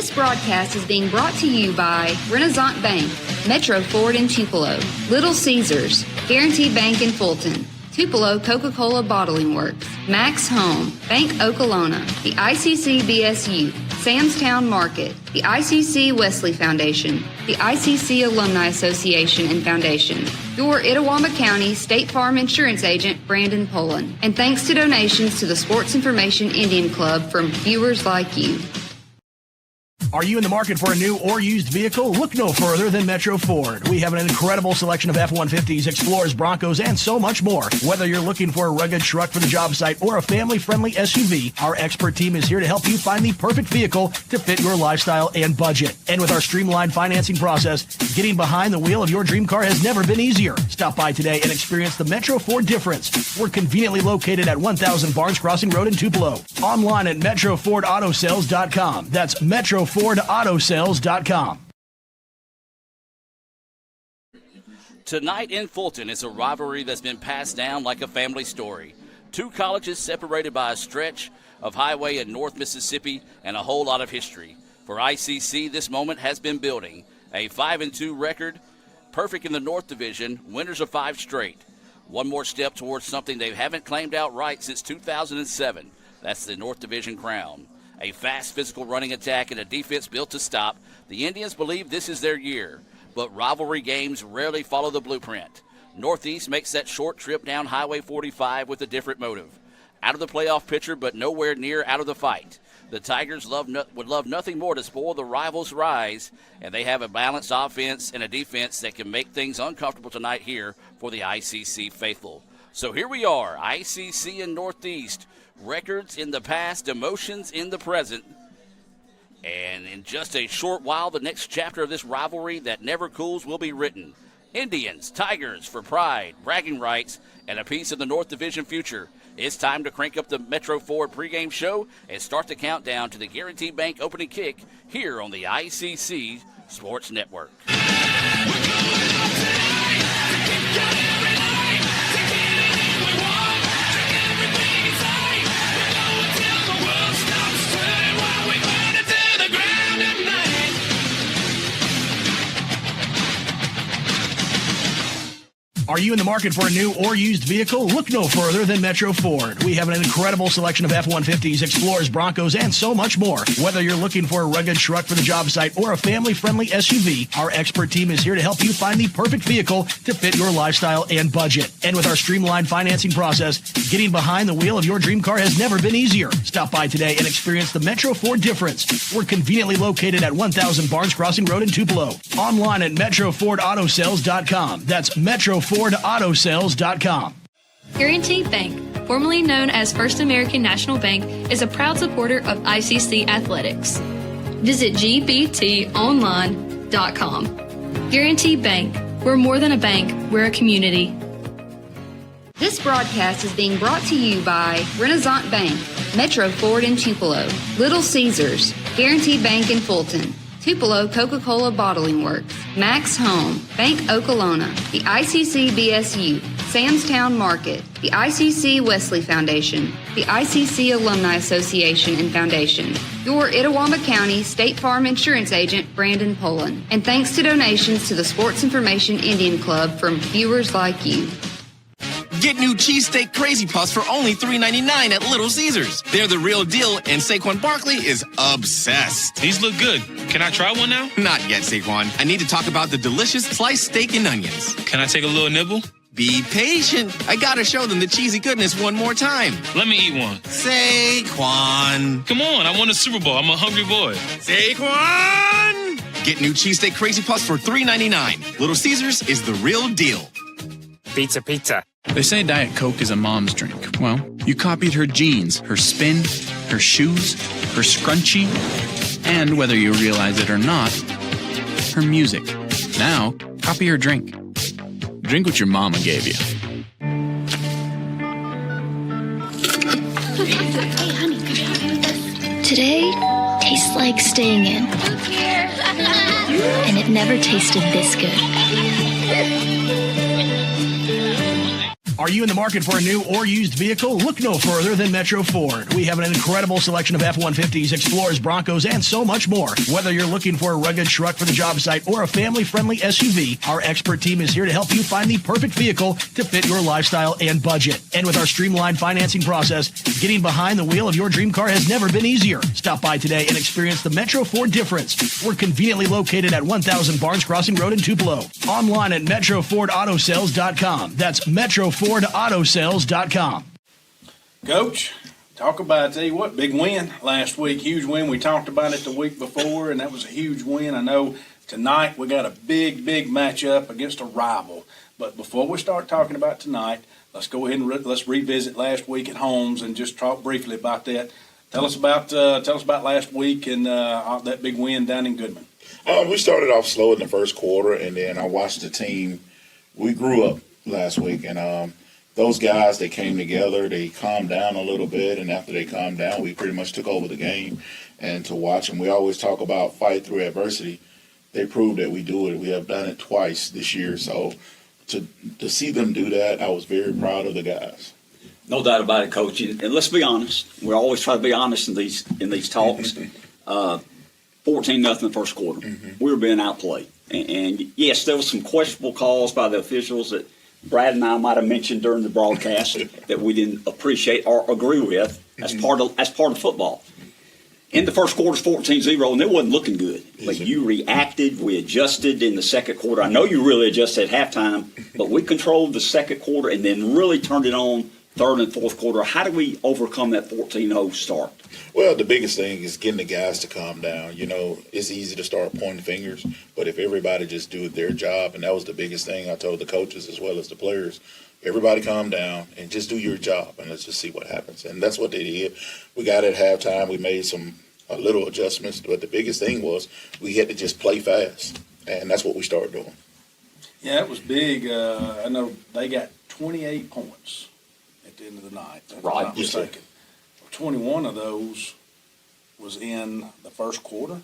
This broadcast is being brought to you by Renaissance Bank, Metro Ford in Tupelo, Little Caesars, Guarantee Bank in Fulton, Tupelo Coca-Cola Bottling Works, Max Home, Bank Okolona, the ICC BSU, Samstown Market, the ICC Wesley Foundation, the ICC Alumni Association and Foundation, your Itawamba County State Farm Insurance Agent, Brandon Poland, and thanks to donations to the Sports Information Indian Club from viewers like you. Are you in the market for a new or used vehicle? Look no further than Metro Ford. We have an incredible selection of F-150s, Explorers, Broncos, and so much more. Whether you're looking for a rugged truck for the job site or a family-friendly SUV, our expert team is here to help you find the perfect vehicle to fit your lifestyle and budget. And with our streamlined financing process, getting behind the wheel of your dream car has never been easier. Stop by today and experience the Metro Ford difference. We're conveniently located at 1000 Barnes Crossing Road in Tupelo. Online at MetroFordAutoSales.com. That's MetroFordAutoSales.com. Tonight in Fulton is a rivalry that's been passed down like a family story. Two colleges separated by a stretch of highway in North Mississippi and a whole lot of history. For ICC, this moment has been building. A 5-2 record, perfect in the North Division, winners of 5 straight. One more step towards something they haven't claimed outright since 2007. That's the North Division crown. A fast physical running attack and a defense built to stop. The Indians believe this is their year, but rivalry games rarely follow the blueprint. Northeast makes that short trip down Highway 45 with a different motive. Out of the playoff picture, but nowhere near out of the fight. The Tigers would love nothing more to spoil the rivals' rise, and they have a balanced offense and a defense that can make things uncomfortable tonight here for the ICC faithful. So here we are, ICC and Northeast. Records in the past, emotions in the present. And in just a short while, the next chapter of this rivalry that never cools will be written. Indians, Tigers for pride, bragging rights, and a piece of the North Division future. It's time to crank up the Metro Ford pregame show and start the countdown to the Guarantee Bank opening kick here on the ICC Sports Network. Are you in the market for a new or used vehicle? Look no further than Metro Ford. We have an incredible selection of F-150s, Explorers, Broncos, and so much more. Whether you're looking for a rugged truck for the job site or a family-friendly SUV, our expert team is here to help you find the perfect vehicle to fit your lifestyle and budget. And with our streamlined financing process, getting behind the wheel of your dream car has never been easier. Stop by today and experience the Metro Ford difference. We're conveniently located at 1000 Barnes Crossing Road in Tupelo. Online at MetroFordAutoSales.com. That's MetroFordAutoSales.com. Guarantee Bank, formerly known as First American National Bank, is a proud supporter of ICC athletics. Visit gbtonline.com. Guarantee Bank, we're more than a bank, we're a community. This broadcast is being brought to you by Renaissance Bank, Metro Ford in Tupelo, Little Caesars, Guarantee Bank in Fulton, Tupelo Coca-Cola Bottling Works, Max Home, Bank Okolona, the ICC BSU, Samstown Market, the ICC Wesley Foundation, the ICC Alumni Association and Foundation, your Itawamba County State Farm Insurance Agent, Brandon Poland, and thanks to donations to the Sports Information Indian Club from viewers like you. Get new cheesesteak Crazy Puffs for only $3.99 at Little Caesars. They're the real deal, and Saquon Barkley is obsessed. These look good. Can I try one now? Not yet, Saquon. I need to talk about the delicious sliced steak and onions. Can I take a little nibble? Be patient. I gotta show them the cheesy goodness one more time. Let me eat one. Saquon. Come on, I won a Super Bowl. I'm a hungry boy. Saquon! Get new cheesesteak Crazy Puffs for $3.99. Little Caesars is the real deal. Pizza, pizza. They say Diet Coke is a mom's drink. Well, you copied her jeans, her spin, her shoes, her scrunchie, and whether you realize it or not, her music. Now, copy her drink. Drink what your mama gave you. Hey, honey, could you help me with this? Today tastes like staying in. And it never tasted this good. Are you in the market for a new or used vehicle? Look no further than Metro Ford. We have an incredible selection of F-150s, Explorers, Broncos, and so much more. Whether you're looking for a rugged truck for the job site or a family-friendly SUV, our expert team is here to help you find the perfect vehicle to fit your lifestyle and budget. And with our streamlined financing process, getting behind the wheel of your dream car has never been easier. Stop by today and experience the Metro Ford difference. We're conveniently located at 1000 Barnes Crossing Road in Tupelo. Online at MetroFordAutoSales.com. That's MetroFordAutoSales.com. Coach, talk about, I tell you what, big win last week. Huge win. We talked about it the week before, and that was a huge win. I know tonight we got a big matchup against a rival. But before we start talking about tonight, let's go ahead and let's revisit last week at Holmes and just talk briefly about that. Tell us about last week and that big win down in Goodman. We started off slow in the first quarter, and then I watched the team. We grew up last week, and those guys, they came together, they calmed down a little bit, and after they calmed down, we pretty much took over the game. And to watch them, we always talk about fight through adversity. They proved that we do it. We have done it twice this year, so to see them do that, I was very proud of the guys. No doubt about it, Coach. And let's be honest. We always try to be honest in these talks. 14-0 first quarter. Mm-hmm. We were being outplayed. And yes, there was some questionable calls by the officials that Brad and I might have mentioned during the broadcast that we didn't appreciate or agree with as part of football. In the first quarter, 14-0, and it wasn't looking good. But you reacted. We adjusted in the second quarter. I know you really adjusted at halftime, but we controlled the second quarter and then really turned it on third and fourth quarter. How do we overcome that 14-0 start? Well, the biggest thing is getting the guys to calm down. You know, it's easy to start pointing fingers, but if everybody just do their job, and that was the biggest thing I told the coaches as well as the players, everybody calm down and just do your job, and let's just see what happens. And that's what they did. We got at halftime. We made a little adjustments, but the biggest thing was we had to just play fast, and that's what we started doing. Yeah, it was big. I know they got 28 points at the end of the night. If I'm not mistaken. 21 of those was in the first quarter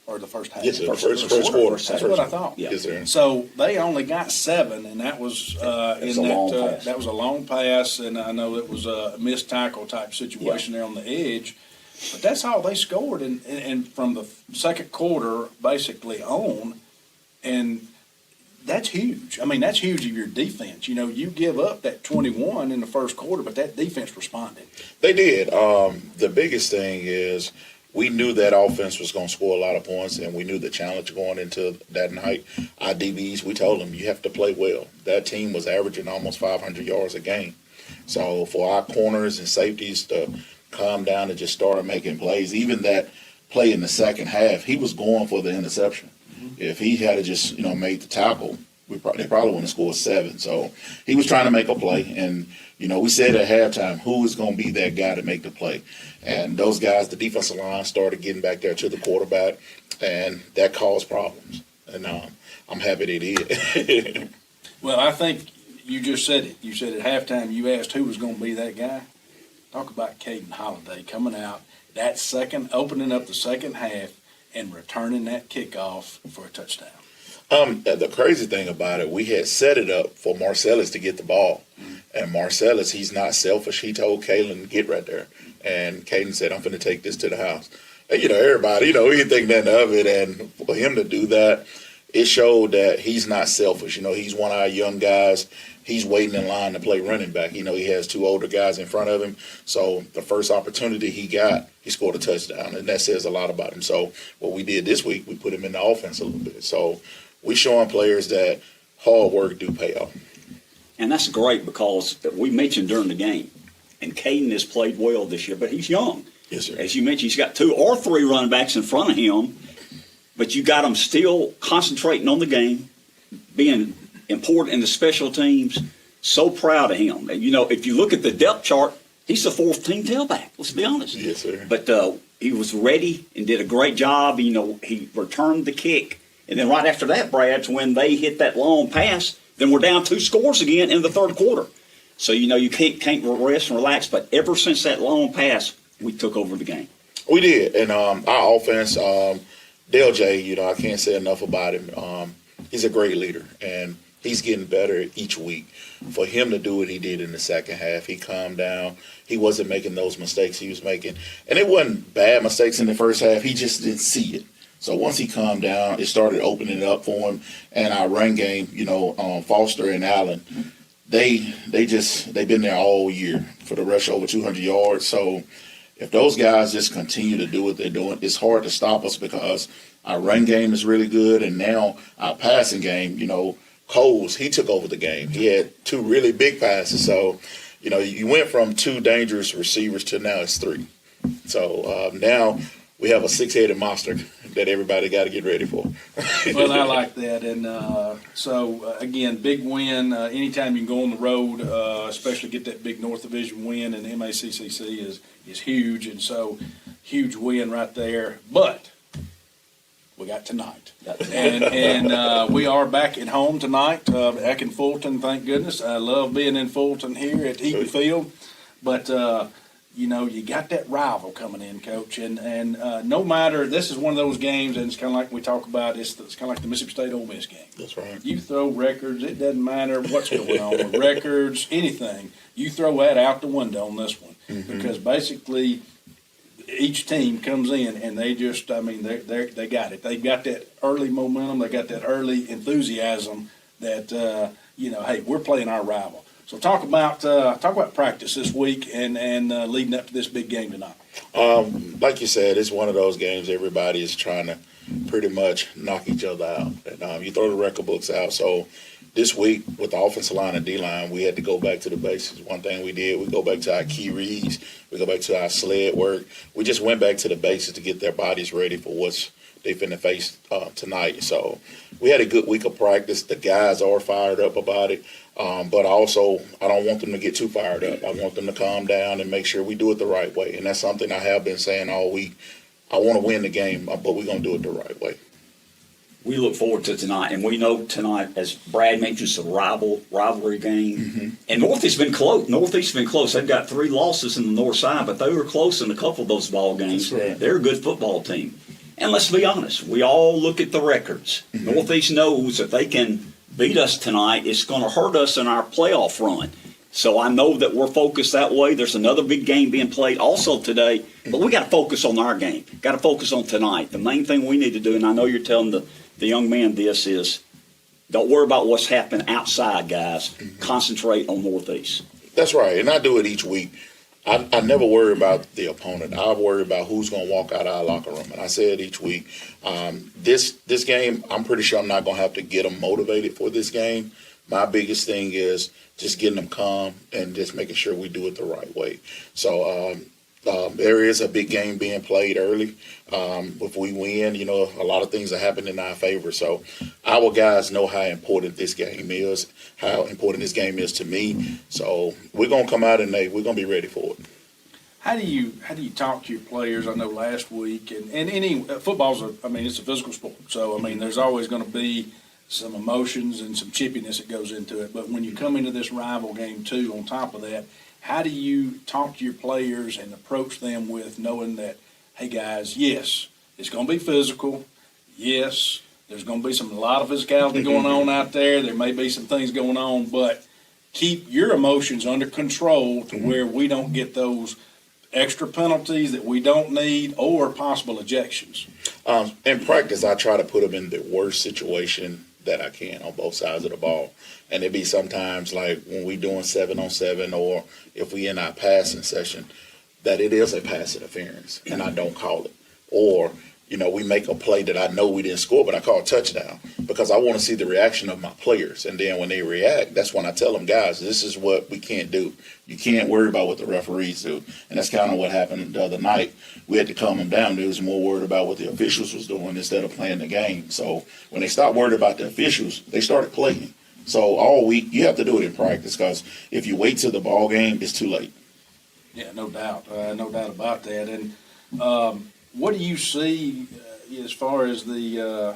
or the first half. Yes, sir. First quarter. That's what I thought. Yeah. Yes, sir. So they only got 7, and that was that was a long pass, and I know it was a missed tackle type situation there on the edge. But that's all they scored, and from the second quarter basically on, and that's huge. I mean, that's huge of your defense. You know, you give up that 21 in the first quarter, but that defense responded. They did. The biggest thing is we knew that offense was going to score a lot of points, and we knew the challenge going into that night. Our DBs, we told them, you have to play well. That team was averaging almost 500 yards a game. So for our corners and safeties to calm down and just start making plays, even that play in the second half, he was going for the interception. If he had just, made the tackle, they probably wouldn't have scored 7. So he was trying to make a play. And, we said at halftime, who is going to be that guy to make the play? And those guys, the defensive line, started getting back there to the quarterback, and that caused problems. And I'm happy they did. Well, I think you just said it. You said at halftime you asked who was going to be that guy. Talk about Caden Holiday coming out, opening up the second half, and returning that kickoff for a touchdown. The crazy thing about it, we had set it up for Marcellus to get the ball. And Marcellus, he's not selfish. He told Kalen, get right there. And Caden said, I'm going to take this to the house. And, everybody, he didn't think nothing of it. And for him to do that, it showed that he's not selfish. He's one of our young guys. He's waiting in line to play running back. He has 2 older guys in front of him. So the first opportunity he got, he scored a touchdown, and that says a lot about him. So what we did this week, we put him in the offense a little bit. So we showing players that hard work do pay off. And that's great because we mentioned during the game, and Caden has played well this year, but he's young. Yes, sir. As you mentioned, he's got 2 or 3 running backs in front of him, but you got him still concentrating on the game, being important in the special teams. So proud of him. And, if you look at the depth chart, he's the 4th team tailback. Let's be honest. Yes, sir. But he was ready and did a great job. He returned the kick. And then right after that, Brad's when they hit that long pass, then we're down 2 scores again in the third quarter. So, you can't rest and relax. But ever since that long pass, we took over the game. We did. And our offense, Dale J, I can't say enough about him. He's a great leader. And he's getting better each week. For him to do what he did in the second half, he calmed down. He wasn't making those mistakes he was making. And it wasn't bad mistakes in the first half. He just didn't see it. So once he calmed down, it started opening up for him. And our run game, Foster and Allen, they've been there all year for the rush over 200 yards. So if those guys just continue to do what they're doing, it's hard to stop us because our run game is really good. And now our passing game, Coles, he took over the game. He had 2 really big passes. So, you went from 2 dangerous receivers to now it's 3. So now we have a 6-headed monster that everybody got to get ready for. Well, I like that. And again, big win. Anytime you can go on the road, especially get that big North Division win, and MACCC is huge. And so, huge win right there. But we got tonight. And we are back at home tonight, back in Fulton, thank goodness. I love being in Fulton here at Eaton Field. But you got that rival coming in, Coach, and no matter, this is one of those games, and it's kind of like we talk about, it's kind of like the Mississippi State Ole Miss game. That's right. You throw records, it doesn't matter what's going on with records, anything. You throw that out the window on this one because basically each team comes in and they just, they got it. They've got that early momentum, they got that early enthusiasm that hey, we're playing our rival. So talk about practice this week and leading up to this big game tonight. Like you said, it's one of those games everybody is trying to pretty much knock each other out. And you throw the record books out. So this week with the offensive line and D-line, we had to go back to the basics. One thing we did, we go back to our key reads. We go back to our sled work. We just went back to the basics to get their bodies ready for what's they finna face tonight. So we had a good week of practice. The guys are fired up about it. But also, I don't want them to get too fired up. I want them to calm down and make sure we do it the right way. And that's something I have been saying all week. I want to win the game, but we're going to do it the right way. We look forward to tonight, and we know tonight, as Brad mentioned, it's a rivalry game. And Northeast's been close. They've got 3 losses in the north side, but they were close in a couple of those ball games. Right. They're a good football team. And let's be honest, we all look at the records. Northeast knows if they can beat us tonight, it's going to hurt us in our playoff run. So I know that we're focused that way. There's another big game being played also today, but we got to focus on our game. Got to focus on tonight. The main thing we need to do, and I know you're telling the young man this, is don't worry about what's happening outside, guys. Concentrate on Northeast. That's right, and I do it each week. I never worry about the opponent. I worry about who's going to walk out of our locker room. And I say it each week. This game, I'm pretty sure I'm not going to have to get them motivated for this game. My biggest thing is just getting them calm and just making sure we do it the right way. So there is a big game being played early. If we win, a lot of things are happening in our favor. So our guys know how important this game is, how important this game is to me. So we're going to come out and we're going to be ready for it. How do you talk to your players? I know last week and any football's it's a physical sport. So there's always going to be some emotions and some chippiness that goes into it. But when you come into this rival game too, on top of that, how do you talk to your players and approach them with knowing that, hey guys, yes, it's going to be physical. Yes, there's going to be a lot of physicality going on out there. There may be some things going on, but keep your emotions under control to where we don't get those extra penalties that we don't need or possible ejections. In practice, I try to put them in the worst situation that I can on both sides of the ball. And it be sometimes like when we doing 7-on-7 or if we in our passing session, that it is a pass interference and I don't call it. Or, we make a play that I know we didn't score, but I call a touchdown because I want to see the reaction of my players. And then when they react, that's when I tell them, guys, this is what we can't do. You can't worry about what the referees do. And that's kind of what happened the other night. We had to calm them down. They was more worried about what the officials was doing instead of playing the game. So when they stopped worried about the officials, they started playing. So all week, you have to do it in practice because if you wait till the ball game, it's too late. Yeah, no doubt. No doubt about that. And what do you see as far as the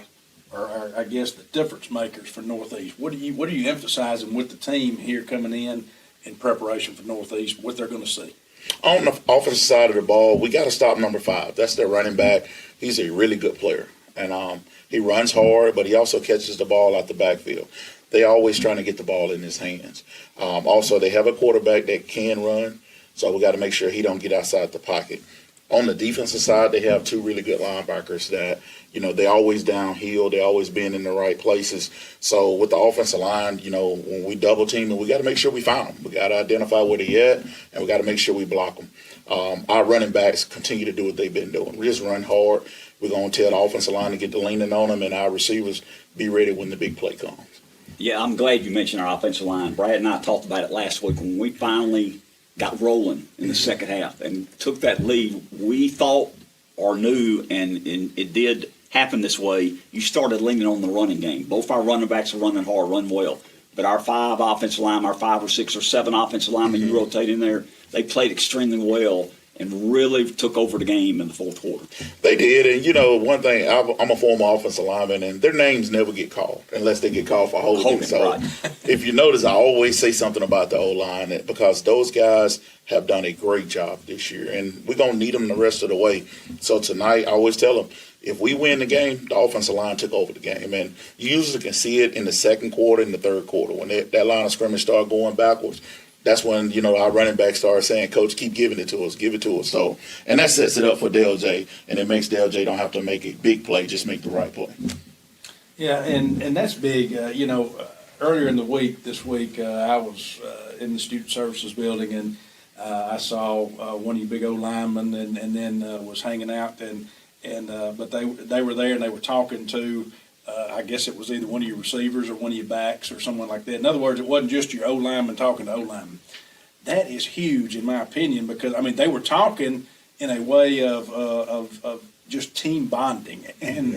difference makers for Northeast? What are you emphasizing with the team here coming in preparation for Northeast, what they're going to see? On the offensive side of the ball, we got to stop number 5. That's their running back. He's a really good player. And he runs hard, but he also catches the ball out the backfield. They're always trying to get the ball in his hands. Also, they have a quarterback that can run, so we got to make sure he don't get outside the pocket. On the defensive side, they have two really good linebackers that, they're always downhill. They're always being in the right places. So with the offensive line, when we double team them, we got to make sure we find them. We got to identify where they're at, and we got to make sure we block them. Our running backs continue to do what they've been doing. We just run hard. We're going to tell the offensive line to get the leaning on them, and our receivers be ready when the big play comes. Yeah, I'm glad you mentioned our offensive line. Brad and I talked about it last week when we finally got rolling in the second half and took that lead. We thought or knew, and it did happen this way, you started leaning on the running game. Both our running backs are running hard, run well. But our 5 offensive linemen, our 5 or 6 or 7 offensive linemen you rotate in there, they played extremely well and really took over the game in the fourth quarter. They did, and one thing, I'm a former offensive lineman, and their names never get called unless they get called for holding. So right. If you notice, I always say something about the O-line because those guys have done a great job this year, and we're going to need them the rest of the way. So tonight, I always tell them, if we win the game, the offensive line took over the game. And you usually can see it in the second quarter and the third quarter. When that line of scrimmage started going backwards, that's when, our running back started saying, Coach, keep giving it to us, give it to us. So, and that sets it up for Dale J, and it makes Dale J don't have to make a big play, just make the right play. Yeah, and that's big. Earlier in the week, this week, I was in the Student Services building, and I saw one of you big old linemen, and then was hanging out, but they were there, and they were talking to, I guess it was either one of your receivers or one of your backs or someone like that. In other words, it wasn't just your O-lineman talking to O-lineman. That is huge, in my opinion, because, they were talking in a way of just team bonding, and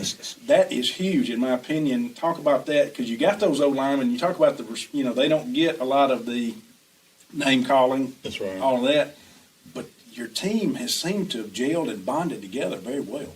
that is huge, in my opinion. Talk about that, because you got those O-linemen, you talk about they don't get a lot of the name calling, that's right, all of that, but your team has seemed to have gelled and bonded together very well.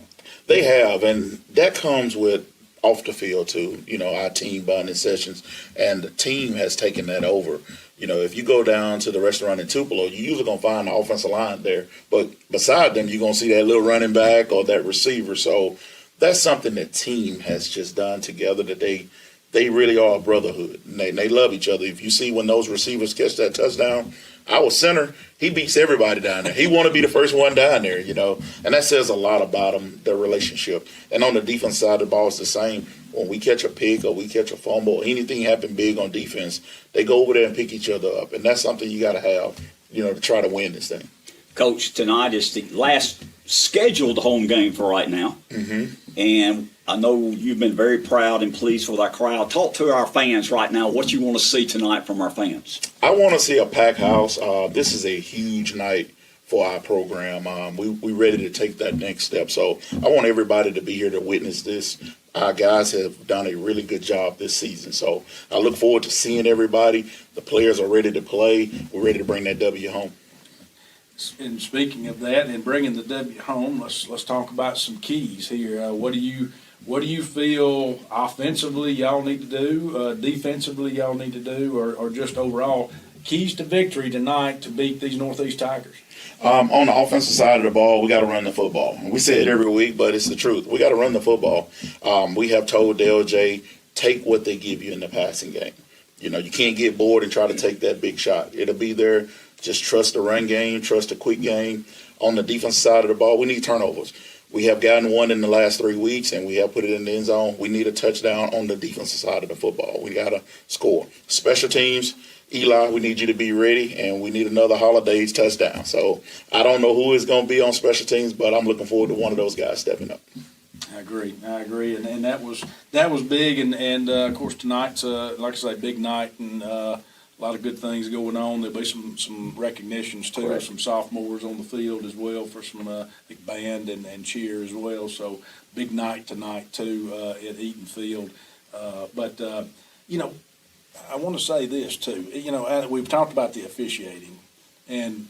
They have, and that comes with off the field too, our team bonding sessions, and the team has taken that over. If you go down to the restaurant in Tupelo, you're usually going to find the offensive line there, but beside them, you're going to see that little running back or that receiver. So that's something that team has just done together, that they really are a brotherhood, and they love each other. If you see when those receivers catch that touchdown, our center, he beats everybody down there. He want to be the first one down there, and that says a lot about them, their relationship. And on the defense side of the ball, it's the same. When we catch a pick or we catch a fumble, anything happen big on defense, they go over there and pick each other up, and that's something you got to have, to try to win this thing. Coach, tonight is the last scheduled home game for right now, and I know you've been very proud and pleased with our crowd. Talk to our fans right now what you want to see tonight from our fans. I want to see a packed house. This is a huge night for our program. We ready to take that next step. So I want everybody to be here to witness this. Our guys have done a really good job this season. So I look forward to seeing everybody. The players are ready to play. We're ready to bring that W home. And speaking of that and bringing the W home, let's talk about some keys here. What do you feel offensively y'all need to do, defensively y'all need to do, or just overall keys to victory tonight to beat these Northeast Tigers? On the offensive side of the ball, we got to run the football. We say it every week, but it's the truth. We got to run the football. We have told Dale J, take what they give you in the passing game. You can't get bored and try to take that big shot. It'll be there. Just trust the run game, trust the quick game. On the defensive side of the ball, we need turnovers. We have gotten one in the last 3 weeks, and we have put it in the end zone. We need a touchdown on the defensive side of the football. We got to score. Special teams, Eli, we need you to be ready, and we need another Holidays touchdown. So I don't know who is going to be on special teams, but I'm looking forward to one of those guys stepping up. I agree, and that was big, and of course tonight's like I say, big night, and a lot of good things going on. There'll be some recognitions too, correct, some sophomores on the field as well for some big band and cheer as well. So big night tonight too at Eaton Field. But I want to say this too. We've talked about the officiating, and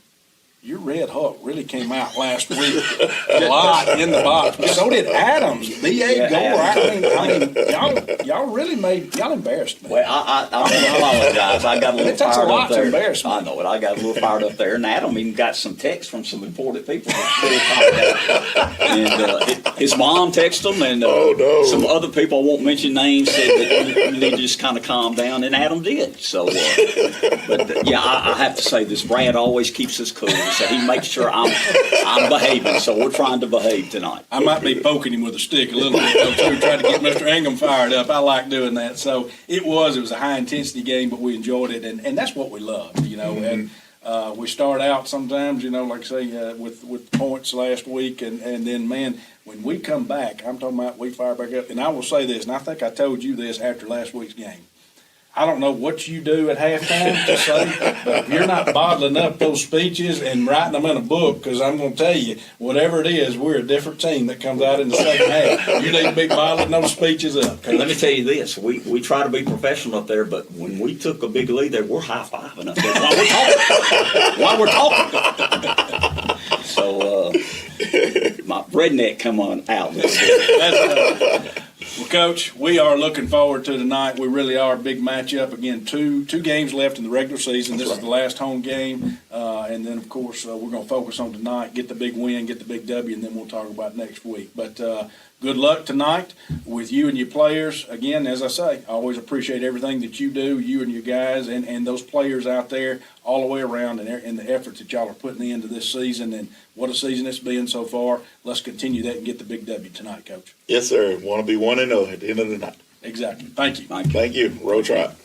your Red Hulk really came out last week a lot in the box. So did Adams, B.A. Gore. Y'all really y'all embarrassed me. Well, I apologize. I got a little fired up there. To embarrass me. I know it. I got a little fired up there, and Adam even got some texts from some important people. And his mom texted him, and some other people, I won't mention names, said that you need to just kind of calm down, and Adam did. So, I have to say this. Brad always keeps us cool. So he makes sure I'm behaving. So we're trying to behave tonight. I might be poking him with a stick a little bit, though, too, trying to get Mr. Ingham fired up. I like doing that. So it was a high-intensity game, but we enjoyed it, and that's what we love, And we start out sometimes, like I say, with points last week, and then, man, when we come back, I'm talking about we fire back up. And I will say this, and I think I told you this after last week's game. I don't know what you do at halftime to say, but if you're not bottling up those speeches and writing them in a book, because I'm going to tell you, whatever it is, we're a different team that comes out in the second half. You need to be bottling those speeches up. Let me tell you this. We try to be professional up there, but when we took a big lead there, we're high-fiving up there while we're talking. So my redneck come on out. Well, Coach, we are looking forward to tonight. We really are. A big matchup. Again, two games left in the regular season. This is the last home game. And then, of course, we're going to focus on tonight, get the big win, get the big W, and then we'll talk about next week. But good luck tonight with you and your players. Again, as I say, I always appreciate everything that you do, you and your guys, and those players out there all the way around, and the efforts that y'all are putting into this season. And what a season it's been so far. Let's continue that and get the big W tonight, Coach. Yes, sir. Want to be 1-0 at the end of the night. Exactly. Thank you. Thank you. Roll Tribe.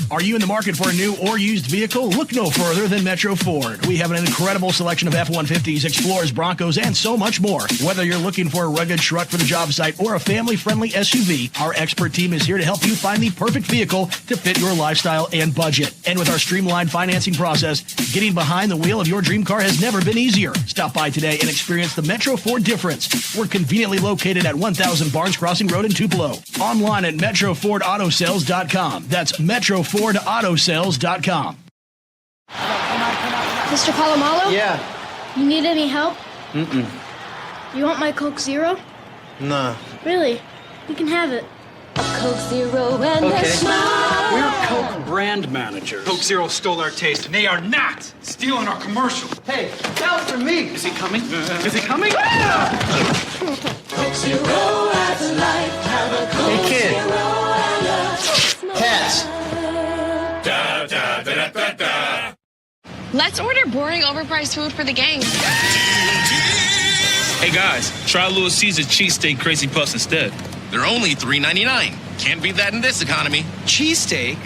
Are you in the market for a new or used vehicle? Look no further than Metro Ford. We have an incredible selection of F-150s, Explorers, Broncos, and so much more. Whether you're looking for a rugged truck for the job site or a family-friendly SUV, our expert team is here to help you find the perfect vehicle to fit your lifestyle and budget. And with our streamlined financing process, getting behind the wheel of your dream car has never been easier. Stop by today and experience the Metro Ford difference. We're conveniently located at 1000 Barnes Crossing Road in Tupelo. Online at MetroFordAutoSales.com. That's MetroFordAutoSales.com. Mr. Palomalo? Yeah. You need any help? Mm-mm. You want my Coke Zero? Nah. Really? You can have it. A Coke Zero and a smile. We're Coke brand managers. Coke Zero stole our taste, and they are not stealing our commercial. Hey, that was for me. Is he coming? Is he coming? Coke Zero has a life. Have a Coke Hey, kid. Zero and a Cats. Let's order boring, overpriced food for the gang. Hey guys, try Little Caesar cheesesteak crazy puffs instead. They're only $3.99. Can't beat that in this economy. Cheesesteak?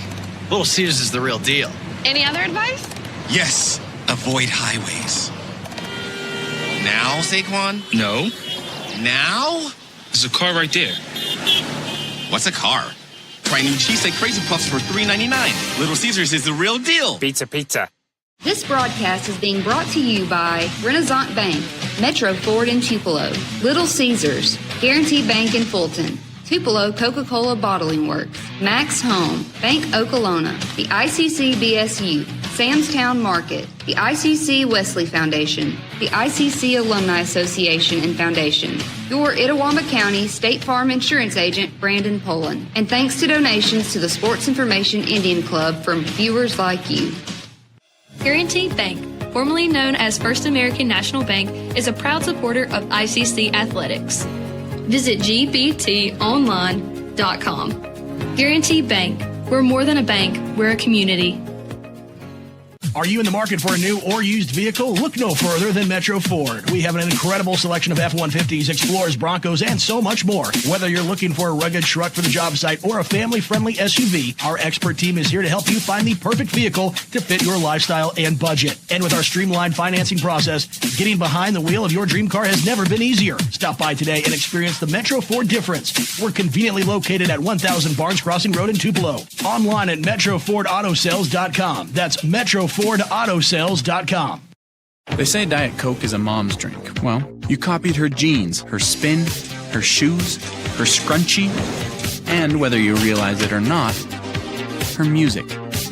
Little Caesars is the real deal. Any other advice? Yes, avoid highways. Now, Saquon? No. Now? There's a car right there. What's a car? Try new cheesesteak crazy puffs for $3.99. Little Caesars is the real deal. Pizza, pizza. This broadcast is being brought to you by Renaissance Bank, Metro Ford in Tupelo, Little Caesars, Guaranty Bank in Fulton, Tupelo Coca-Cola Bottling Works, Max Home, Bank Okolona, the ICC BSU, Samstown Market, the ICC Wesley Foundation, the ICC Alumni Association and Foundation, your Itawamba County State Farm Insurance Agent, Brandon Poland, and thanks to donations to the Sports Information Indian Club from viewers like you. Guaranty Bank, formerly known as First American National Bank, is a proud supporter of ICC athletics. Visit gbtonline.com. Guaranty Bank. We're more than a bank, we're a community. Are you in the market for a new or used vehicle? Look no further than Metro Ford. We have an incredible selection of F-150s, Explorers, Broncos, and so much more. Whether you're looking for a rugged truck for the job site or a family-friendly SUV, our expert team is here to help you find the perfect vehicle to fit your lifestyle and budget. And with our streamlined financing process, getting behind the wheel of your dream car has never been easier. Stop by today and experience the Metro Ford difference. We're conveniently located at 1000 Barnes Crossing Road in Tupelo. Online at MetroFordAutoSales.com. That's MetroFordAutoSales.com. They say Diet Coke is a mom's drink. Well, you copied her jeans, her spin, her shoes, her scrunchie, and whether you realize it or not, her music.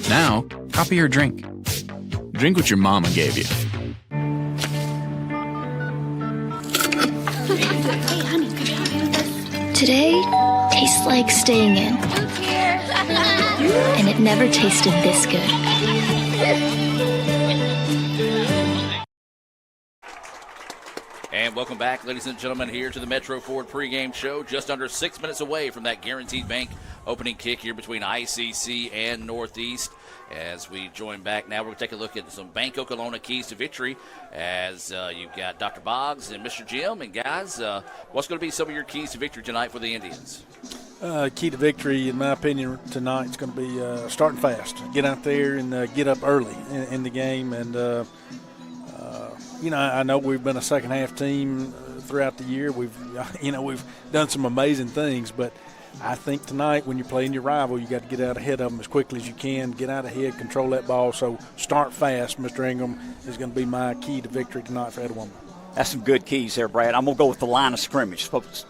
Now, copy her drink. Drink what your mama gave you. Today tastes like staying in. And it never tasted this good. And welcome back, ladies and gentlemen, here to the Metro Ford pregame show. Just under 6 minutes away from that Guaranteed Bank opening kick here between ICC and Northeast. As we join back now, we're going to take a look at some Bank Oklahoma keys to victory. As you've got Dr. Boggs and Mr. Jim. And guys, what's going to be some of your keys to victory tonight for the Indians? Key to victory, in my opinion, tonight is going to be starting fast. Get out there and get up early in the game. And I know we've been a second-half team throughout the year. We've done some amazing things, but I think tonight when you're playing your rival, you got to get out ahead of them as quickly as you can, get out ahead, control that ball. So start fast, Mr. Ingram, is going to be my key to victory tonight for Etowah. That's some good keys there, Brad. I'm going to go with the line of scrimmage,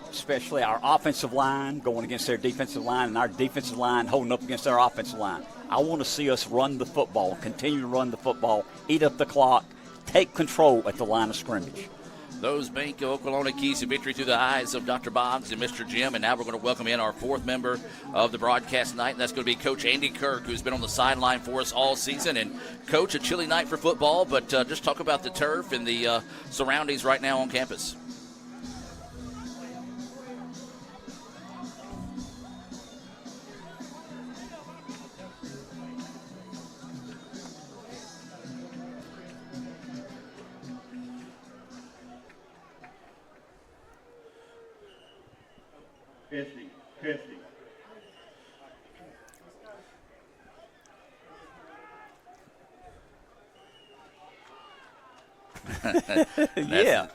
especially our offensive line going against their defensive line and our defensive line holding up against their offensive line. I want to see us run the football, continue to run the football, eat up the clock, take control at the line of scrimmage. Those Bank of Oklahoma keys to victory through the eyes of Dr. Boggs and Mr. Jim. And now we're going to welcome in our fourth member of the broadcast tonight, and that's going to be Coach Andy Kirk, who's been on the sideline for us all season. And, Coach, a chilly night for football, but just talk about the turf and the surroundings right now on campus. Testing. Yeah.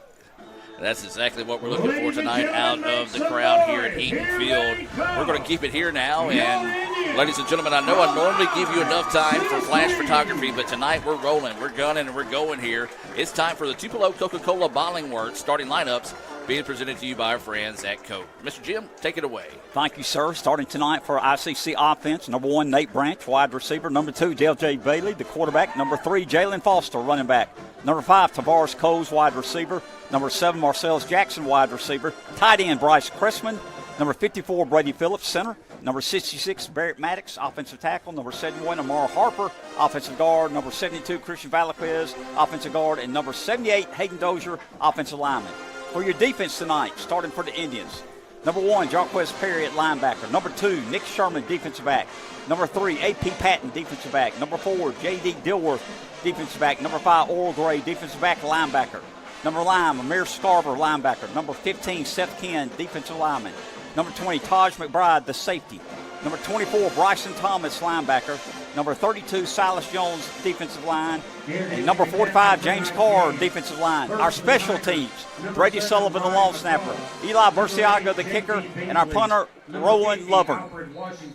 That's exactly what we're looking for tonight out of the crowd here at Eaton Field. We're going to keep it here now. And, ladies and gentlemen, I know I normally give you enough time for flash photography, but tonight we're rolling, we're gunning, and we're going here. It's time for the Tupelo Coca-Cola Bottling Works starting lineups being presented to you by our friends at Coke. Mr. Jim, take it away. Thank you, sir. Starting tonight for ICC offense, number 1, Nate Branch, wide receiver. Number 2, J.J. Bailey, the quarterback. Number 3, Jalen Foster, running back. Number 5, Tavares Coles, wide receiver. Number 7, Marcellus Jackson, wide receiver. Tight end, Bryce Cressman. Number 54, Brady Phillips, center. Number 66, Barrett Maddox, offensive tackle. Number 71, Amara Harper, offensive guard. Number 72, Christian Valaquez, offensive guard. And number 78, Hayden Dozier, offensive lineman. For your defense tonight, starting for the Indians, number 1, Jarquez Perry at linebacker. Number 2, Nick Sherman, defensive back. Number 3, A.P. Patton, defensive back. Number 4, J.D. Dilworth, defensive back. Number 5, Oral Gray, defensive back, linebacker. Number 9, Amir Scarver, linebacker. Number 15, Seth Ken, defensive lineman. Number 20, Taj McBride, the safety. Number 24, Bryson Thomas, linebacker. Number 32, Silas Jones, defensive line. And number 45, James Carr, defensive line. Our special teams, Brady Sullivan, the long snapper. Eli Burciaga, the kicker. And our punter, Roland Lovern.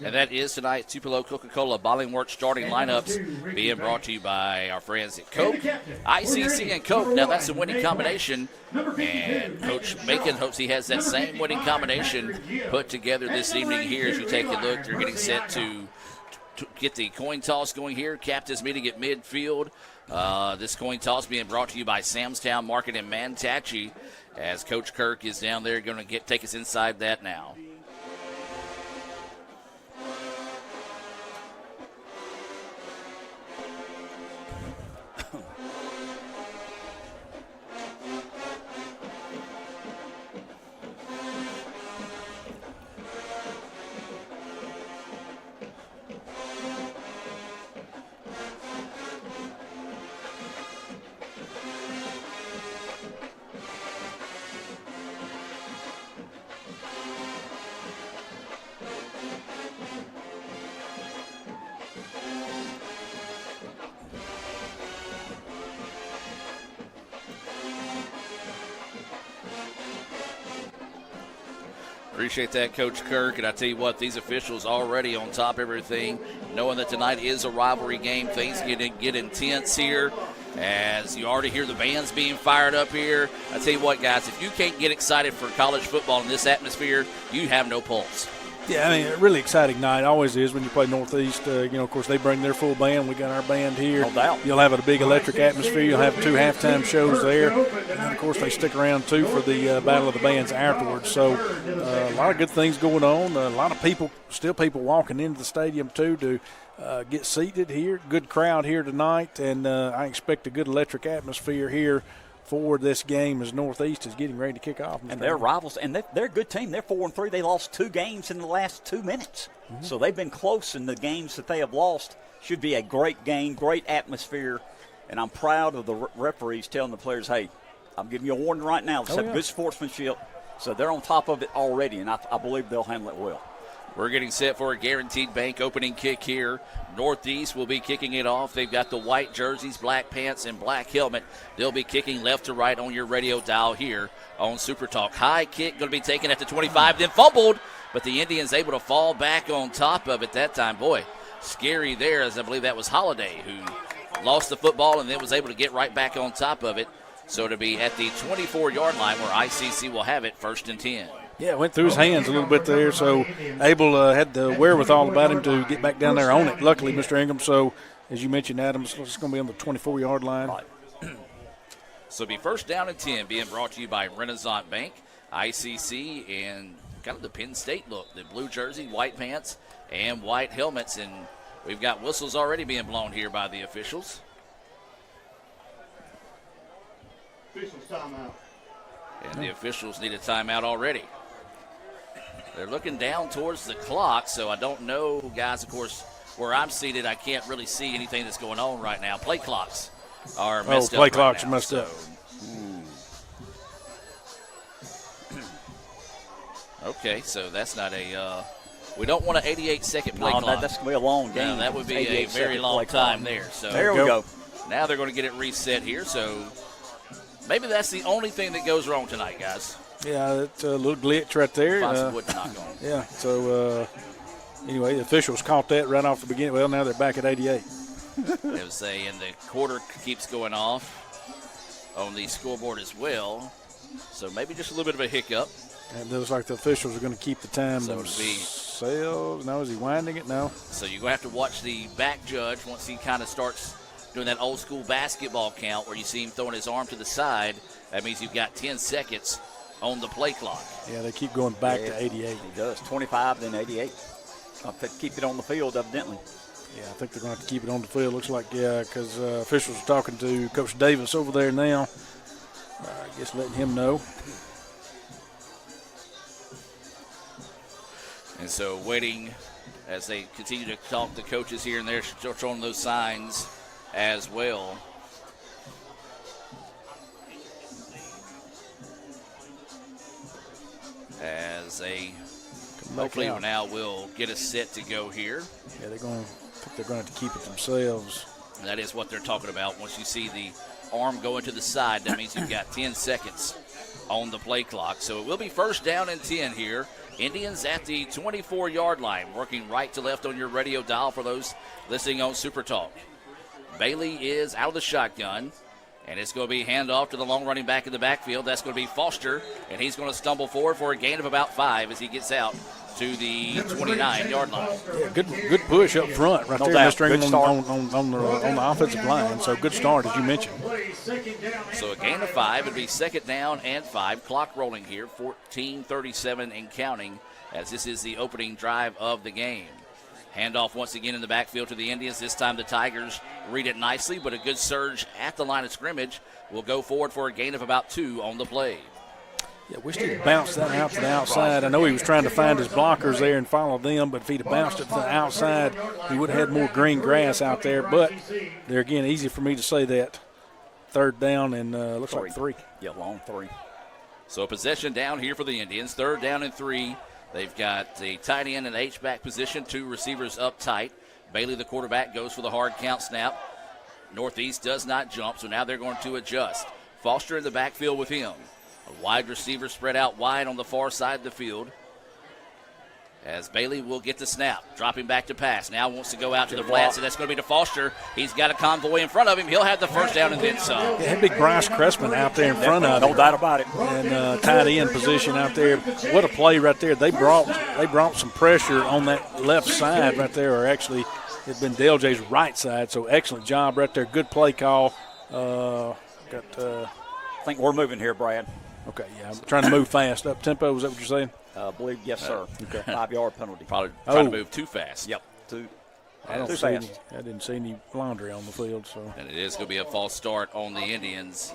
And that is tonight's Tupelo Coca-Cola Bottling Works starting lineups being brought to you by our friends at Coke. ICC and Coke, now that's a winning combination. And Coach Macon hopes he has that same winning combination put together this evening here. As you take a look, they're getting set to get the coin toss going here. Captain's meeting at midfield. This coin toss being brought to you by Samstown Market in Manatee, as Coach Kirk is down there going to take us inside that now. Appreciate that, Coach Kirk. And I tell you what, these officials already on top of everything, knowing that tonight is a rivalry game. Things get intense here as you already hear the bands being fired up here. I tell you what, guys, if you can't get excited for college football in this atmosphere, you have no pulse. Yeah, I mean, a really exciting night. Always is when you play Northeast. Of course, they bring their full band. We got our band here. No doubt. You'll have a big electric atmosphere. You'll have 2 halftime shows there. And then, of course, they stick around, too, for the Battle of the Bands afterwards. So a lot of good things going on. A lot of people walking into the stadium, too, to get seated here. Good crowd here tonight, and I expect a good electric atmosphere here for this game as Northeast is getting ready to kick off. And they're rivals, and they're a good team. They're 4-3. They lost 2 games in the last 2 minutes. Mm-hmm. So they've been close in the games that they have lost. Should be a great game, great atmosphere. And I'm proud of the referees telling the players, hey, I'm giving you a warning right now. Let's have good sportsmanship. So they're on top of it already, and I believe they'll handle it well. We're getting set for a Guaranteed Bank opening kick here. Northeast will be kicking it off. They've got the white jerseys, black pants, and black helmet. They'll be kicking left to right on your radio dial here on Super Talk. High kick going to be taken at the 25, then fumbled, but the Indians able to fall back on top of it that time. Boy, scary there, as I believe that was Holiday who lost the football and then was able to get right back on top of it. So to be at the 24-yard line where ICC will have it, 1st and 10. Yeah, it went through his hands a little bit there, so Abel had the wherewithal about him to get back down there on it. Luckily, Mr. Ingram, so as you mentioned, Adams, it's going to be on the 24-yard line. Right. So it'll be 1st down and 10 being brought to you by Renaissance Bank, ICC, and kind of the Penn State look. The blue jersey, white pants, and white helmets, and we've got whistles already being blown here by the officials. Officials timeout. And the officials need a timeout already. They're looking down towards the clock, so I don't know, guys, of course, where I'm seated, I can't really see anything that's going on right now. Play clocks are messed up. Play clocks are messed up. Okay, so that's not a we don't want an 88-second play clock. That's going to be a long game. No, that would be a very long time there. So there we go. Now they're going to get it reset here, so maybe that's the only thing that goes wrong tonight, guys. Yeah, that's a little glitch right there. Wood knock on. Yeah, so anyway, the officials caught that right off the beginning. Well, now they're back at 88. They would say, and the quarter keeps going off on the scoreboard as well. So maybe just a little bit of a hiccup. And it looks like the officials are going to keep the time so themselves. Now, is he winding it? No. So you're going to have to watch the back judge once he kind of starts doing that old school basketball count where you see him throwing his arm to the side. That means you've got 10 seconds on the play clock. Yeah, they keep going back to 88. He does. 25, then 88. Keep it on the field, evidently. Yeah, I think they're going to have to keep it on the field. Looks like, yeah, because officials are talking to Coach Davis over there now. I guess letting him know. And so waiting as they continue to talk to coaches here and there, still showing those signs as well. As they hopefully now will get us set to go here. Yeah, I think they're going to have to keep it themselves. And that is what they're talking about. Once you see the arm going to the side, that means you've got 10 seconds on the play clock. So it will be 1st down and 10 here. Indians at the 24-yard line, working right to left on your radio dial for those listening on Super Talk. Bailey is out of the shotgun, and it's going to be handoff to the long running back in the backfield. That's going to be Foster, and he's going to stumble forward for a gain of about 5 as he gets out to the 29-yard line. Yeah, good push up front right there, Mr. Ingram, on the offensive line. So good start, as you mentioned. So a gain of 5 would be 2nd down and 5. Clock rolling here, 14:37 and counting, as this is the opening drive of the game. Handoff once again in the backfield to the Indians. This time the Tigers read it nicely, but a good surge at the line of scrimmage will go forward for a gain of about 2 on the play. Yeah, wish he'd bounced that out to the outside. I know he was trying to find his blockers there and follow them, but if he'd have bounced it to the outside, he would have had more green grass out there. But there again, easy for me to say that. 3rd down and looks like 3. Yeah, long 3. So possession down here for the Indians. 3rd down and 3. They've got the tight end and H-back position, 2 receivers up tight. Bailey, the quarterback, goes for the hard count snap. Northeast does not jump, so now they're going to adjust. Foster in the backfield with him. A wide receiver spread out wide on the far side of the field. as Bailey will get the snap, dropping back to pass. Now wants to go out to the flats, and that's going to be to Foster. He's got a convoy in front of him. He'll have the first down and then some. Yeah, had big Bryce Cressman out there in front of him. No doubt about it. And tight end position out there. What a play right there. They brought some pressure on that left side right there, or actually it's been DLJ's right side, so excellent job right there. Good play call. I think we're moving here, Brad. Okay, yeah, I'm trying to move fast. Up tempo, is that what you're saying? I believe, yes, sir. Okay. 5-yard penalty. Probably trying to move too fast. Yep, too fast. I didn't see any laundry on the field. So. And it is going to be a false start on the Indians.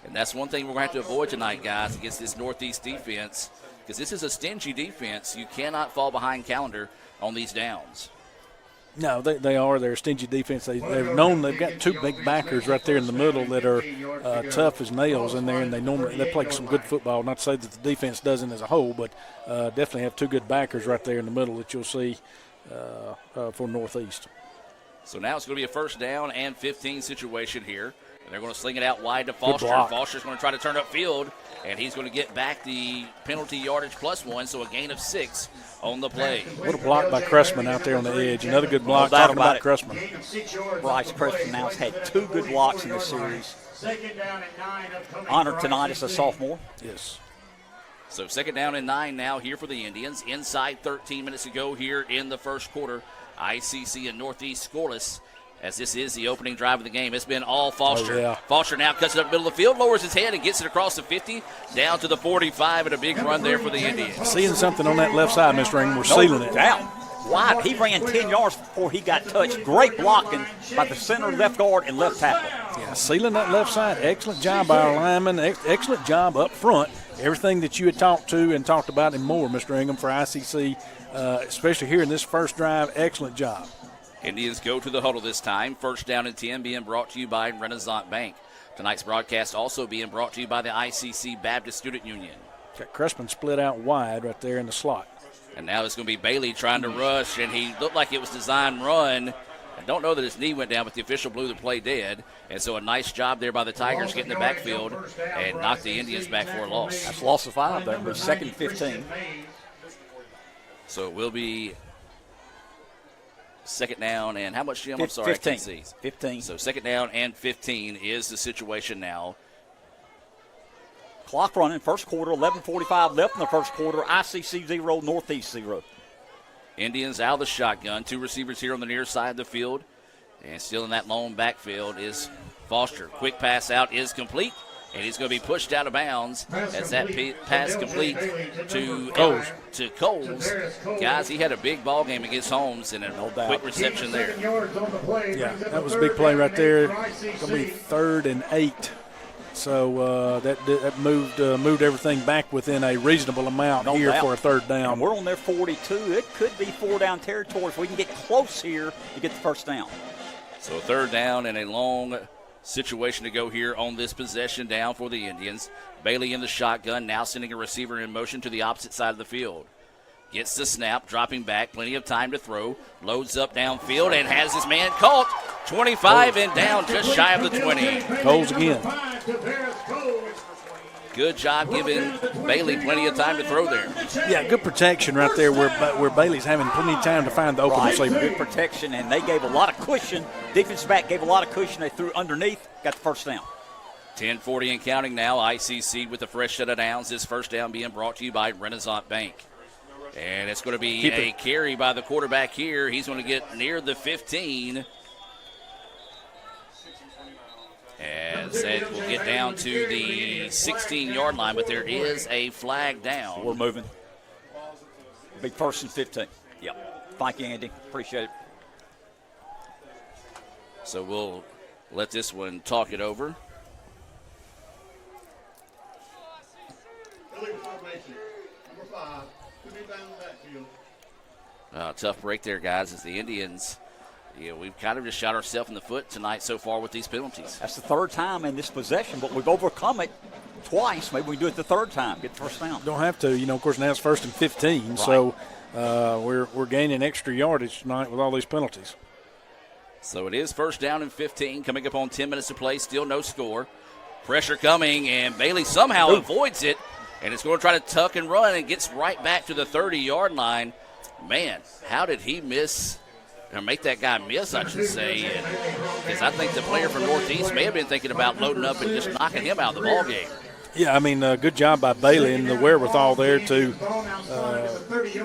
And that's one thing we're going to have to avoid tonight, guys, against this Northeast defense, because this is a stingy defense. You cannot fall behind calendar on these downs. No, they are. They're a stingy defense. They've got two big backers right there in the middle that are tough as nails in there, and they play some good football. Not to say that the defense doesn't as a whole, but definitely have two good backers right there in the middle that you'll see for Northeast. So now it's going to be a first down and 15 situation here. And they're going to sling it out wide to Foster. Foster's going to try to turn upfield, and he's going to get back the penalty yardage +1, so a gain of 6 on the play. What a block by Cressman out there on the edge. Another good block. Talking about Cressman. Bryce Cressman now has had 2 good blocks in this series. Honored tonight as a sophomore. Yes. So 2nd down and 9 now here for the Indians. Inside 13 minutes to go here in the first quarter. ICC and Northeast scoreless, as this is the opening drive of the game. It's been all Foster. Oh, yeah. Foster now cuts it up the middle of the field, lowers his head, and gets it across the 50, down to the 45, and a big run there for the Indians. Seeing something on that left side, Mr. Ingram. We're sealing it. Down. Wide. He ran 10 yards before he got touched. Great blocking by the center, left guard, and left tackle. Yeah, sealing that left side. Excellent job by our lineman. Excellent job up front. Everything that you had talked about and more, Mr. Ingham, for ICC, especially here in this first drive. Excellent job. Indians go to the huddle this time. 1st down and 10 being brought to you by Renaissance Bank. Tonight's broadcast also being brought to you by the ICC Baptist Student Union. Got Cressman split out wide right there in the slot. And now it's going to be Bailey trying to rush, and he looked like it was designed run. I don't know that his knee went down, but the official blew the play dead. And so a nice job there by the Tigers getting the backfield and knock the Indians back for a loss. That's a loss of 5 there, but 2nd 15. So it will be 2nd down and how much, Jim? I'm sorry, 15. I can't see. 15. So 2nd down and 15 is the situation now. Clock running, first quarter, 11:45 left in the first quarter. ICC 0, Northeast 0. Indians out of the shotgun. 2 receivers here on the near side of the field. And still in that lone backfield is Foster. Quick pass out is complete. And he's going to be pushed out of bounds as that pass complete to Coles. Guys, he had a big ball game against Holmes and a quick reception there. Yeah, that was a big play right there. It's going to be 3rd and 8. So that moved everything back within a reasonable amount here for a 3rd down. And we're on their 42. It could be 4-down territory if we can get close here to get the first down. So 3rd down and a long situation to go here on this possession down for the Indians. Bailey in the shotgun, now sending a receiver in motion to the opposite side of the field. Gets the snap, dropping back, plenty of time to throw. Loads up downfield and has his man caught. 25 and down, just shy of the 20. Coles again. Good job giving Bailey plenty of time to throw there. Yeah, good protection right there where Bailey's having plenty of time to find the open receiver. Good protection, and they gave a lot of cushion. Defensive back gave a lot of cushion. They threw underneath, got the first down. 10:40 and counting now. ICC with a fresh set of downs. This first down being brought to you by Renaissance Bank. And it's going to be a carry by the quarterback here. He's going to get near the 15. As that will get down to the 16-yard line, but there is a flag down. We're moving. Big 1st and 15. Yep. Thank you, Andy. Appreciate it. So we'll let this one talk it over. Tough break there, guys, as the Indians, we've kind of just shot ourselves in the foot tonight so far with these penalties. That's the 3rd time in this possession, but we've overcome it twice. Maybe we can do it the 3rd time, get the first down. Don't have to. Of course, now it's 1st and 15, right. So we're gaining extra yardage tonight with all these penalties. So it is 1st down and 15, coming up on 10 minutes to play, still no score. Pressure coming, and Bailey somehow avoids it, and it's going to try to tuck and run and gets right back to the 30-yard line. man, how did he miss, or make that guy miss, I should say, because I think the player from Northeast may have been thinking about loading up and just knocking him out of the ball game. Yeah, I mean, good job by Bailey and the wherewithal there to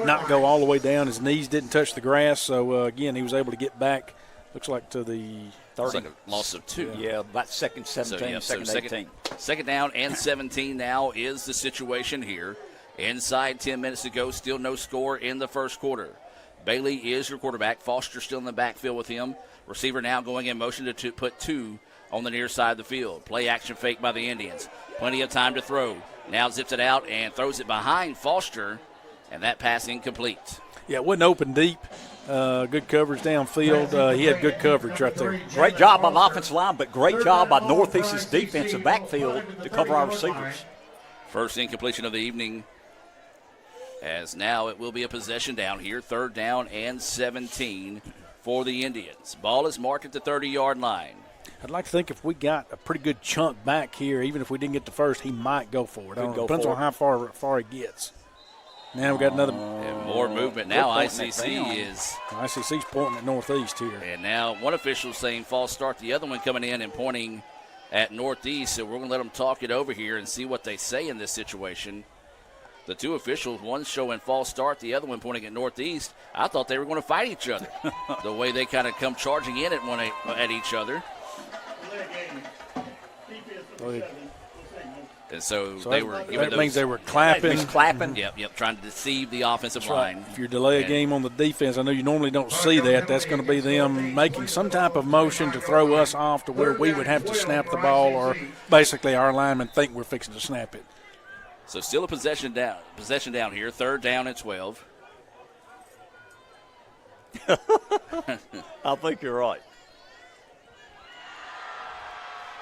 not go all the way down. His knees didn't touch the grass, so, again, he was able to get back, looks like to the 30. Like a loss of 2. Yeah, about second 17, second 18. Second down and 17 now is the situation here. Inside 10 minutes to go, still no score in the first quarter. Bailey is your quarterback. Foster still in the backfield with him. Receiver now going in motion to put 2 on the near side of the field. Play action fake by the Indians. Plenty of time to throw. Now zips it out and throws it behind Foster, and that pass incomplete. Yeah, it wasn't open deep. Good coverage downfield. He had good coverage right there. Great job by the offensive line, but great job by Northeast's defensive backfield to cover our receivers. First incompletion of the evening, as now it will be a possession down here. 3rd down and 17 for the Indians. Ball is marked at the 30-yard line. I'd like to think if we got a pretty good chunk back here, even if we didn't get the first, he might go for it. Depends on how far he gets. Now we got another. And more movement now. ICC's pointing at Northeast here. And now one official saying false start, the other one coming in and pointing at Northeast. So we're going to let them talk it over here and see what they say in this situation. The two officials, one showing false start, the other one pointing at Northeast. I thought they were going to fight each other. The way they kind of come charging in at each other. And so they were giving that means they were clapping. Yep, trying to deceive the offensive line. If you delay a game on the defense, I know you normally don't see that. That's going to be them making some type of motion to throw us off to where we would have to snap the ball, or basically our linemen think we're fixing to snap it. So still a possession down here. 3rd down and 12. I think you're right.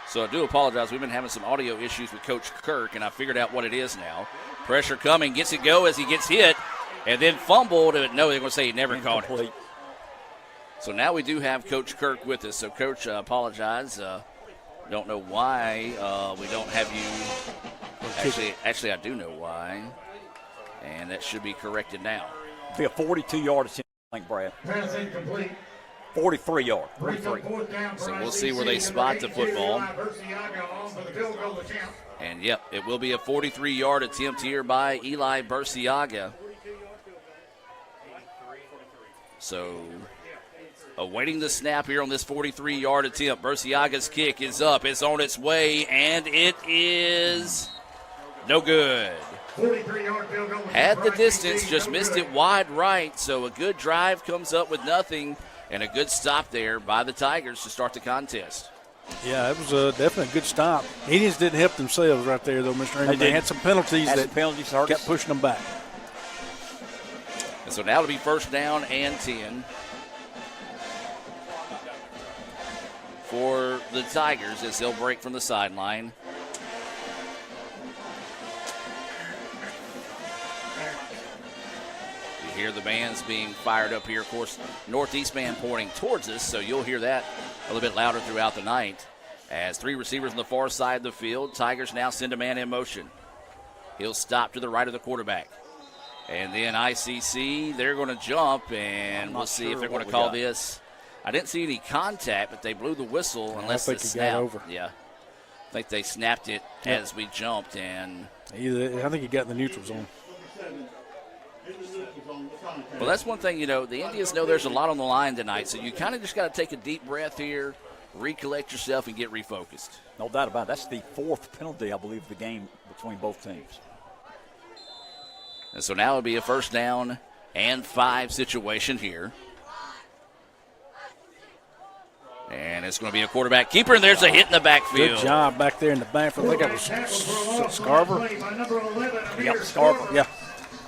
So I do apologize. We've been having some audio issues with Coach Kirk, and I figured out what it is now. Pressure coming, gets it go as he gets hit, and then fumbled. No, they're going to say he never caught it. So now we do have Coach Kirk with us. So, Coach, I apologize. Don't know why we don't have you. Actually, I do know why, and that should be corrected now. Be a 42-yard attempt, I think, Brad. 43-yard. 43. So we'll see where they spot the football. And, yep, it will be a 43-yard attempt here by Eli Burciaga. So awaiting the snap here on this 43-yard attempt. Burciaga's kick is up. It's on its way, and it is no good. Had the distance, just missed it wide right. So a good drive comes up with nothing. And a good stop there by the Tigers to start the contest. Yeah, it was definitely a good stop. Indians didn't help themselves right there, though, Mr. Ernie. They had some penalties kept pushing them back. And so now it'll be 1st down and 10 for the Tigers as they'll break from the sideline. Hear the bands being fired up here. Of course, Northeast band pointing towards us, so you'll hear that a little bit louder throughout the night. As 3 receivers on the far side of the field, Tigers now send a man in motion. He'll stop to the right of the quarterback. And then ICC, they're going to jump, and we'll see if they're going to call this. I didn't see any contact, but they blew the whistle unless the snap. Got over. Yeah. I think they snapped it as we jumped. And I think he got in the neutral zone. Well, that's one thing, the Indians know there's a lot on the line tonight, so you kind of just got to take a deep breath here, recollect yourself, and get refocused. No doubt about it. That's the 4th penalty, I believe, of the game between both teams. And so now it'll be a 1st down and 5 situation here. And it's going to be a quarterback keeper, and there's a hit in the backfield. Good job back there in the backfield. I think that was Scarver. Yep, Scarver. Yeah.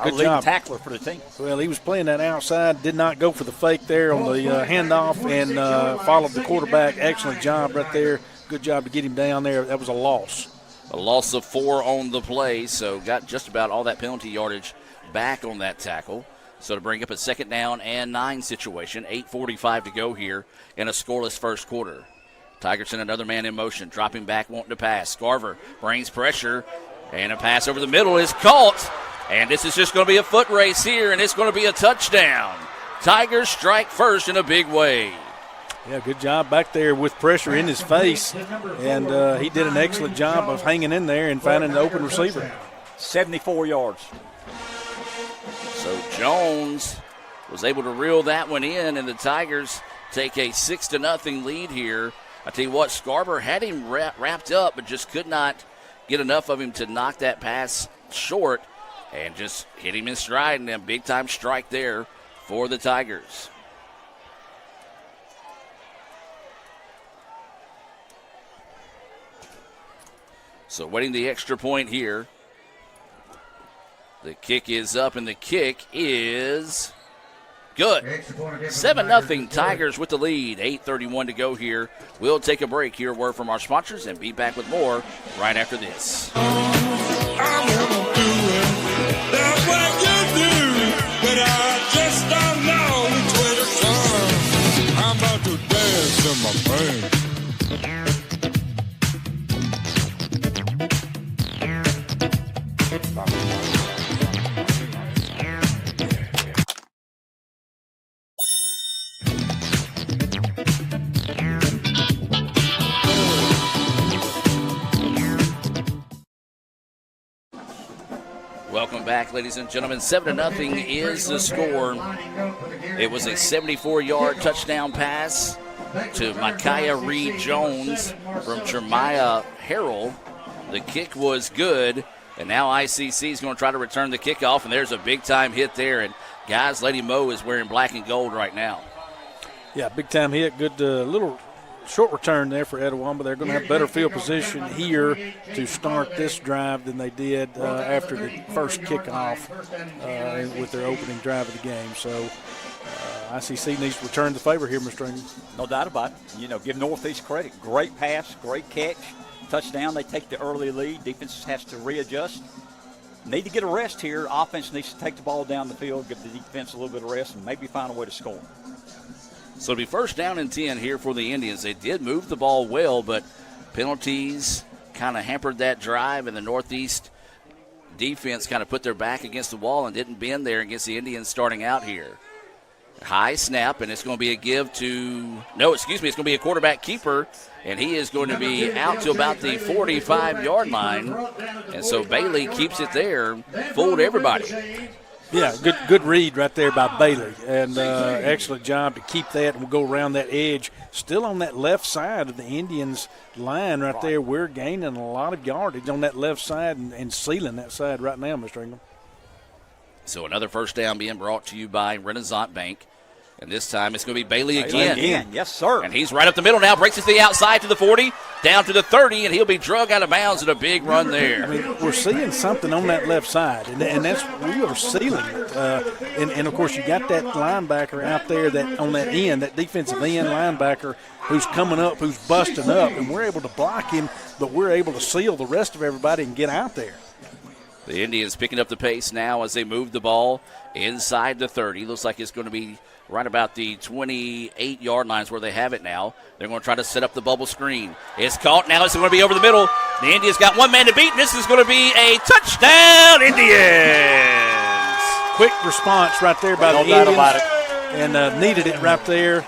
Good job. Tackler for the team. Well, he was playing that outside, did not go for the fake there on the handoff, and followed the quarterback. Excellent job right there. Good job to get him down there. That was a loss. A loss of 4 on the play, so got just about all that penalty yardage back on that tackle. So to bring up a 2nd down and 9 situation, 8:45 to go here in a scoreless first quarter. Tigers send another man in motion, dropping back, wanting to pass. Scarver brings pressure, and a pass over the middle is caught. And this is just going to be a foot race here, and it's going to be a touchdown. Tigers strike first in a big way. Yeah, good job back there with pressure in his face, and he did an excellent job of hanging in there and finding the open receiver. 74 yards. So Jones was able to reel that one in, and the Tigers take a 6-0 lead here. I tell you what, Scarborough had him wrapped up, but just could not get enough of him to knock that pass short and just hit him in stride, and a big-time strike there for the Tigers. So waiting the extra point here. The kick is up, and the kick is good. 7-0 Tigers with the lead. 8:31 to go here. We'll take a break, hear a word from our sponsors, and be back with more right after this. I'm about to dance in my pain. Welcome back, ladies and gentlemen. 7-0 is the score. It was a 74-yard touchdown pass to Micaiah Reed-Jones from Jeremiah Harrell. The kick was good, and now ICC is going to try to return the kickoff, and there's a big-time hit there. And, guys, Lady Mo is wearing black and gold right now. Yeah, big-time hit. Good little short return there for Etowah, but they're going to have better field position here to start this drive than they did after the first kickoff with their opening drive of the game. So ICC needs to return the favor here, Mr. Ingram. No doubt about it. You know, give Northeast credit. Great pass, great catch, touchdown. They take the early lead. Defense has to readjust. Need to get a rest here. Offense needs to take the ball down the field, give the defense a little bit of rest, and maybe find a way to score. So it'll be first down and 10 here for the Indians. They did move the ball well, but penalties kind of hampered that drive, and the Northeast defense kind of put their back against the wall and didn't bend there against the Indians starting out here. High snap, and it's going to be a give to – no, excuse me, it's going to be a quarterback keeper, and he is going to be out to about the 45-yard line. And so Bailey keeps it there, fooled everybody. Yeah, good read right there by Bailey, and excellent job to keep that. We'll go around that edge. Still on that left side of the Indians' line right there. We're gaining a lot of yardage on that left side and sealing that side right now, Mr. Ingram. So another first down being brought to you by Renaissance Bank. And this time it's going to be Bailey again. Yes, sir. And he's right up the middle now. Breaks it to the outside to the 40, down to the 30, and he'll be drug out of bounds at a big run there. I mean, we're seeing something on that left side, and that's we are sealing it. And, of course, you got that linebacker out there that on that end, that defensive end linebacker who's coming up, who's busting up, and we're able to block him, but we're able to seal the rest of everybody and get out there. The Indians picking up the pace now as they move the ball inside the 30. Looks like it's going to be right about the 28-yard lines where they have it now. They're going to try to set up the bubble screen. It's caught. Now it's going to be over the middle. The Indians got one man to beat, and this is going to be a touchdown, Indians. Quick response right there by the Indians. And needed it right there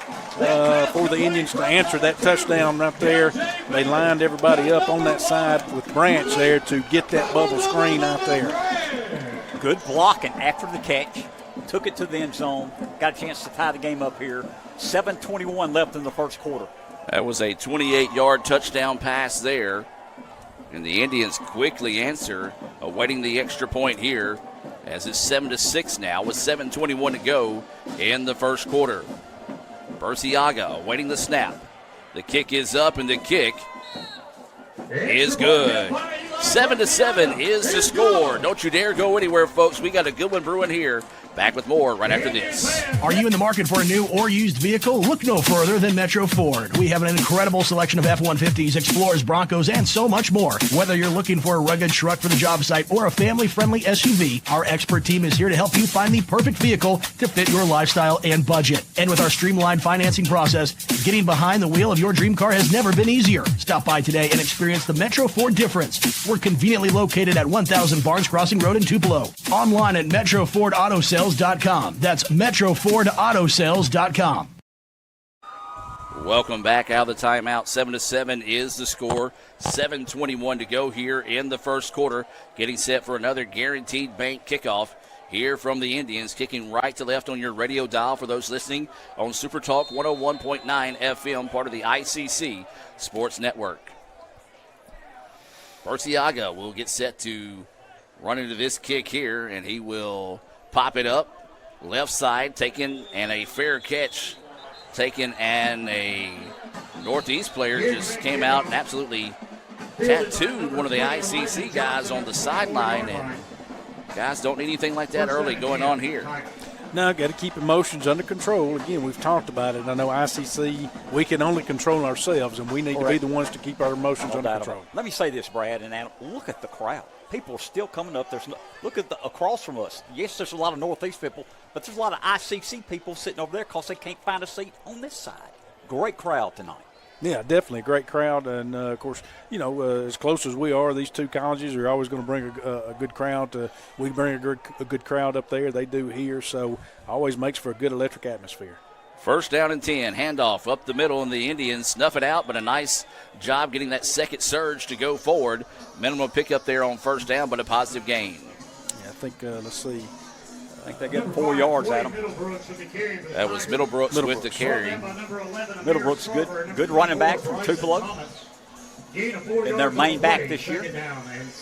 for the Indians to answer that touchdown right there. They lined everybody up on that side with Branch there to get that bubble screen out there. Good blocking after the catch. Took it to the end zone. Got a chance to tie the game up here. 7:21 left in the first quarter. That was a 28-yard touchdown pass there. And the Indians quickly answer, awaiting the extra point here, as it's 7-6 now with 7:21 to go in the first quarter. Burciaga awaiting the snap. The kick is up, and the kick is good. 7-7 is the score. Don't you dare go anywhere, folks. We got a good one brewing here. Back with more right after this. Are you in the market for a new or used vehicle? Look no further than Metro Ford. We have an incredible selection of F-150s, Explorers, Broncos, and so much more. Whether you're looking for a rugged truck for the job site or a family-friendly SUV, our expert team is here to help you find the perfect vehicle to fit your lifestyle and budget. And with our streamlined financing process, getting behind the wheel of your dream car has never been easier. Stop by today and experience the Metro Ford difference. We're conveniently located at 1000 Barnes Crossing Road in Tupelo. Online at MetroFordAutoSales.com. That's MetroFordAutoSales.com. Welcome back out of the timeout. 7-7 is the score. 7:21 to go here in the first quarter. Getting set for another Guaranteed Bank kickoff here from the Indians. Kicking right to left on your radio dial for those listening on Super Talk 101.9 FM, part of the ICC Sports Network. Burciaga will get set to run into this kick here, and he will pop it up. Left side taken, and a fair catch taken, and a Northeast player just came out and absolutely tattooed one of the ICC guys on the sideline, and guys don't need anything like that early going on here. No, got to keep emotions under control. Again, we've talked about it. I know ICC, we can only control ourselves, and we need to be the ones to keep our emotions under control. Let me say this, Brad and Adam. Look at the crowd. People are still coming up. Look at across from us. Yes, there's a lot of Northeast people, but there's a lot of ICC people sitting over there because they can't find a seat on this side. Great crowd tonight. Yeah, definitely a great crowd, and of course, as close as we are, these two colleges are always going to bring a good crowd. We bring a good crowd up there. They do here, so always makes for a good electric atmosphere. First down and 10, handoff up the middle, and the Indians snuff it out, but a nice job getting that second surge to go forward. Minimum pickup there on first down, but a positive gain. Yeah, I think, let's see. I think they get 4 yards, Adam. That was Middlebrooks with the carry. Middlebrooks, good running back from Tupelo. And their main back this year.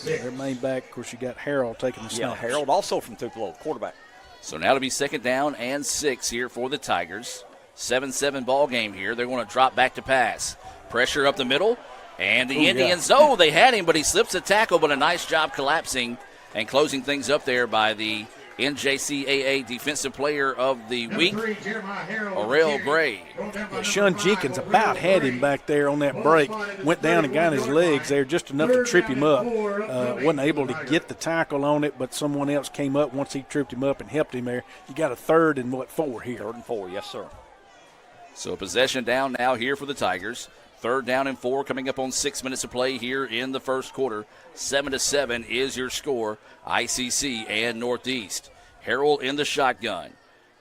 Their main back, of course, you got Harold taking the snaps. Yeah, Harold also from Tupelo, quarterback. So now it'll be second down and 6 here for the Tigers. 7-7 ball game here. They're going to drop back to pass. Pressure up the middle. And the Indians, they had him, but he slips the tackle, but a nice job collapsing and closing things up there by the NJCAA Defensive Player of the Week, Orel Gray. Yeah, Sean Jenkins about had him back there on that break. Went down and got his legs there just enough to trip him up. Wasn't able to get the tackle on it, but someone else came up once he tripped him up and helped him there. You got a 3rd and 4 here. 3rd and 4, yes, sir. So possession down now here for the Tigers. 3rd down and 4 coming up on 6 minutes of play here in the first quarter. 7-7 is your score, ICC and Northeast. Harrell in the shotgun,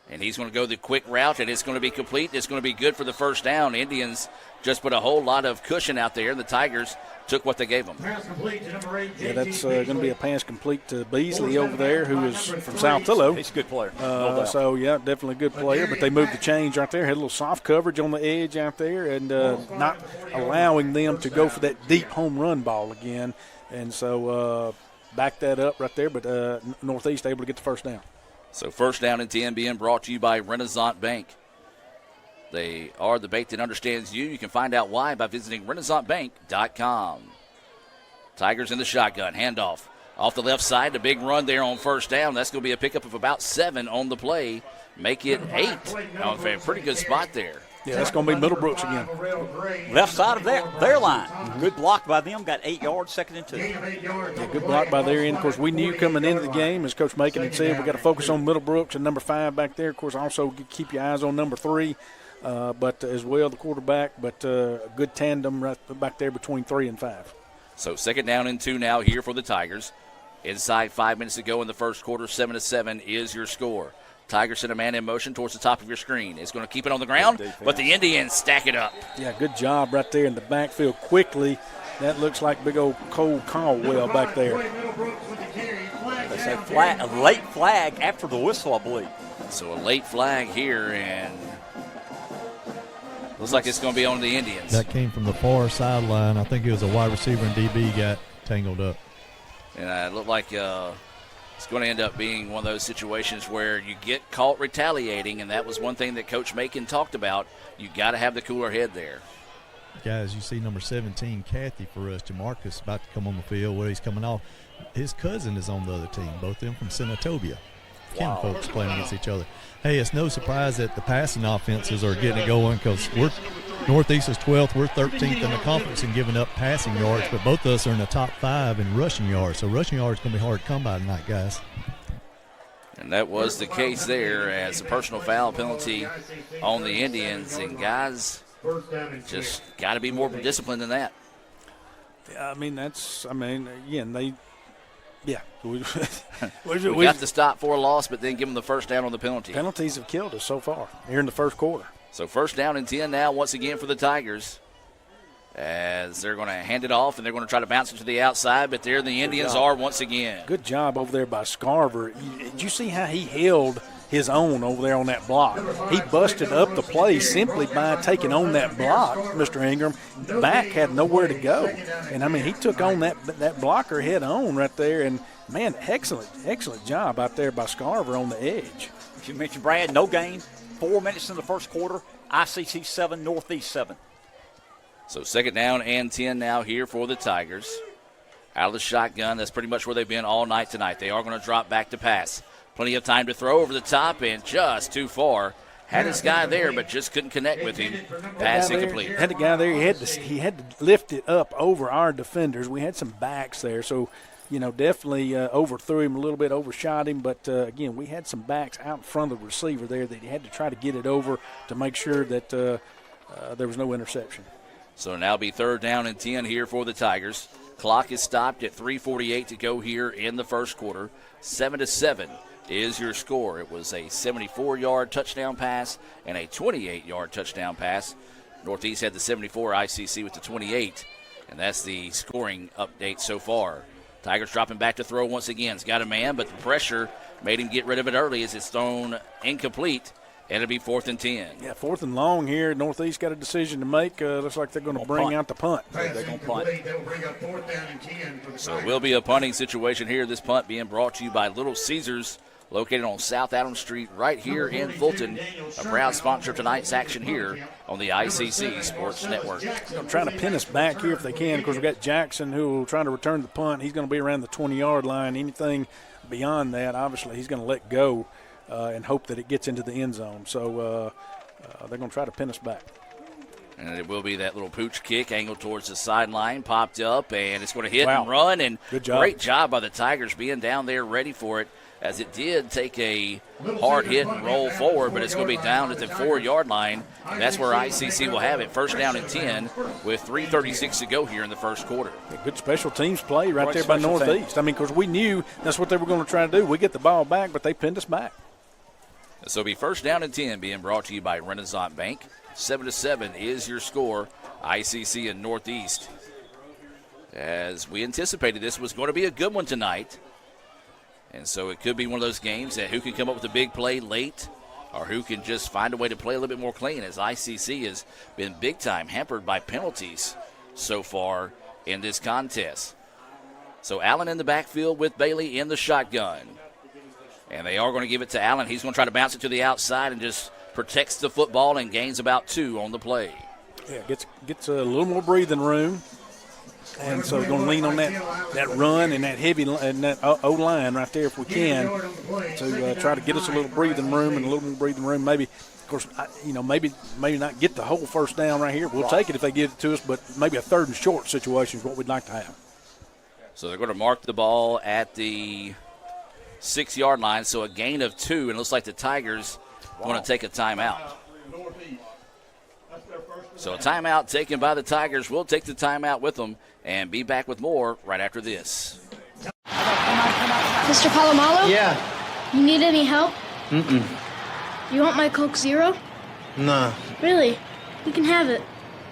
and he's going to go the quick route, and it's going to be complete. It's going to be good for the first down. Indians just put a whole lot of cushion out there, and the Tigers took what they gave them. Yeah, that's going to be a pass complete to Beasley over there, who is from South Tupelo. He's a good player. So, yeah, definitely a good player, but they moved the change right there, had a little soft coverage on the edge out there, and not allowing them to go for that deep home run ball again. And so back that up right there, but Northeast able to get the first down. So first down and 10 being brought to you by Renaissance Bank. They are the bank that understands you. You can find out why by visiting RenaissanceBank.com. Tigers in the shotgun. Handoff off the left side. A big run there on first down. That's going to be a pickup of about 7 on the play. Make it 8. Pretty good spot there. Yeah, that's going to be Middlebrooks again. Left side of their line. Good block by them. Got 8 yards, 2nd and 2. Yeah, good block by their end. Of course, we knew coming into the game, as Coach Macon had said, we got to focus on Middlebrooks and number 5 back there. Of course, also keep your eyes on number 3, but as well the quarterback. But a good tandem right back there between 3 and 5. So second down and 2 now here for the Tigers. Inside 5 minutes to go in the first quarter. 7-7 is your score. Tigers send a man in motion towards the top of your screen. It's going to keep it on the ground, but the Indians stack it up. Yeah, good job right there in the backfield quickly. That looks like big old Cole Caldwell back there. They say a late flag after the whistle, I believe. So a late flag here, and looks like it's going to be on the Indians. That came from the far sideline. I think it was a wide receiver and DB got tangled up. And it looked like it's going to end up being one of those situations where you get caught retaliating, and that was one thing that Coach Macon talked about. You got to have the cooler head there. Guys, you see number 17, Kathy, for us. Jamarcus about to come on the field where he's coming off. His cousin is on the other team, both of them from Senatobia. kinfolks playing against each other. Hey, it's no surprise that the passing offenses are getting it going because Northeast is 12th. We're 13th in the conference in giving up passing yards, but both of us are in the top 5 in rushing yards. So rushing yards is going to be hard to come by tonight, guys. And that was the case there as a personal foul penalty on the Indians. And guys, just got to be more disciplined than that. Yeah, again, we got to stop for a loss, but then give them the first down on the penalty. Penalties have killed us so far here in the first quarter. So first down and 10 now once again for the Tigers as they're going to hand it off and they're going to try to bounce it to the outside, but there the Indians are once again. Good job over there by Scarver. Did you see how he held his own over there on that block? He busted up the play simply by taking on that block, Mr. Ingram. The back had nowhere to go. And, he took on that blocker head on right there. And, man, excellent job out there by Scarver on the edge. As you mentioned, Brad, no gain. 4 minutes in the first quarter. ICC 7, Northeast 7. So second down and 10 now here for the Tigers. Out of the shotgun, that's pretty much where they've been all night tonight. They are going to drop back to pass. Plenty of time to throw over the top and just too far. Had his guy there, but just couldn't connect with him. Pass incomplete. Had the guy there. He had to lift it up over our defenders. We had some backs there, so definitely overthrew him a little bit, overshot him. But again, we had some backs out in front of the receiver there that he had to try to get it over to make sure that there was no interception. So now be third down and 10 here for the Tigers. Clock is stopped at 3:48 to go here in the first quarter. 7-7 is your score. It was a 74-yard touchdown pass and a 28-yard touchdown pass. Northeast had the 74, ICC with the 28, and that's the scoring update so far. Tigers dropping back to throw once again. He's got a man, but the pressure made him get rid of it early as it's thrown incomplete. And it'll be 4th and 10. Yeah, 4th and long here. Northeast got a decision to make. Looks like they're going to bring out the punt. They're going to punt. So it will be a punting situation here. This punt being brought to you by Little Caesars, located on South Adams Street right here in Fulton. A proud sponsor of tonight's action here on the ICC Sports Network. They're trying to pin us back here if they can. Of course, we've got Jackson who will try to return the punt. He's going to be around the 20-yard line. Anything beyond that, obviously, he's going to let go. And hope that it gets into the end zone. So they're going to try to pin us back. And it will be that little pooch kick angled towards the sideline, popped up, and it's going to hit and run. And good job. Great job by the Tigers being down there ready for it, as it did take a hard hit and roll forward, but it's going to be down at the 4-yard line. And that's where ICC will have it. First down and 10 with 3:36 to go here in the first quarter. Good special teams play right there by Northeast. Because we knew that's what they were going to try to do. We get the ball back, but they pinned us back. So it'll be first down and 10 being brought to you by Renaissance Bank. 7-7 is your score, ICC and Northeast. As we anticipated, this was going to be a good one tonight. And so it could be one of those games that who can come up with a big play late or who can just find a way to play a little bit more clean, as ICC has been big time hampered by penalties so far in this contest. So Allen in the backfield with Bailey in the shotgun. And they are going to give it to Allen. He's going to try to bounce it to the outside and just protects the football and gains about 2 on the play. Yeah, gets a little more breathing room. And so we're going to lean on that run and that heavy and that O-line right there if we can to try to get us a little breathing room and a little more breathing room. Maybe, of course, maybe not get the whole first down right here. We'll take it if they give it to us, but maybe a 3rd and short situation is what we'd like to have. So they're going to mark the ball at the 6-yard line, so a gain of 2, and it looks like the Tigers want to take a timeout. So a timeout taken by the Tigers. We'll take the timeout with them and be back with more right after this. Mr. Palomalo? Yeah. You need any help? Mm-mm. You want my Coke Zero? Nah. Really? You can have it.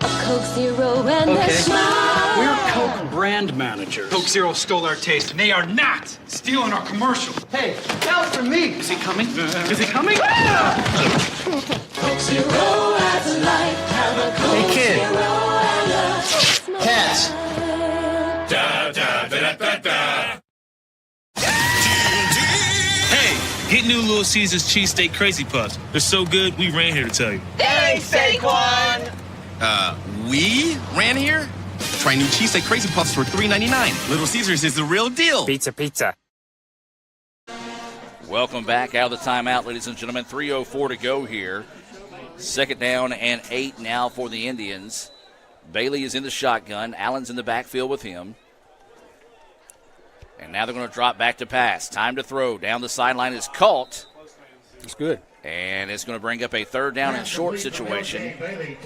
Coke Zero and Okay. a smile. We're Coke brand managers. Coke Zero stole our taste, and they are not stealing our commercial. Hey, that was for me. Is he coming? Is he coming? Coke Zero has a life. Have a Coke Hey, kid. Zero and a smile. Cats. Hey, get new Little Caesars cheesesteak crazy puffs. They're so good, we ran here to tell you. Thanks, Saquon. We ran here? Try new cheesesteak crazy puffs for $3.99. Little Caesars is the real deal. Pizza. Welcome back out of the timeout, ladies and gentlemen. 3:04 to go here. Second down and 8 now for the Indians. Bailey is in the shotgun. Allen's in the backfield with him. And now they're going to drop back to pass. Time to throw. Down the sideline is caught. That's good. And it's going to bring up a third down and short situation.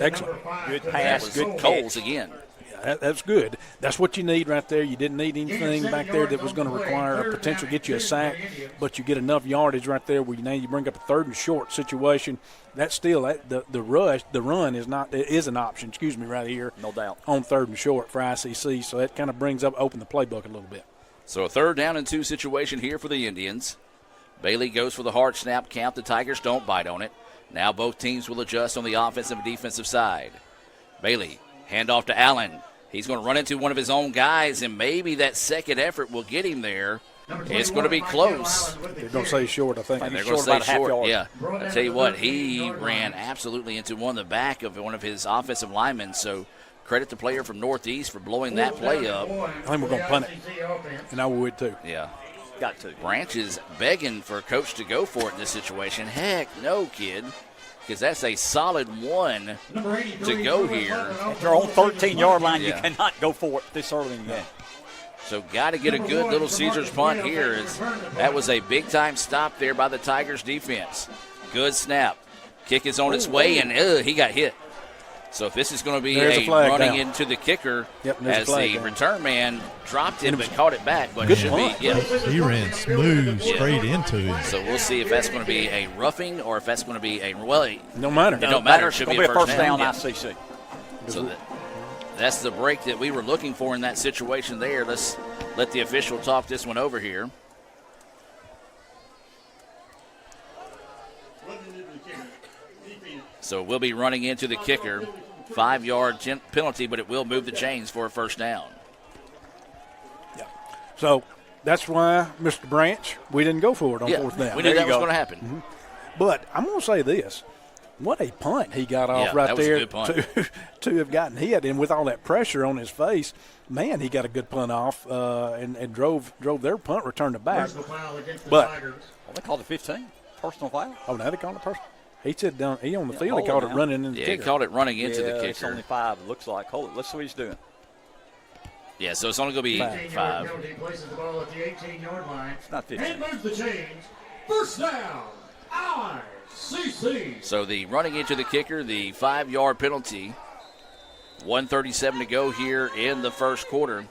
Excellent. Good pass. Good Coles again. That's good. That's what you need right there. You didn't need anything back there that was going to require a potential get you a sack, but you get enough yardage right there where you bring up a third and short situation. That's still the run is an option. Excuse me, right here. No doubt on third and short for ICC. So that kind of open the playbook a little bit. So a third down and 2 situation here for the Indians. Bailey goes for the hard snap count. The Tigers don't bite on it. Now both teams will adjust on the offensive and defensive side. Bailey, handoff to Allen. He's going to run into one of his own guys, and maybe that second effort will get him there. It's going to be close. They're going to say short, I think. They're going to say short, yeah. I tell you what, he ran absolutely into the back of one of his offensive linemen, so credit the player from Northeast for blowing that play up. I think we're going to punt it, and I would too. Yeah. Got to. Branch is begging for Coach to go for it in this situation. Heck no, kid. Because that's a solid one to go here. If you're on 13-yard line, you cannot go for it this early in the game. So got to get a good Little Caesars punt here. That was a big-time stop there by the Tigers defense. Good snap. Kick is on its way, and he got hit. So if this is going to be a running down into the kicker, as the return man dropped it but caught it back, but it should be. Yeah. He ran smooth straight into it. So we'll see if that's going to be a roughing or if that's going to be a no matter. It don't matter. It should be a first down. ICC. So that's the break that we were looking for in that situation there. Let's let the official talk this one over here. So we'll be running into the kicker. 5-yard penalty, but it will move the chains for a first down. Yeah. So that's why, Mr. Branch, we didn't go for it on fourth down. We knew that was going to happen. Mm-hmm. But I'm going to say this. What a punt he got off right there to have gotten hit. And with all that pressure on his face, man, he got a good punt off and drove their punt return to back. But they called it 15. Personal foul. Oh, now they called it personal. He said he on the field. He called it running into the kicker. He called it running into the kicker. It's only 5. It looks like. Hold it. Let's see what he's doing. Yeah, so it's only going to be 5. Places the ball at the 18-yard line. It's not 15. And moves the chains. First down. ICC. So the running into the kicker, the 5-yard penalty. 1:37 to go here in the first quarter.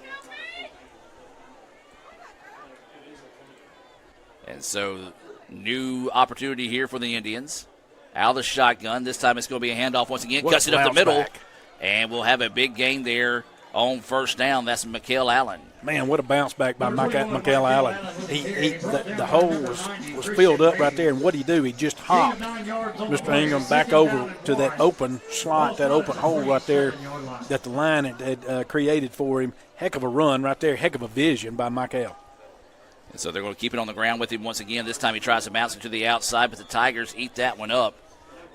And so new opportunity here for the Indians. Out of the shotgun. This time it's going to be a handoff once again. Cuts it up the middle. Back. And we'll have a big gain there on first down. That's Mikael Allen. Man, what a bounce back by Mikael Allen. The hole was filled up right there, and what did he do? He just hopped Mr. Ingram back over to that open slot, that open hole right there that the line had created for him. Heck of a run right there. Heck of a vision by Mikael. And so they're going to keep it on the ground with him once again. This time he tries to bounce it to the outside, but the Tigers eat that one up.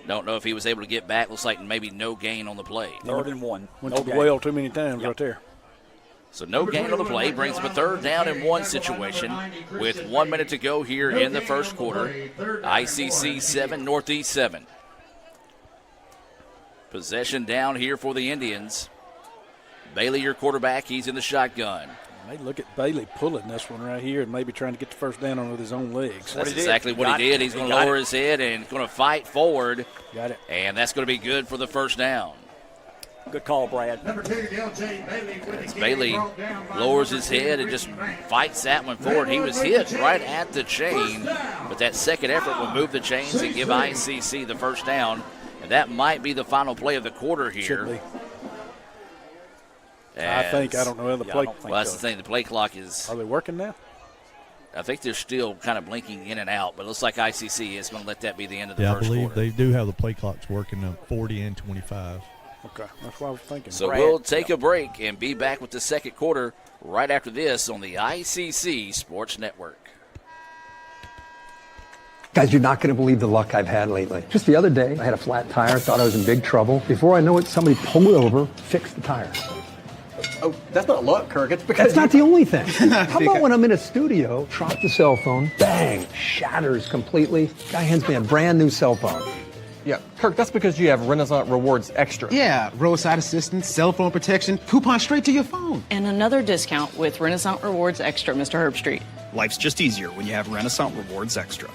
Don't know if he was able to get back. Looks like maybe no gain on the play. 3rd and 1. Went to the well too many times right there. So no gain on the play. Brings up a 3rd down and 1 situation with 1 minute to go here in the first quarter. ICC 7, Northeast 7. Possession down here for the Indians. Bailey, your quarterback. He's in the shotgun. Look at Bailey pulling this one right here and maybe trying to get the first down on with his own legs. That's exactly what he did. He's going to lower his head and going to fight forward. Got it. And that's going to be good for the first down. Good call, Brad. Number 2, LJ Bailey lowers his head and just fights that one forward. He was hit right at the chain, but that second effort will move the chains and give ICC the first down. And that might be the final play of the quarter here. Should be. I don't know how the play. Well, that's the thing. The play clock is. Are they working now? I think they're still kind of blinking in and out, but it looks like ICC is going to let that be the end of the first quarter. I believe they do have the play clocks working at 40 and 25. Okay, that's what I was thinking. So we'll take a break and be back with the second quarter right after this on the ICC Sports Network. Guys, you're not going to believe the luck I've had lately. Just the other day, I had a flat tire, thought I was in big trouble. Before I know it, somebody pulled it over, fixed the tire. Oh, that's not luck, Kirk. It's because That's not the only thing. How about when I'm in a studio, drop the cell phone, bang, shatters completely. Guy hands me a brand new cell phone. Yeah, Kirk, that's because you have Renaissance Rewards Extra. Yeah, roadside assistance, cell phone protection, coupon straight to your phone. And another discount with Renaissance Rewards Extra, Mr. Herbstreit. Life's just easier when you have Renaissance Rewards Extra.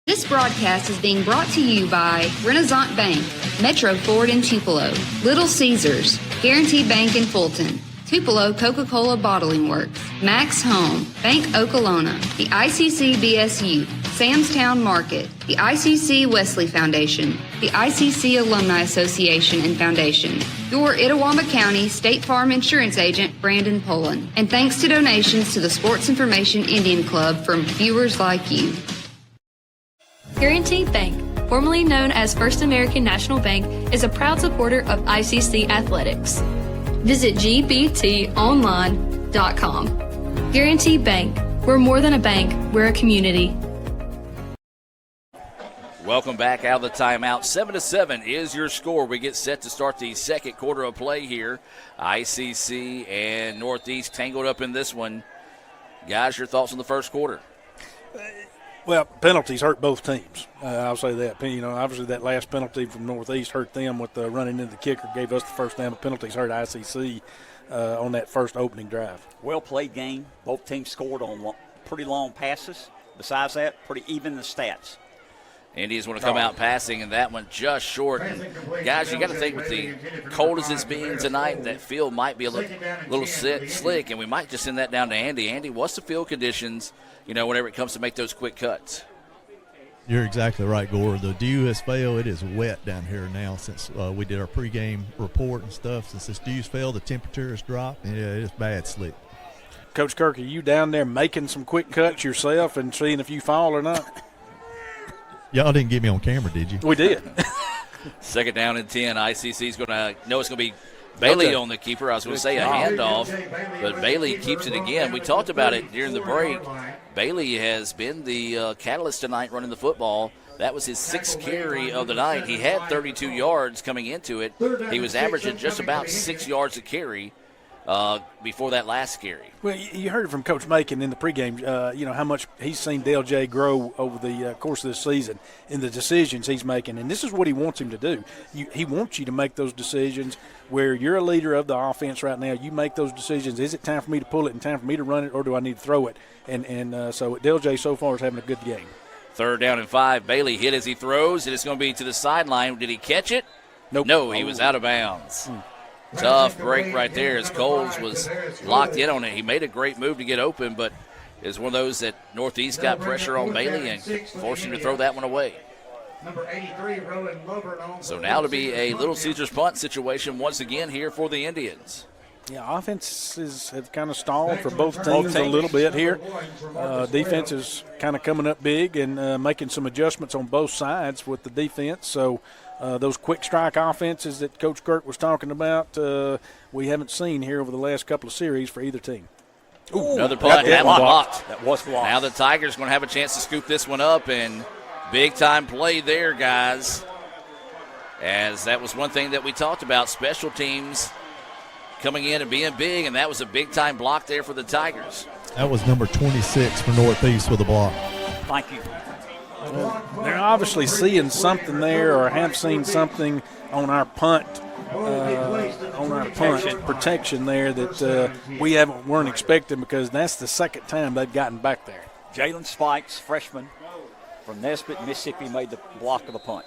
This broadcast is being brought to you by Renaissance Bank, Metro Ford in Tupelo, Little Caesars, Guaranteed Bank in Fulton, Tupelo Coca-Cola Bottling Works, Max Home, Bank Okolona, the ICC BSU, Samstown Market, the ICC Wesley Foundation, the ICC Alumni Association and Foundation, your Itawamba County State Farm Insurance Agent, Brandon Pullen, and thanks to donations to the Sports Information Indian Club from viewers like you. Guaranteed Bank, formerly known as First American National Bank, is a proud supporter of ICC athletics. Visit gbtonline.com. Guaranteed Bank, we're more than a bank, we're a community. Welcome back out of the timeout. 7-7 is your score. We get set to start the second quarter of play here. ICC and Northeast tangled up in this one. Guys, your thoughts on the first quarter? Well, penalties hurt both teams. I'll say that. Obviously that last penalty from Northeast hurt them with running into the kicker, gave us the first down. The penalties hurt ICC on that first opening drive. Well played game. Both teams scored on pretty long passes. Besides that, pretty even in the stats. Indians want to come out passing, and that one just short. And guys, you got to think with the cold as it's being tonight, that field might be a little slick, and we might just send that down to Andy. Andy, what's the field conditions, whenever it comes to make those quick cuts? You're exactly right, Gore. The dew has failed. It is wet down here now since we did our pregame report and stuff. Since this dew's failed, the temperature has dropped, and it is bad slick. Coach Kirk, are you down there making some quick cuts yourself and seeing if you fall or not? Y'all didn't get me on camera, did you? We did. Second down and 10. ICC's going to know it's going to be Bailey on the keeper. I was going to say a handoff, but Bailey keeps it again. We talked about it during the break. Bailey has been the catalyst tonight running the football. That was his sixth carry of the night. He had 32 yards coming into it. He was averaging just about 6 yards a carry before that last carry. Well, you heard it from Coach Macon in the pregame, how much he's seen Dale J grow over the course of this season in the decisions he's making. And this is what he wants him to do. He wants you to make those decisions where you're a leader of the offense right now. You make those decisions. Is it time for me to pull it and time for me to run it, or do I need to throw it? So Dale J so far is having a good game. Third down and 5. Bailey hit as he throws, and it's going to be to the sideline. Did he catch it? Nope. No, he was out of bounds. Tough break right there as Coles was locked in on it. He made a great move to get open, but it's one of those that Northeast got pressure on Bailey and forced him to throw that one away. So now to be a Little Caesars punt situation once again here for the Indians. Yeah, offenses have kind of stalled for both teams a little bit here. Defense is kind of coming up big and making some adjustments on both sides with the defense. So those quick strike offenses that Coach Kirk was talking about, we haven't seen here over the last couple of series for either team. Ooh, another punt. That one blocked. That was blocked. Now the Tigers going to have a chance to scoop this one up, and big-time play there, guys. As that was one thing that we talked about, special teams coming in and being big, and that was a big-time block there for the Tigers. That was number 26 for Northeast with a block. Thank you. They're obviously seeing something there, or have seen something on our punt protection there that we weren't expecting, because that's the second time they've gotten back there. Jalen Spikes, freshman from Nesbitt, Mississippi, made the block of the punt.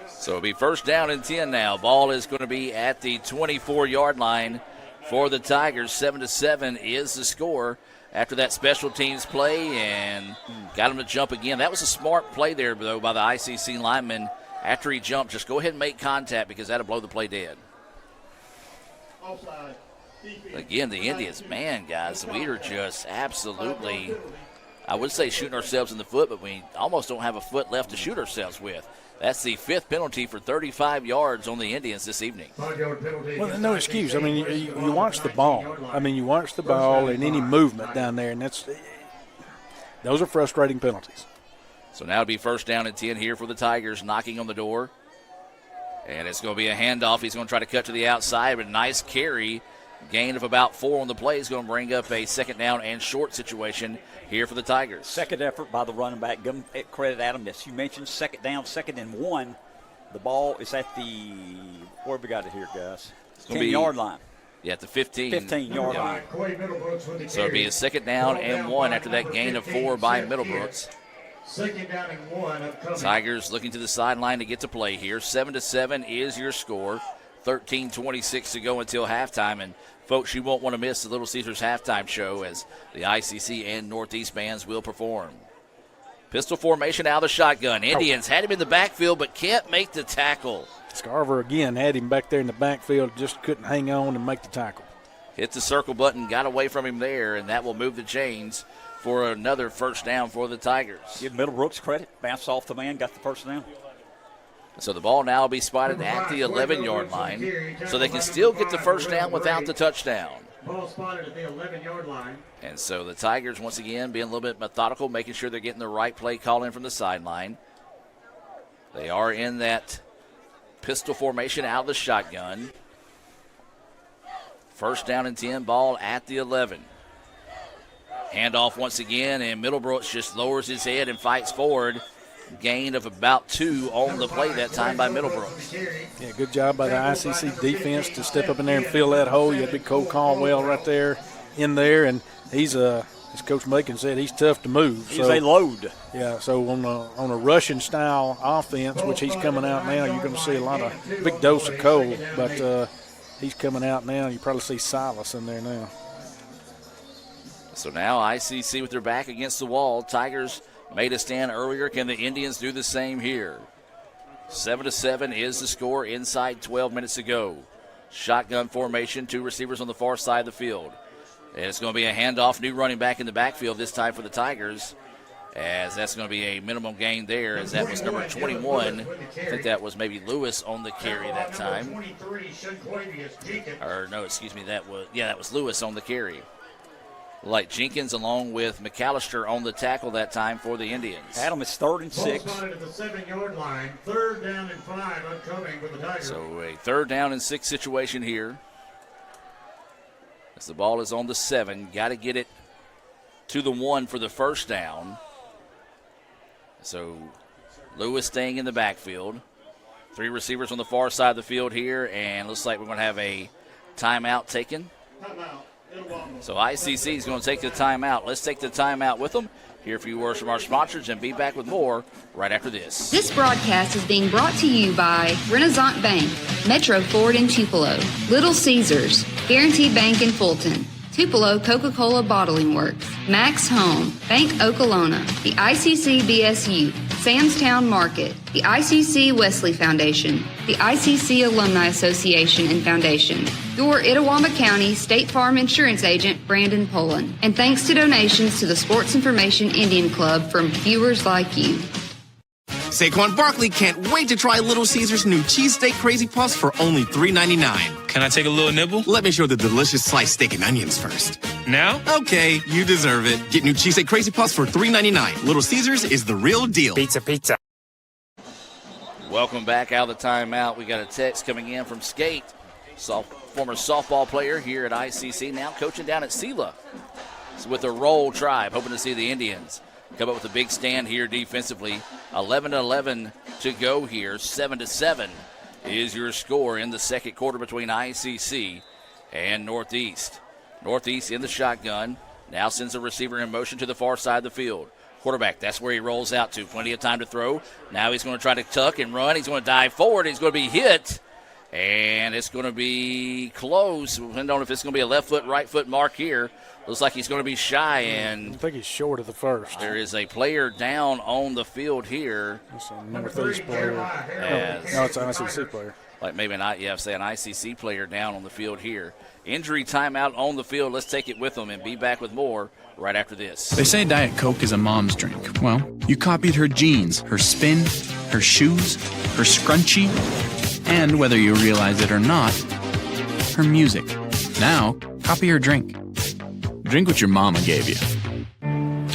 So it'll be first down and 10 now. Ball is going to be at the 24-yard line for the Tigers. 7-7 is the score after that special teams play, and got him to jump again. That was a smart play there, though, by the ICC lineman. After he jumped, just go ahead and make contact, because that'll blow the play dead. Again, the Indians, man, guys, we are just absolutely, I would say shooting ourselves in the foot, but we almost don't have a foot left to shoot ourselves with. That's the fifth penalty for 35 yards on the Indians this evening. Well, no excuse. I mean, you watch the ball. You watch the ball and any movement down there, and those are frustrating penalties. So now it'll be first down and 10 here for the Tigers, knocking on the door. And it's going to be a handoff. He's going to try to cut to the outside, but nice carry. Gain of about 4 on the play is going to bring up a second down and short situation here for the Tigers. Second effort by the running back. Give him credit, Adam. As you mentioned, second down, 2nd and 1. The ball is at the, where have we got it here, guys? 10-yard line. Yeah, at the 15. 15-yard line. So it'll be a second down and 1 after that gain of 4 by Middlebrooks. Second down and 1 upcoming. Tigers looking to the sideline to get to play here. 7-7 is your score. 13:26 to go until halftime. And, folks, you won't want to miss the Little Caesars halftime show as the ICC and Northeast bands will perform. Pistol formation out of the shotgun. Indians had him in the backfield but can't make the tackle. Scarver again had him back there in the backfield, just couldn't hang on and make the tackle. Hit the circle button, got away from him there, and that will move the chains for another first down for the Tigers. Give Middlebrooks credit. Bounced off the man, got the first down. So the ball now will be spotted at the 11-yard line, so they can still get the first down without the touchdown. Ball spotted at the 11-yard line. And so the Tigers, once again, being a little bit methodical, making sure they're getting the right play call in from the sideline. They are in that pistol formation out of the shotgun. First down and 10, ball at the 11. Handoff once again, and Middlebrooks just lowers his head and fights forward. Gain of about 2 on the play that time by Middlebrooks. Yeah, good job by the ICC defense to step up in there and fill that hole. You had big Cole Caldwell right there in there, and he's as Coach Macon said, he's tough to move. He's a load. Yeah, so on a Russian style offense, which he's coming out now, you're going to see a lot of big dose of Cole, but he's coming out now. You probably see Silas in there now. So now ICC with their back against the wall. Tigers made a stand earlier. Can the Indians do the same here? 7-7 is the score inside 12 minutes to go. Shotgun formation, 2 receivers on the far side of the field. And it's going to be a handoff, new running back in the backfield this time for the Tigers, as that's going to be a minimum gain there, as that was number 21. I think that was maybe Lewis on the carry that time. Or no, excuse me, that was Lewis on the carry. Like Jenkins along with McAllister on the tackle that time for the Indians. Adam, it's 3rd and 6. Ball spotted at the 7-yard line. 3rd down and 5 upcoming for the Tigers. So a 3rd down and 6 situation here. As the ball is on the 7, got to get it to the 1 for the first down. So Lewis staying in the backfield. 3 receivers on the far side of the field here, and looks like we're going to have a timeout taken. So ICC is going to take the timeout. Let's take the timeout with them. Hear a few words from our sponsors and be back with more right after this. This broadcast is being brought to you by Renaissance Bank, Metro Ford in Tupelo, Little Caesars, Guaranteed Bank in Fulton, Tupelo Coca-Cola Bottling Works, Max Home, Bank Okolona, the ICC BSU, Samstown Market, the ICC Wesley Foundation, the ICC Alumni Association and Foundation, your Itawamba County State Farm Insurance Agent, Brandon Pullen, and thanks to donations to the Sports Information Indian Club from viewers like you. Saquon Barkley can't wait to try Little Caesars' new cheesesteak Crazy Puffs for only $3.99. Can I take a little nibble? Let me show the delicious sliced steak and onions first. Now? Okay, you deserve it. Get new cheesesteak Crazy Puffs for $3.99. Little Caesars is the real deal. Pizza, pizza. Welcome back out of the timeout. We got a text coming in from Skate, former softball player here at ICC, now coaching down at Sela. It's with the Roll Tribe, hoping to see the Indians come up with a big stand here defensively. 11-11 to go here. 7-7 is your score in the second quarter between ICC and Northeast. Northeast in the shotgun. Now sends a receiver in motion to the far side of the field. Quarterback, that's where he rolls out to. Plenty of time to throw. Now he's going to try to tuck and run. He's going to dive forward. He's going to be hit. And it's going to be close. Depending on if it's going to be a left foot, right foot mark here. Looks like he's going to be shy. And I think he's short of the first. There is a player down on the field here. That's a Northeast player. No, it's an ICC player. Like maybe an ICC player down on the field here. Injury timeout on the field. Let's take it with them and be back with more right after this. They say Diet Coke is a mom's drink. Well, you copied her jeans, her spin, her shoes, her scrunchie, and whether you realize it or not, her music. Now, copy her drink. Drink what your mama gave you. Hey,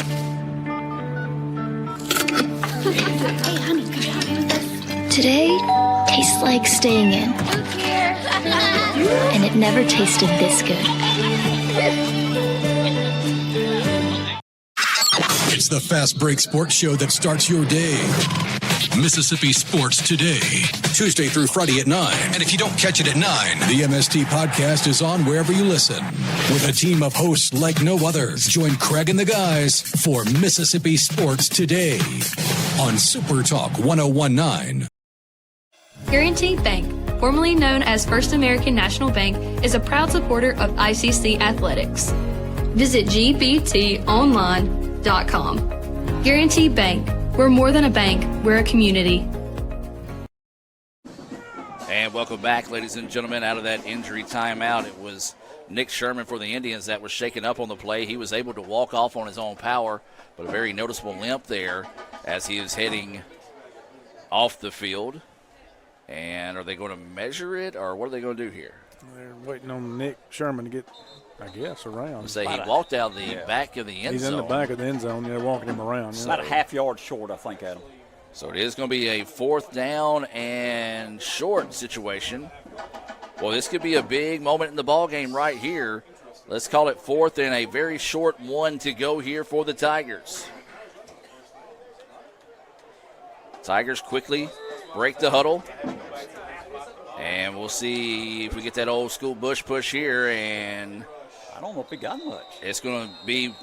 honey, could you help me with this? Today tastes like staying in. And it never tasted this good. It's the Fast Break Sports Show that starts your day. Mississippi Sports Today, Tuesday through Friday at 9. And if you don't catch it at 9, the MST podcast is on wherever you listen. With a team of hosts like no others, join Craig and the guys for Mississippi Sports Today on Super Talk 1019. Guaranty Bank, formerly known as First American National Bank, is a proud supporter of ICC athletics. Visit gbtonline.com. Guaranty Bank. We're more than a bank, we're a community. And welcome back, ladies and gentlemen, out of that injury timeout. It was Nick Sherman for the Indians that was shaken up on the play. He was able to walk off on his own power, but a very noticeable limp there as he is heading off the field. And are they going to measure it, or what are they going to do here? They're waiting on Nick Sherman to get, I guess, around. Say he walked out the back of the end zone. He's in the back of the end zone. They're walking him around. It's about a half yard short, I think, Adam. So it is going to be a 4th down and short situation. Well, this could be a big moment in the ball game right here. Let's call it 4th and a very short one to go here for the Tigers. Tigers quickly break the huddle. And we'll see if we get that old school Bush push here. And I don't know if we got much. It's going to be,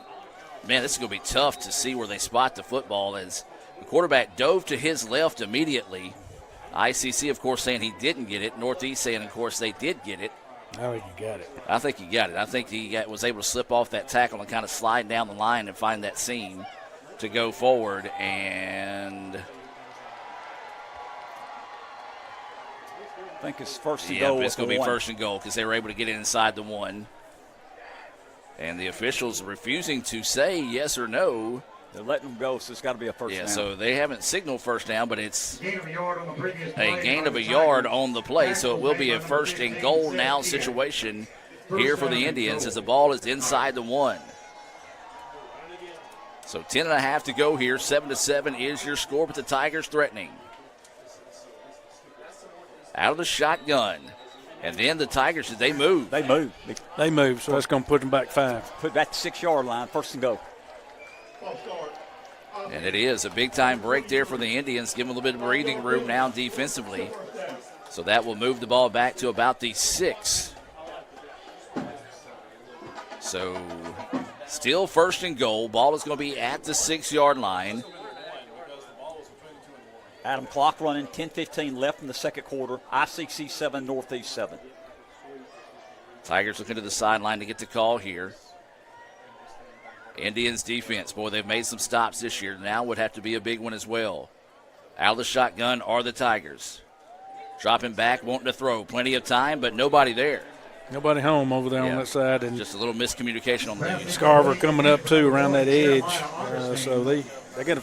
man, this is going to be tough to see where they spot the football as the quarterback dove to his left immediately. ICC, of course, saying he didn't get it. Northeast saying, of course, they did get it. I think he got it. I think he got it. I think he was able to slip off that tackle and kind of slide down the line and find that seam to go forward. And I think it's first and goal. It's going to be first and goal because they were able to get it inside the 1. And the officials refusing to say yes or no. They're letting them go, so it's got to be a first down. Yeah, so they haven't signaled first down, but it's a gain of a yard on the play. So it will be a first and goal now situation here for the Indians as the ball is inside the 1. So 10.5 to go here. 7-7 is your score, but the Tigers threatening. Out of the shotgun. And then the Tigers, they move. They move. They move, so that's going to put them back 5. Put back the 6-yard line, first and go. And it is a big-time break there for the Indians. Give them a little bit of breathing room now defensively. So that will move the ball back to about the 6. So still first and goal. Ball is going to be at the 6-yard line. Adam, clock running, 10:15 left in the second quarter. ICC 7, Northeast 7. Tigers looking to the sideline to get the call here. Indians defense, boy, they've made some stops this year. Now would have to be a big one as well. Out of the shotgun are the Tigers. Dropping back, wanting to throw. Plenty of time, but nobody there. Nobody home over there on that side. And just a little miscommunication on that. Scarver coming up, too, around that edge. So they got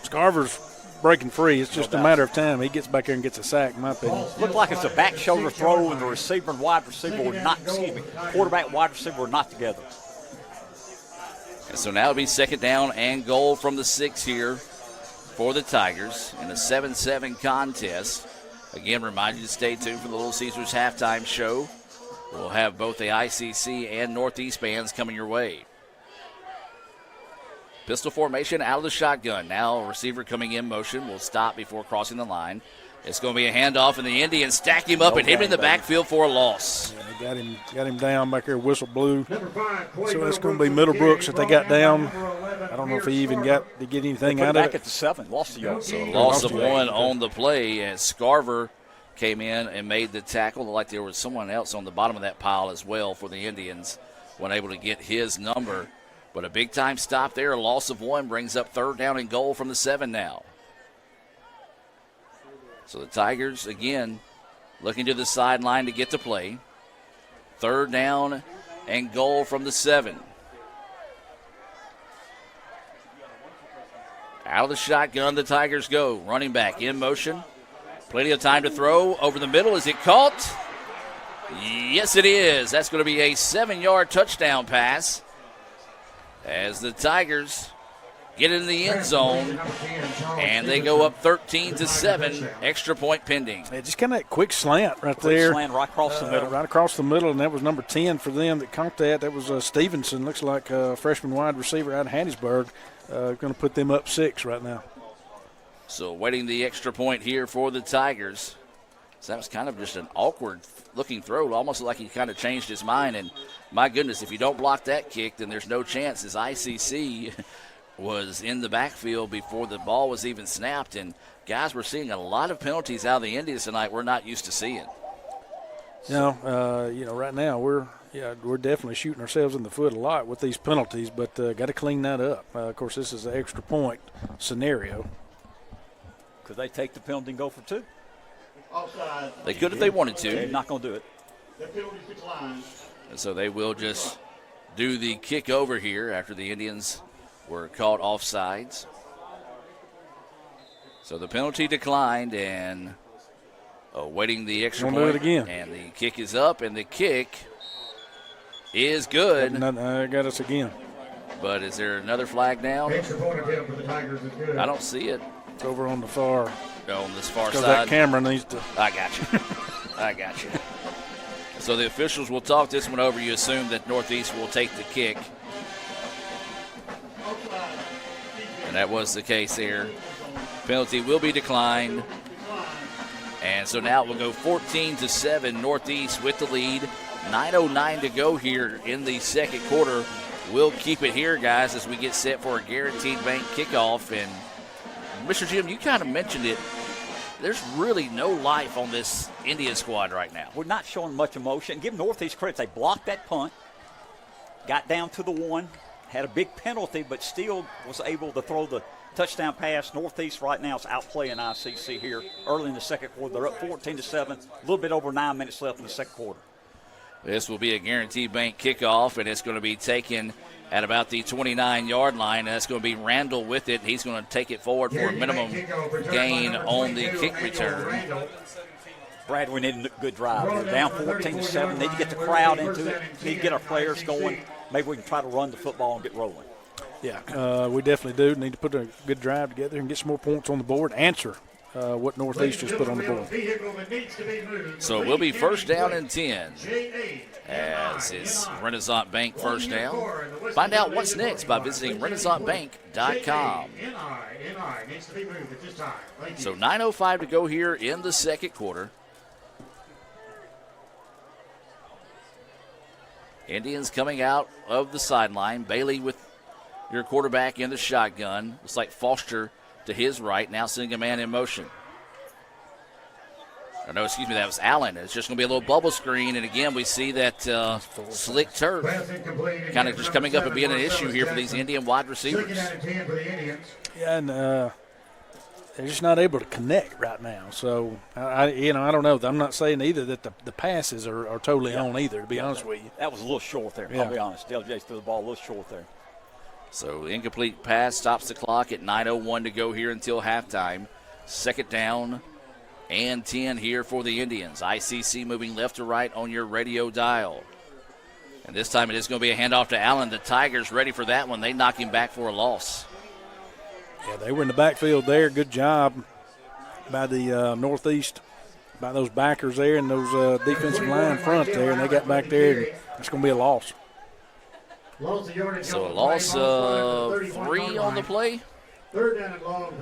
Scarver's breaking free. It's just a matter of time. He gets back there and gets a sack, in my opinion. Looked like it's a back shoulder throw, and the receiver and wide receiver were not, quarterback, wide receiver were not together. And so now it'll be second down and goal from the 6 here for the Tigers in a 7-7 contest. Again, remind you to stay tuned for the Little Caesars halftime show. We'll have both the ICC and Northeast bands coming your way. Pistol formation out of the shotgun. Now a receiver coming in motion will stop before crossing the line. It's going to be a handoff, and the Indians stack him up and hit him in the backfield for a loss. Yeah, they got him down back there, whistle blew. So it's going to be Middlebrooks that they got down. I don't know if he even got to get anything out of it. Back at the 7, lost the yard. So loss of 1 on the play as Scarver came in and made the tackle. Like there was someone else on the bottom of that pile as well for the Indians. Wasn't able to get his number. But a big-time stop there, a loss of 1 brings up third down and goal from the 7 now. So the Tigers, again, looking to the sideline to get to play. Third down and goal from the 7. Out of the shotgun, the Tigers go. Running back in motion. Plenty of time to throw. Over the middle. Is it caught? Yes, it is. That's going to be a 7-yard touchdown pass as the Tigers get in the end zone, and they go up 13-7. Extra point pending. Yeah, just kind of that quick slant right there. Slant right across the middle. Right across the middle, and that was number 10 for them that caught that. That was Stevenson. Looks like a freshman wide receiver out of Hattiesburg. Going to put them up 6 right now. So waiting the extra point here for the Tigers. So that was kind of just an awkward-looking throw. Almost like he kind of changed his mind. And, my goodness, if you don't block that kick, then there's no chance, as ICC was in the backfield before the ball was even snapped. And, guys, we're seeing a lot of penalties out of the Indians tonight we're not used to seeing. Right now we're definitely shooting ourselves in the foot a lot with these penalties, but got to clean that up. Of course, this is an extra point scenario. Could they take the penalty and go for 2? They could if they wanted to. They're not going to do it. And so they will just do the kick over here after the Indians were caught offsides. So the penalty declined and awaiting the extra point. Do it again. And the kick is up, and the kick is good. I got us again. But is there another flag down? Extra point attempt for the Tigers is good. I don't see it. It's over on the far. On this far Because side. that camera needs to. I got you. I got you. So the officials will talk this one over. You assume that Northeast will take the kick. And that was the case here. Penalty will be declined. And so now we'll go 14-7. Northeast with the lead. 9:09 to go here in the second quarter. We'll keep it here, guys, as we get set for a Guaranteed Bank kickoff. And Mr. Jim, you kind of mentioned it. There's really no life on this Indian squad right now. We're not showing much emotion. Give Northeast credit. They blocked that punt, got down to the 1, had a big penalty, but still was able to throw the touchdown pass. Northeast right now is outplaying ICC here early in the second quarter. They're up 14-7, a little bit over 9 minutes left in the second quarter. This will be a Guaranteed Bank kickoff, and it's going to be taken at about the 29-yard line. And that's going to be Randall with it. He's going to take it forward for a minimum gain on the kick return. Brad, we need a good drive. We're down 14-7. Need to get the crowd into it. Need to get our players going. Maybe we can try to run the football and get rolling. Yeah, we definitely do. Need to put a good drive together and get some more points on the board. Answer what Northeast just put on the board. So it will be first down and 10. As it's Renaissance Bank first down. Find out what's next by visiting RenaissanceBank.com. So 9:05 to go here in the second quarter. Indians coming out of the sideline. Bailey with your quarterback in the shotgun. Looks like Foster to his right, now sending a man in motion. No, excuse me, that was Allen. It's just going to be a little bubble screen, and again, we see that slick turf kind of just coming up and being an issue here for these Indian wide receivers. Yeah, and they're just not able to connect right now. So, I don't know. I'm not saying either that the passes are totally on either, to be honest with you. That was a little short there, I'll be honest. LJ threw the ball a little short there. So, incomplete pass stops the clock at 9:01 to go here until halftime. Second down and 10 here for the Indians. ICC moving left to right on your radio dial. And this time it is going to be a handoff to Allen. The Tigers ready for that one. They knock him back for a loss. Yeah, they were in the backfield there. Good job by the Northeast, by those backers there and those defensive line front there. And they got back there, and it's going to be a loss. So a loss of 3 on the play. So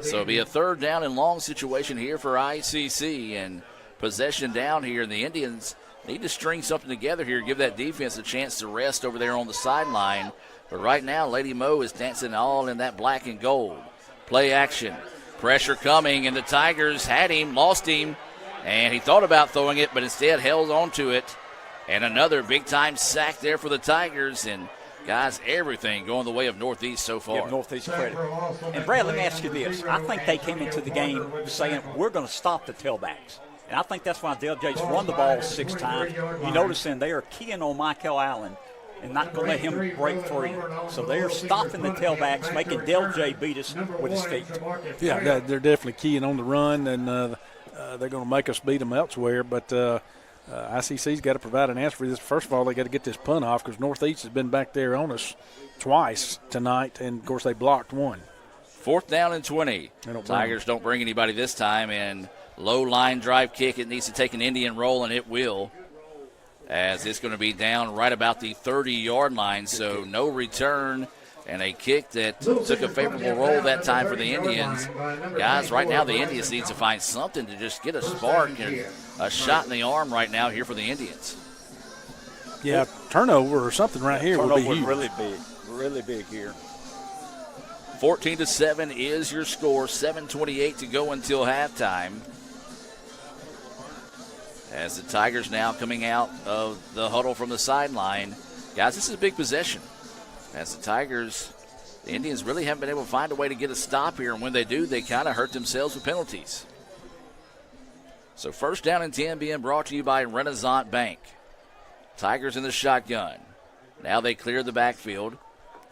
it'll be a third down and long situation here for ICC, and possession down here. And the Indians need to string something together here, give that defense a chance to rest over there on the sideline. But right now, Lady Mo is dancing all in that black and gold. Play action. Pressure coming, and the Tigers had him, lost him, and he thought about throwing it, but instead held on to it. And another big-time sack there for the Tigers, and guys, everything going the way of Northeast so far. Give Northeast credit. And, Brad, let me ask you this. I think they came into the game saying, we're going to stop the tailbacks. And I think that's why Del J's run the ball 6 times. You notice then they are keying on Michael Allen and not going to let him break free. So they're stopping the tailbacks, making Del J beat us with his feet. Yeah, they're definitely keying on the run, and they're going to make us beat them elsewhere. But ICC's got to provide an answer for this. First of all, they got to get this punt off because Northeast has been back there on us twice tonight, and, of course, they blocked one. 4th down and 20. Tigers don't bring anybody this time, and low line drive kick. It needs to take an Indian roll, and it will, as it's going to be down right about the 30-yard line. So no return and a kick that took a favorable roll that time for the Indians. Guys, right now the Indians need to find something to just get a spark and a shot in the arm right now here for the Indians. Yeah, turnover or something right here would be huge. Really big here. 14-7 is your score. 7:28 to go until halftime. As the Tigers now coming out of the huddle from the sideline. Guys, this is a big possession. As the Tigers, the Indians really haven't been able to find a way to get a stop here, and when they do, they kind of hurt themselves with penalties. So 1st down and 10 being brought to you by Renaissance Bank. Tigers in the shotgun. Now they clear the backfield.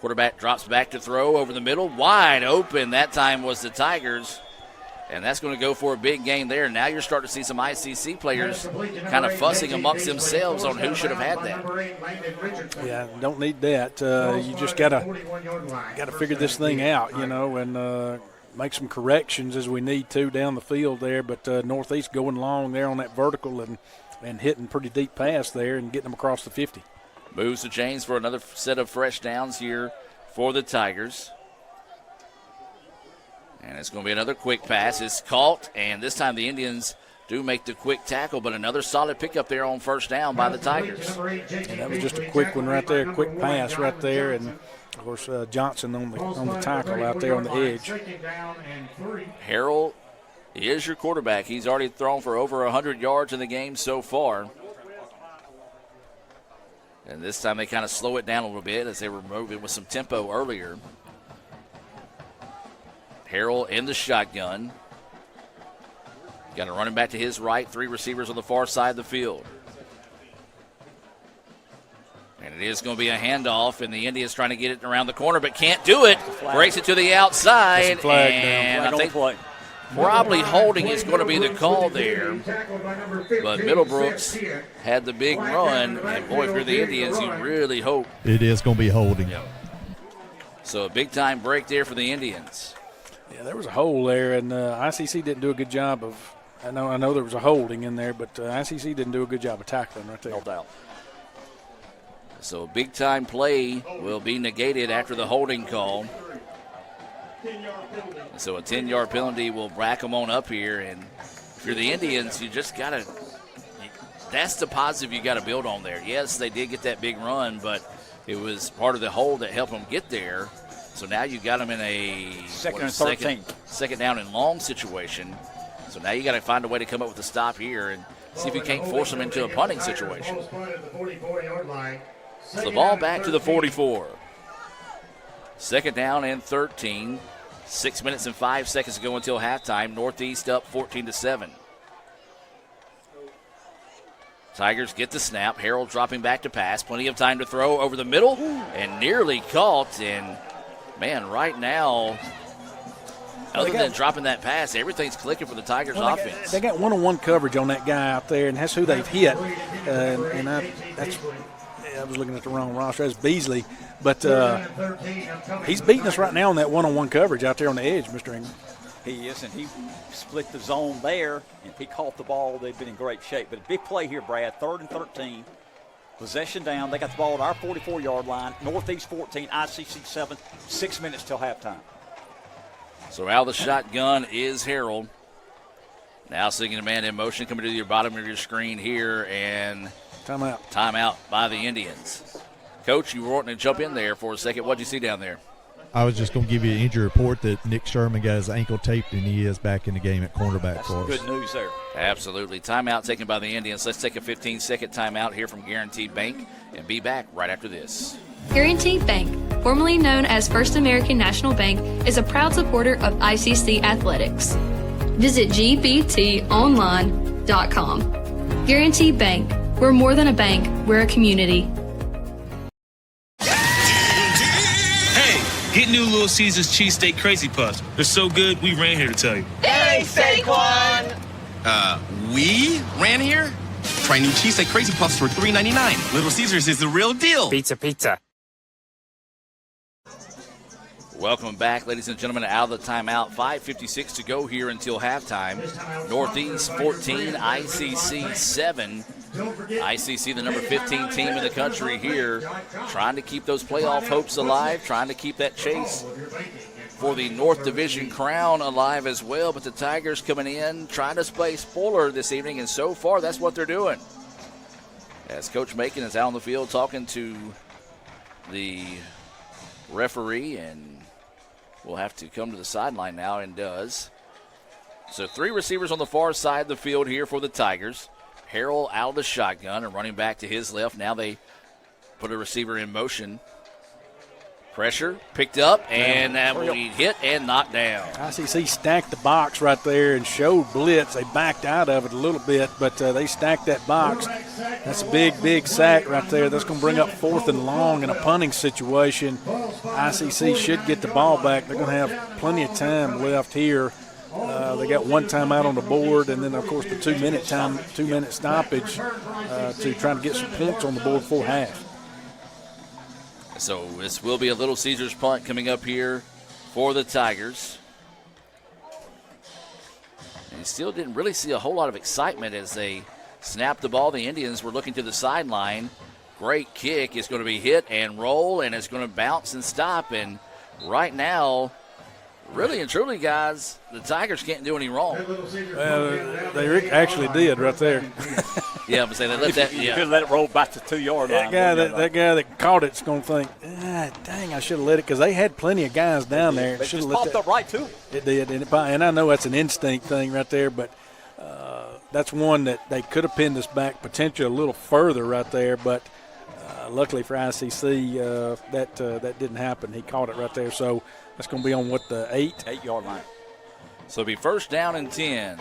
Quarterback drops back to throw over the middle. Wide open. That time was the Tigers. And that's going to go for a big gain there. Now you're starting to see some ICC players kind of fussing amongst themselves on who should have had that. Yeah, don't need that. You just gotta figure this thing out, and make some corrections as we need to down the field there. But Northeast going long there on that vertical and hitting pretty deep pass there and getting them across the 50. Moves the chains for another set of fresh downs here for the Tigers. And it's going to be another quick pass. It's caught, and this time the Indians do make the quick tackle, but another solid pickup there on 1st down by the Tigers. And that was just a quick one right there, quick pass right there, and of course Johnson on the tackle out there on the edge. Harrell is your quarterback. He's already thrown for over 100 yards in the game so far. And this time they kind of slow it down a little bit as they were moving with some tempo earlier. Harrell in the shotgun. Got a running back to his right, 3 receivers on the far side of the field. And it is going to be a handoff, and the Indians trying to get it around the corner, but can't do it. Breaks it to the outside, and I think probably holding is going to be the call there. But Middlebrooks had the big run, and boy, if you're the Indians, you really hope. It is going to be holding. So a big-time break there for the Indians. Yeah, there was a hole there, and ICC didn't do a good job of – I know there was a holding in there, but ICC didn't do a good job of tackling right there. No doubt. So a big-time play will be negated after the holding call. So a 10-yard penalty will rack them on up here, and if you're the Indians, you just got to – that's the positive you got to build on there. Yes, they did get that big run, but it was part of the hold that helped them get there. So now you got them in a second down and long situation. So now you got to find a way to come up with a stop here and see if you can't force them into a punting situation. So the ball back to the 44. 2nd down and 13. 6 minutes and 5 seconds to go until halftime. Northeast up 14-7. Tigers get the snap. Harrell dropping back to pass. Plenty of time to throw over the middle and nearly caught. And man, right now, other than dropping that pass, everything's clicking for the Tigers offense. They got one-on-one coverage on that guy out there, and that's who they've hit. And I was looking at the wrong roster. That's Beasley. But he's beating us right now on that one-on-one coverage out there on the edge, Mr. Ingram. He is, and he split the zone there, and if he caught the ball, they've been in great shape. But a big play here, Brad, 3rd and 13. Possession down. They got the ball at our 44-yard line. Northeast 14, ICC 7. 6 minutes till halftime. So out of the shotgun is Harrell. Now seeing a man in motion coming to your bottom of your screen here, and timeout by the Indians. Coach, you were wanting to jump in there for a second. What did you see down there? I was just going to give you an injury report that Nick Sherman got his ankle taped, and he is back in the game at cornerback for us. Good news there. Absolutely. Timeout taken by the Indians. Let's take a 15-second timeout here from Guaranteed Bank and be back right after this. Guaranteed Bank, formerly known as First American National Bank, is a proud supporter of ICC athletics. Visit gbtonline.com. Guaranteed Bank. We're more than a bank. We're a community. Get new Little Caesars cheesesteak crazy puffs. They're so good, we ran here to tell you. Hey, Saquon! We ran here? Try new cheesesteak crazy puffs for $3.99. Little Caesars is the real deal. Pizza. Welcome back, ladies and gentlemen, out of the timeout. 5:56 to go here until halftime. Northeast 14, ICC 7. ICC, the number 15 team in the country here, trying to keep those playoff hopes alive, trying to keep that chase for the North Division crown alive as well. But the Tigers coming in, trying to play spoiler this evening, and so far that's what they're doing. As Coach Macon is out on the field talking to the referee, and will have to come to the sideline now, and does. So 3 receivers on the far side of the field here for the Tigers. Harrell out of the shotgun and running back to his left. Now they put a receiver in motion. Pressure picked up, and that will be hit and knocked down. ICC stacked the box right there and showed blitz. They backed out of it a little bit, but they stacked that box. That's a big, big sack right there. That's going to bring up 4th and long in a punting situation. ICC should get the ball back. They're going to have plenty of time left here. They got 1 timeout on the board, and then, of course, the 2-minute stoppage to try to get some points on the board full half. So this will be a Little Caesars punt coming up here for the Tigers. And you still didn't really see a whole lot of excitement as they snapped the ball. The Indians were looking to the sideline. Great kick. It's going to be hit and roll, and it's going to bounce and stop. And right now, really and truly, guys, the Tigers can't do any wrong. They actually did right there. Yeah, but say they let that. You could let it roll back to 2-yard line. That guy that caught it's going to think, dang, I should have let it, because they had plenty of guys down there. It just popped up right too. It did, and I know that's an instinct thing right there, but that's one that they could have pinned us back potentially a little further right there, but luckily for ICC, that didn't happen. He caught it right there, so that's going to be on the 8-yard line. So it'll be 1st down and 10.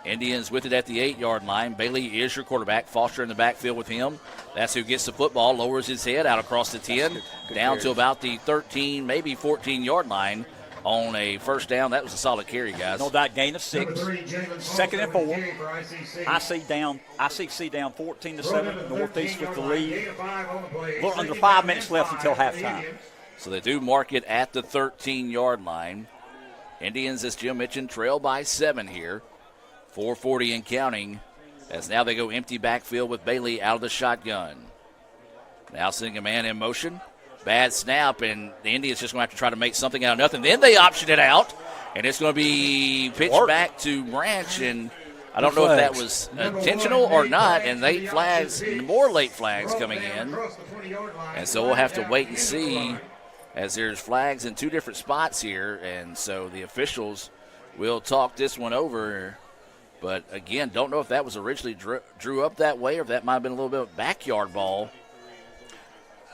Indians with it at the 8-yard line. Bailey is your quarterback. Foster in the backfield with him. That's who gets the football, lowers his head out across the 10, down to about the 13, maybe 14-yard line on a 1st down. That was a solid carry, guys. No doubt, gain of 6. 2nd and 4. ICC down 14-7. Northeast with the lead. A little under 5 minutes left until halftime. So they do mark it at the 13-yard line. Indians, as Jim mentioned, trail by 7 here. 4:40 and counting, as now they go empty backfield with Bailey out of the shotgun. Now sending a man in motion. Bad snap, and the Indians just going to have to try to make something out of nothing. Then they option it out, and it's going to be pitched back to Branch, and I don't know if that was intentional or not, and more late flags coming in. And so we'll have to wait and see, as there's flags in 2 different spots here, and so the officials will talk this one over. But, again, don't know if that was originally drew up that way or if that might have been a little bit of backyard ball.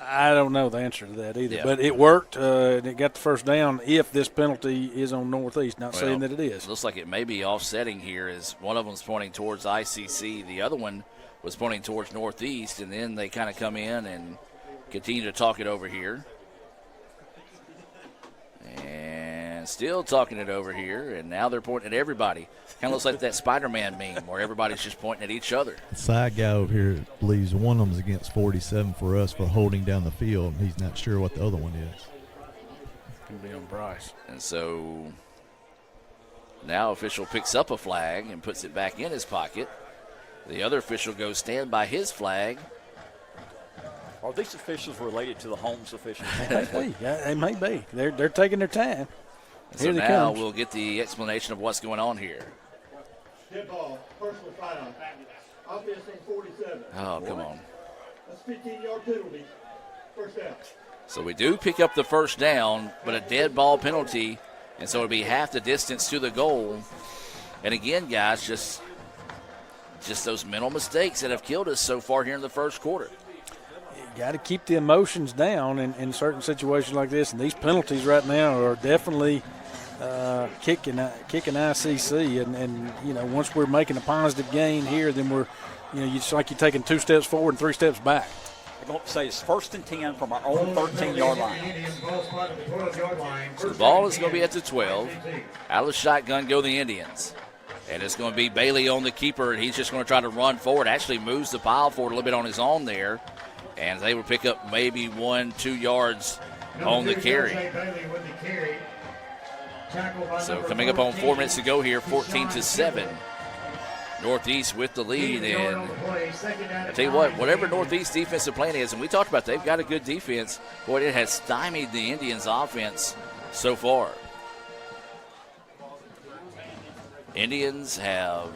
I don't know the answer to that either. Yeah. But it worked, and it got the 1st down if this penalty is on Northeast. Not saying that it is. It looks like it may be offsetting here, as one of them's pointing towards ICC. The other one was pointing towards Northeast, and then they kind of come in and continue to talk it over here. And still talking it over here, and now they're pointing at everybody. Kind of looks like that Spider-Man meme where everybody's just pointing at each other. The side guy over here believes one of them is against 47 for us for holding down the field. He's not sure what the other one is. Can be on Bryce. And so now official picks up a flag and puts it back in his pocket. The other official goes stand by his flag. Are these officials related to the Holmes officials? They may be. They're taking their time. So now we'll get the explanation of what's going on here. Dead ball, personal fight on. Offense on 47. Oh, come on. That's 15-yard penalty. 1st down. So we do pick up the 1st down, but a dead ball penalty, and so it'll be half the distance to the goal. And again, guys, just those mental mistakes that have killed us so far here in the 1st quarter. You got to keep the emotions down in certain situations like this, and these penalties right now are definitely kicking ICC. And once we're making a positive gain here, then we're, it's like you're taking 2 steps forward and 3 steps back. I'm going to say it's 1st and 10 from our own 13-yard line. So the ball is going to be at the 12. Out of the shotgun go the Indians. And it's going to be Bailey on the keeper, and he's just going to try to run forward. Actually moves the pile forward a little bit on his own there. And they will pick up maybe 1-2 yards on the carry. So coming up on 4 minutes to go here, 14-7. Northeast with the lead, and I tell you what, whatever Northeast defensive plan is, and we talked about they've got a good defense, boy, it has stymied the Indians' offense so far. Indians have,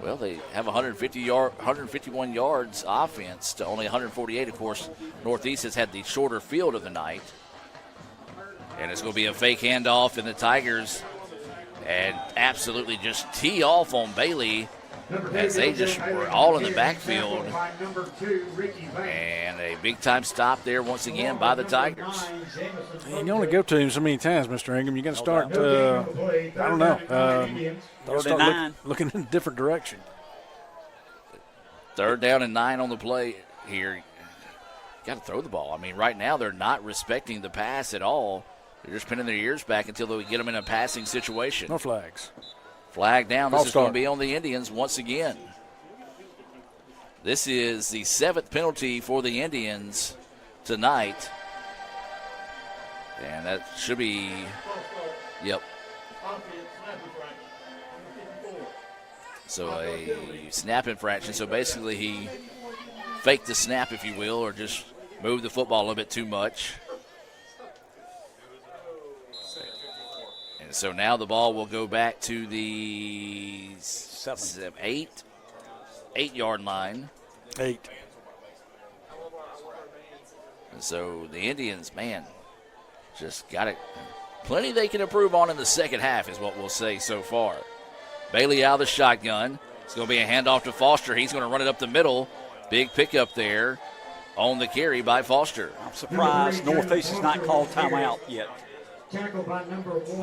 well, they have 151 yards offense to only 148. Of course, Northeast has had the shorter field of the night. And it's going to be a fake handoff, and the Tigers and absolutely just tee off on Bailey as they just were all in the backfield. And a big-time stop there once again by the Tigers. You can only go to him so many times, Mr. Ingram. You're going to start, I don't know, start looking in a different direction. 3rd down and 9 on the play here. Got to throw the ball. I mean, right now they're not respecting the pass at all. They're just pinning their ears back until they get them in a passing situation. No flags. Flag down. This is going to be on the Indians once again. This is the 7th penalty for the Indians tonight. And that should be, yep. So a snap infraction. So basically he faked the snap, if you will, or just moved the football a little bit too much. And so now the ball will go back to the 8-yard line. 8. And so the Indians, man, just got it. Plenty they can improve on in the second half is what we'll say so far. Bailey out of the shotgun. It's going to be a handoff to Foster. He's going to run it up the middle. Big pickup there on the carry by Foster. I'm surprised Northeast has not called timeout yet. They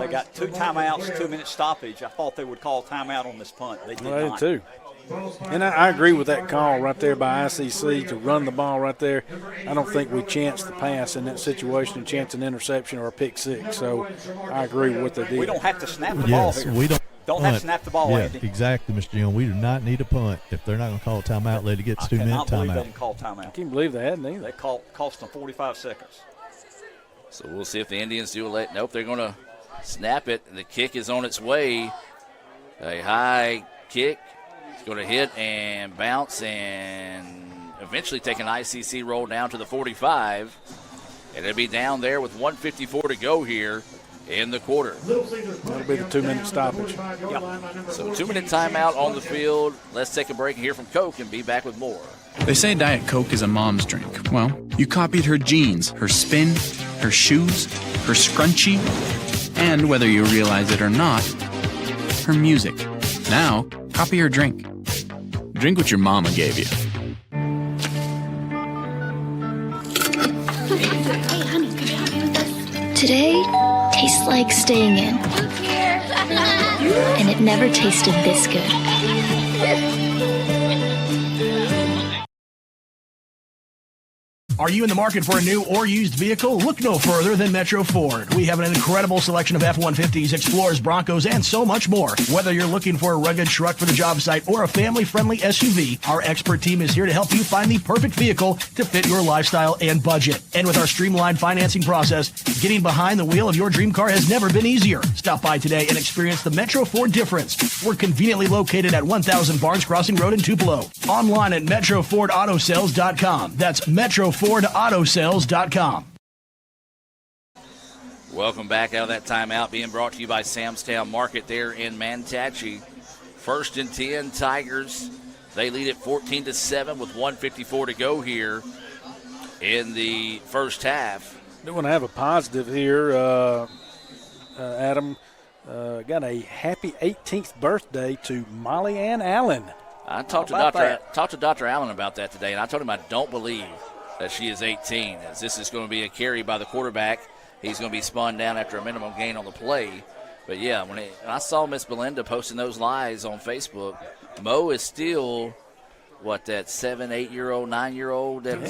got 2 timeouts, 2-minute stoppage. I thought they would call timeout on this punt. They did not. I did too. And I agree with that call right there by ICC to run the ball right there. I don't think we chanced the pass in that situation and chance an interception or a pick six. So I agree with what they did. We don't have to snap the ball here. We don't have to snap the ball. Yeah, Andy. exactly, Mr. Jones. We do not need a punt. If they're not going to call a timeout, let it get to 2-minute timeout. They didn't call timeout. I can't believe they hadn't either. They cost them 45 seconds. So we'll see if the Indians do let. Nope, they're going to snap it. The kick is on its way. A high kick. It's going to hit and bounce and eventually take an ICC roll down to the 45. And it'll be down there with 1:54 to go here in the quarter. That'll be the 2-minute stoppage. Yep. So 2-minute timeout on the field. Let's take a break and hear from Coke and be back with more. They say Diet Coke is a mom's drink. Well, you copied her jeans, her spin, her shoes, her scrunchie, and whether you realize it or not, her music. Now, copy her drink. Drink what your mama gave you. Hey, honey, could you help me with this? Today tastes like staying in. And it never tasted this good. Are you in the market for a new or used vehicle? Look no further than Metro Ford. We have an incredible selection of F-150s, Explorers, Broncos, and so much more. Whether you're looking for a rugged truck for the job site or a family-friendly SUV, our expert team is here to help you find the perfect vehicle to fit your lifestyle and budget. And with our streamlined financing process, getting behind the wheel of your dream car has never been easier. Stop by today and experience the Metro Ford difference. We're conveniently located at 1000 Barnes Crossing Road in Tupelo. Online at MetroFordAutoSales.com. That's MetroFordAutoSales.com. Welcome back out of that timeout, being brought to you by Sam's Town Market there in Manatee. 1st and 10, Tigers. They lead at 14-7 with 1:54 to go here in the first half. I do want to have a positive here. Adam got a happy 18th birthday to Molly Ann Allen. I talked to Dr. Allen about that today, and I told him I don't believe that she is 18, as this is going to be a carry by the quarterback. He's going to be spun down after a minimum gain on the play. But, yeah, when I saw Miss Belinda posting those lies on Facebook, Mo is still, that 7, 8-year-old, 9-year-old that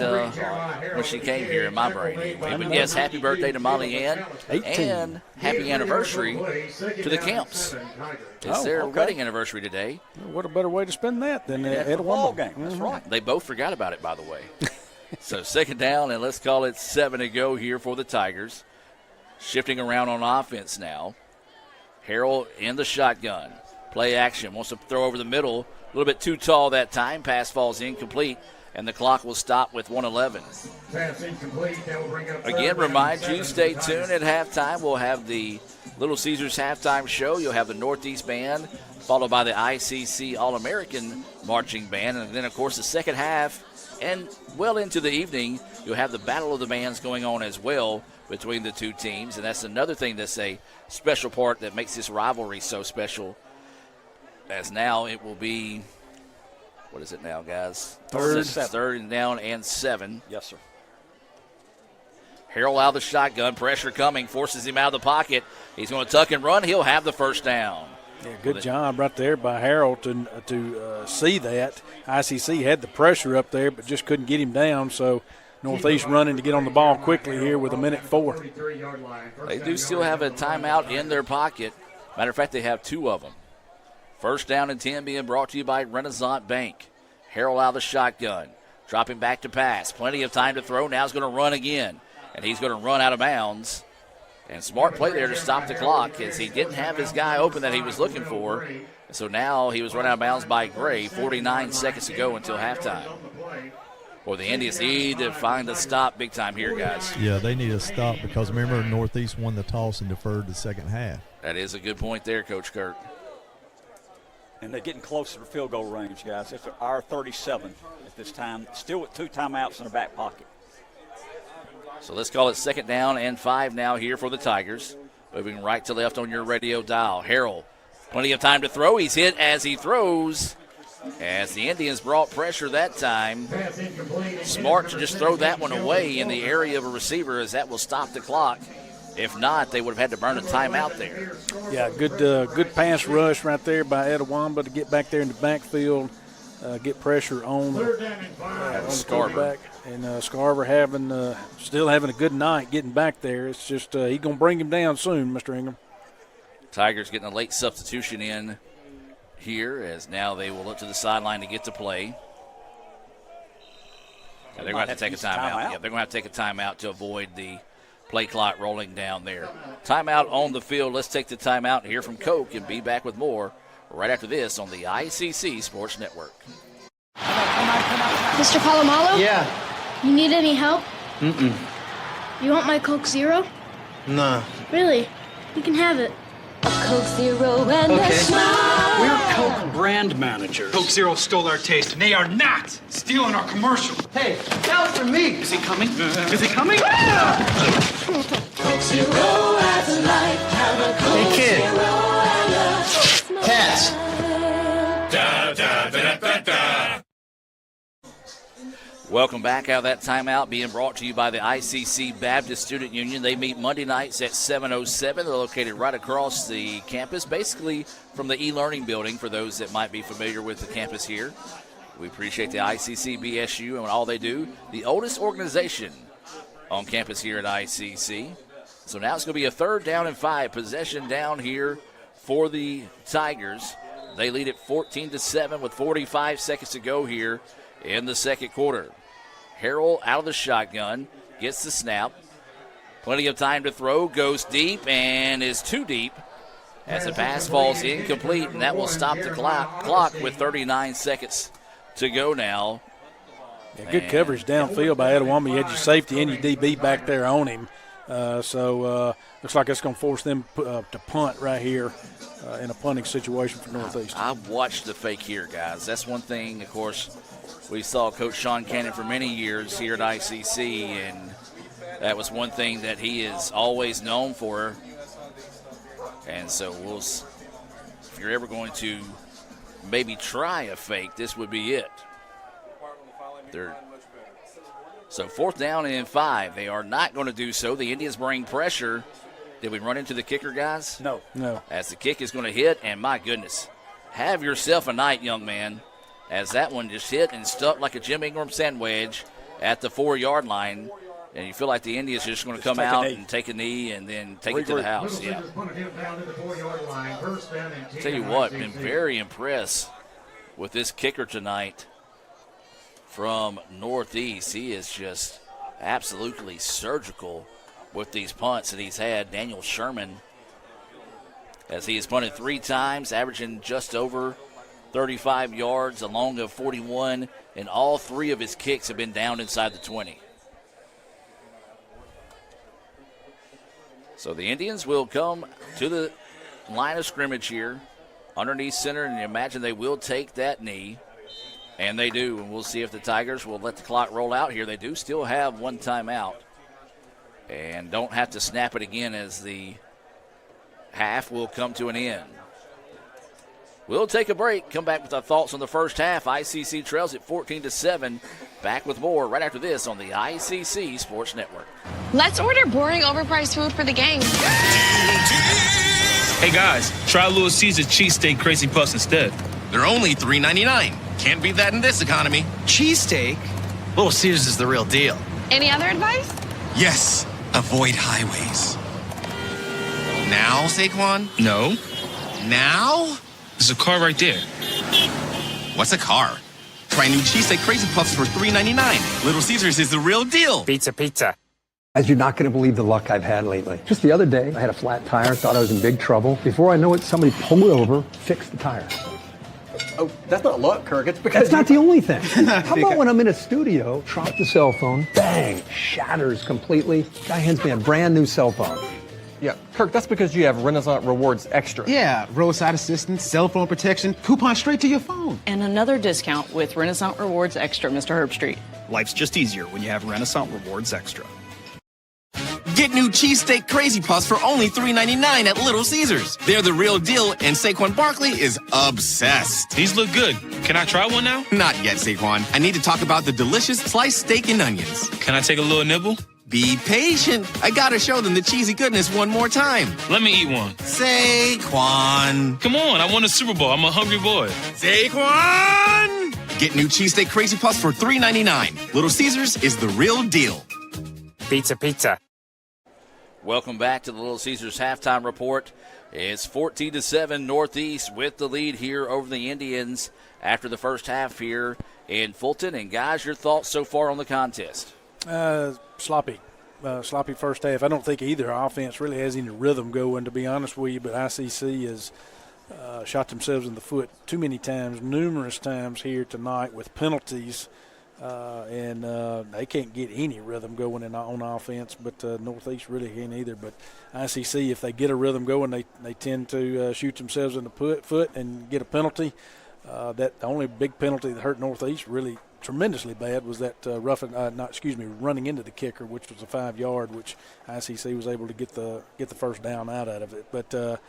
when she came here in my brain. Anyway. But, yes, happy birthday to Molly Ann. 18. And happy anniversary to the Camps. It's their wedding anniversary today. What a better way to spend that than at a ball game. That's right. They both forgot about it, by the way. So second down, and let's call it 7 to go here for the Tigers. Shifting around on offense now. Harrell in the shotgun. Play action. Wants to throw over the middle. A little bit too tall that time. Pass falls incomplete, and the clock will stop with 1:11. Again, remind you, stay tuned at halftime. We'll have the Little Caesars halftime show. You'll have the Northeast Band, followed by the ICC All-American Marching Band. And then, of course, the second half and well into the evening, you'll have the Battle of the Bands going on as well between the two teams. And that's another thing that's a special part that makes this rivalry so special. As now it will be, what is it now, guys? Third down and 7. Yes, sir. Harrell out of the shotgun, pressure coming, forces him out of the pocket. He's going to tuck and run. He'll have the first down. Yeah, good job right there by Harrell to see that. ICC had the pressure up there, but just couldn't get him down. So Northeast running to get on the ball quickly here with 1:04. They do still have a timeout in their pocket. Matter of fact, they have 2 of them. First down and 10 being brought to you by Renaissance Bank. Harrell out of the shotgun, dropping back to pass. Plenty of time to throw. Now he's going to run again, and he's going to run out of bounds. And smart play there to stop the clock, as he didn't have his guy open that he was looking for. So now he was run out of bounds by Gray. 49 seconds to go until halftime. Well, the Indians need to find a stop big time here, guys. Yeah, they need a stop because remember, Northeast won the toss and deferred the second half. That is a good point there, Coach Kirk. And they're getting closer to field goal range, guys. It's our 37 at this time, still with 2 timeouts in the back pocket. So let's call it second down and 5 now here for the Tigers. Moving right to left on your radio dial. Harrell, plenty of time to throw. He's hit as he throws. As the Indians brought pressure that time. Smart to just throw that one away in the area of a receiver, as that will stop the clock. If not, they would have had to burn a timeout there. Yeah, good pass rush right there by Etowamba to get back there in the backfield, get pressure on the quarterback. And Scarver still having a good night getting back there. It's just he's going to bring him down soon, Mr. Ingram. Tigers getting a late substitution in here, as now they will look to the sideline to get to play. Yeah, they're going to have to take a timeout. Yeah, they're going to have to take a timeout to avoid the play clock rolling down there. Timeout on the field. Let's take the timeout and hear from Coke and be back with more right after this on the ICC Sports Network. Mr. Palomalo? Yeah. You need any help? Mm-mm. You want my Coke Zero? Nah. Really? You can have it. A Coke Zero and a smile. We're Coke brand manager. Coke Zero stole our taste, and they are not stealing our commercial. Hey, that was for me. Is he coming? Is he coming? Coke Zero has a life. Have a Coke Hey, kid. Zero and a smile. Cats. Da, da, da, da, da. Welcome back out of that timeout, being brought to you by the ICC Baptist Student Union. They meet Monday nights at 7:07. They're located right across the campus, basically from the e-learning building, for those that might be familiar with the campus here. We appreciate the ICC BSU and all they do. The oldest organization on campus here at ICC. So now it's going to be a third down and 5. Possession down here for the Tigers. They lead at 14-7 with 45 seconds to go here in the second quarter. Harrell out of the shotgun, gets the snap. Plenty of time to throw, goes deep, and is too deep as the pass falls incomplete, and that will stop the clock with 39 seconds to go now. Yeah, good coverage downfield by Etowamba. You had your safety and your DB back there on him. So looks like it's going to force them to punt right here in a punting situation for Northeast. I've watched the fake here, guys. That's one thing, of course. We saw Coach Sean Cannon for many years here at ICC, and that was one thing that he is always known for. And so if you're ever going to maybe try a fake, this would be it. So fourth down and 5. They are not going to do so. The Indians bring pressure. Did we run into the kicker, guys? No. As the kick is going to hit, and my goodness, have yourself a night, young man, as that one just hit and stuck like a Jim Ingram sand wedge at the 4-yard line. And you feel like the Indians are just going to come out and take a knee and then take it to the house. Yeah. Tell you what, been very impressed with this kicker tonight from Northeast. He is just absolutely surgical with these punts that he's had. Daniel Sherman, as he has punted 3 times, averaging just over 35 yards, a long of 41, and all 3 of his kicks have been down inside the 20. So the Indians will come to the line of scrimmage here, underneath center, and you imagine they will take that knee. And they do, and we'll see if the Tigers will let the clock roll out here. They do still have 1 timeout and don't have to snap it again as the half will come to an end. We'll take a break, come back with our thoughts on the first half. ICC trails at 14-7. Back with more right after this on the ICC Sports Network. Let's order boring, overpriced food for the gang. Hey guys, try Little Caesars cheesesteak crazy puffs instead. They're only $3.99. Can't beat that in this economy. Cheesesteak? Little Caesars is the real deal. Any other advice? Yes, avoid highways. Now, Saquon? No. Now? There's a car right there. What's a car? Try new cheesesteak crazy puffs for $3.99. Little Caesars is the real deal. Pizza, pizza. As you're not going to believe the luck I've had lately. Just the other day, I had a flat tire, thought I was in big trouble. Before I know it, somebody pulled it over, fixed the tire. Oh, that's not luck, Kirk. It's because That's not the only thing. How about when I'm in a studio, drop the cell phone, bang, shatters completely. Guy hands me a brand new cell phone. Yeah, Kirk, that's because you have Renaissance Rewards Extra. Yeah, roadside assistance, cell phone protection, coupon straight to your phone. And another discount with Renaissance Rewards Extra, Mr. Herbstreit. Life's just easier when you have Renaissance Rewards Extra. Get new cheesesteak crazy puffs for only $3.99 at Little Caesars. They're the real deal, and Saquon Barkley is obsessed. These look good. Can I try one now? Not yet, Saquon. I need to talk about the delicious sliced steak and onions. Can I take a little nibble? Be patient. I gotta show them the cheesy goodness one more time. Let me eat one. Saquon. Come on, I won a Super Bowl. I'm a hungry boy. Saquon! Get new cheesesteak crazy puffs for $3.99. Little Caesars is the real deal. Pizza, pizza. Welcome back to the Little Caesars halftime report. It's 14-7 Northeast with the lead here over the Indians after the first half here in Fulton. And guys, your thoughts so far on the contest? Sloppy first half. I don't think either offense really has any rhythm going, to be honest with you, but ICC has shot themselves in the foot too many times, numerous times here tonight with penalties, and they can't get any rhythm going on offense, but Northeast really can't either. But ICC, if they get a rhythm going, they tend to shoot themselves in the foot and get a penalty. The only big penalty that hurt Northeast really tremendously bad was that running into the kicker, which was a 5-yard, which ICC was able to get the first down out of it. But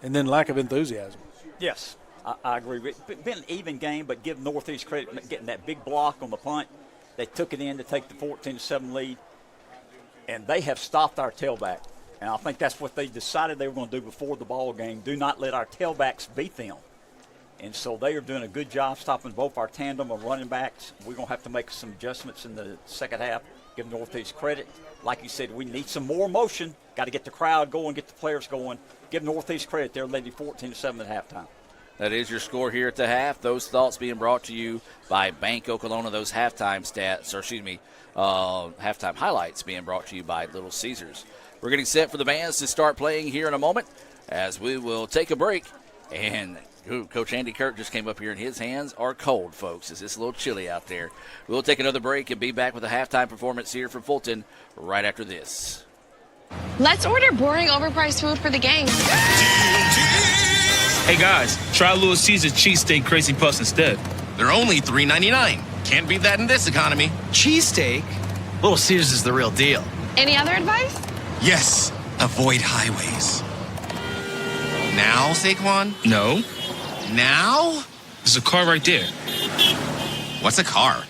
and then lack of enthusiasm. Yes, I agree. It's been an even game, but give Northeast credit getting that big block on the punt. They took it in to take the 14-7 lead, and they have stopped our tailback. And I think that's what they decided they were going to do before the ball game. Do not let our tailbacks beat them. And so they are doing a good job stopping both our tandem of running backs. We're going to have to make some adjustments in the second half, give Northeast credit. Like you said, we need some more motion. Got to get the crowd going, get the players going. Give Northeast credit. They're leading 14-7 at halftime. That is your score here at the half. Those thoughts being brought to you by Bank Okolona. Those halftime halftime highlights being brought to you by Little Caesars. We're getting set for the bands to start playing here in a moment as we will take a break. And Coach Andy Kirk just came up here, and his hands are cold, folks. It's a little chilly out there. We'll take another break and be back with a halftime performance here from Fulton right after this. Let's order boring, overpriced food for the gang. Hey guys, try Little Caesars cheesesteak crazy puffs instead. They're only $3.99. Can't beat that in this economy. Cheesesteak? Little Caesars is the real deal. Any other advice? Yes, avoid highways. Now, Saquon? No. Now? There's a car right there. What's a car?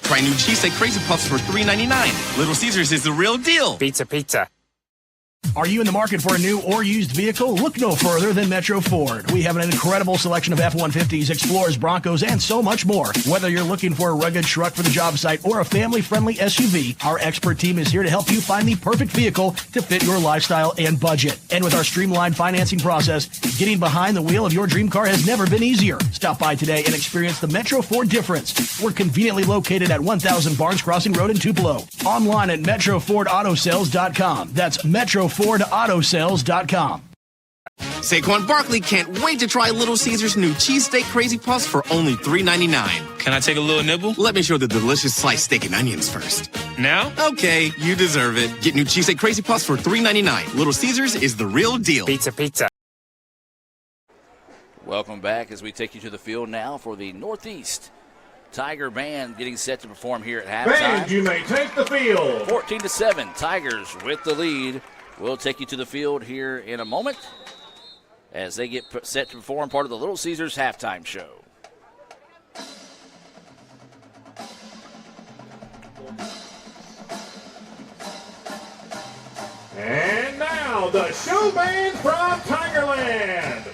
Try new cheesesteak crazy puffs for $3.99. Little Caesars is the real deal. Pizza, pizza. Are you in the market for a new or used vehicle? Look no further than Metro Ford. We have an incredible selection of F-150s, Explorers, Broncos, and so much more. Whether you're looking for a rugged truck for the job site or a family-friendly SUV, our expert team is here to help you find the perfect vehicle to fit your lifestyle and budget. And with our streamlined financing process, getting behind the wheel of your dream car has never been easier. Stop by today and experience the Metro Ford difference. We're conveniently located at 1000 Barnes Crossing Road in Tupelo. Online at MetroFordAutoSales.com. That's MetroFordAutoSales.com. Saquon Barkley can't wait to try Little Caesars new cheesesteak Crazy Puffs for only $3.99. Can I take a little nibble? Let me show the delicious sliced steak and onions first. Now? Okay, you deserve it. Get new cheesesteak Crazy Puffs for $3.99. Little Caesars is the real deal. Pizza. Welcome back as we take you to the field now for the Northeast Tiger Band getting set to perform here at halftime. Band, you may take the field. 14-7, Tigers with the lead. We'll take you to the field here in a moment as they get set to perform part of the Little Caesars halftime show. And now the show band from Tigerland.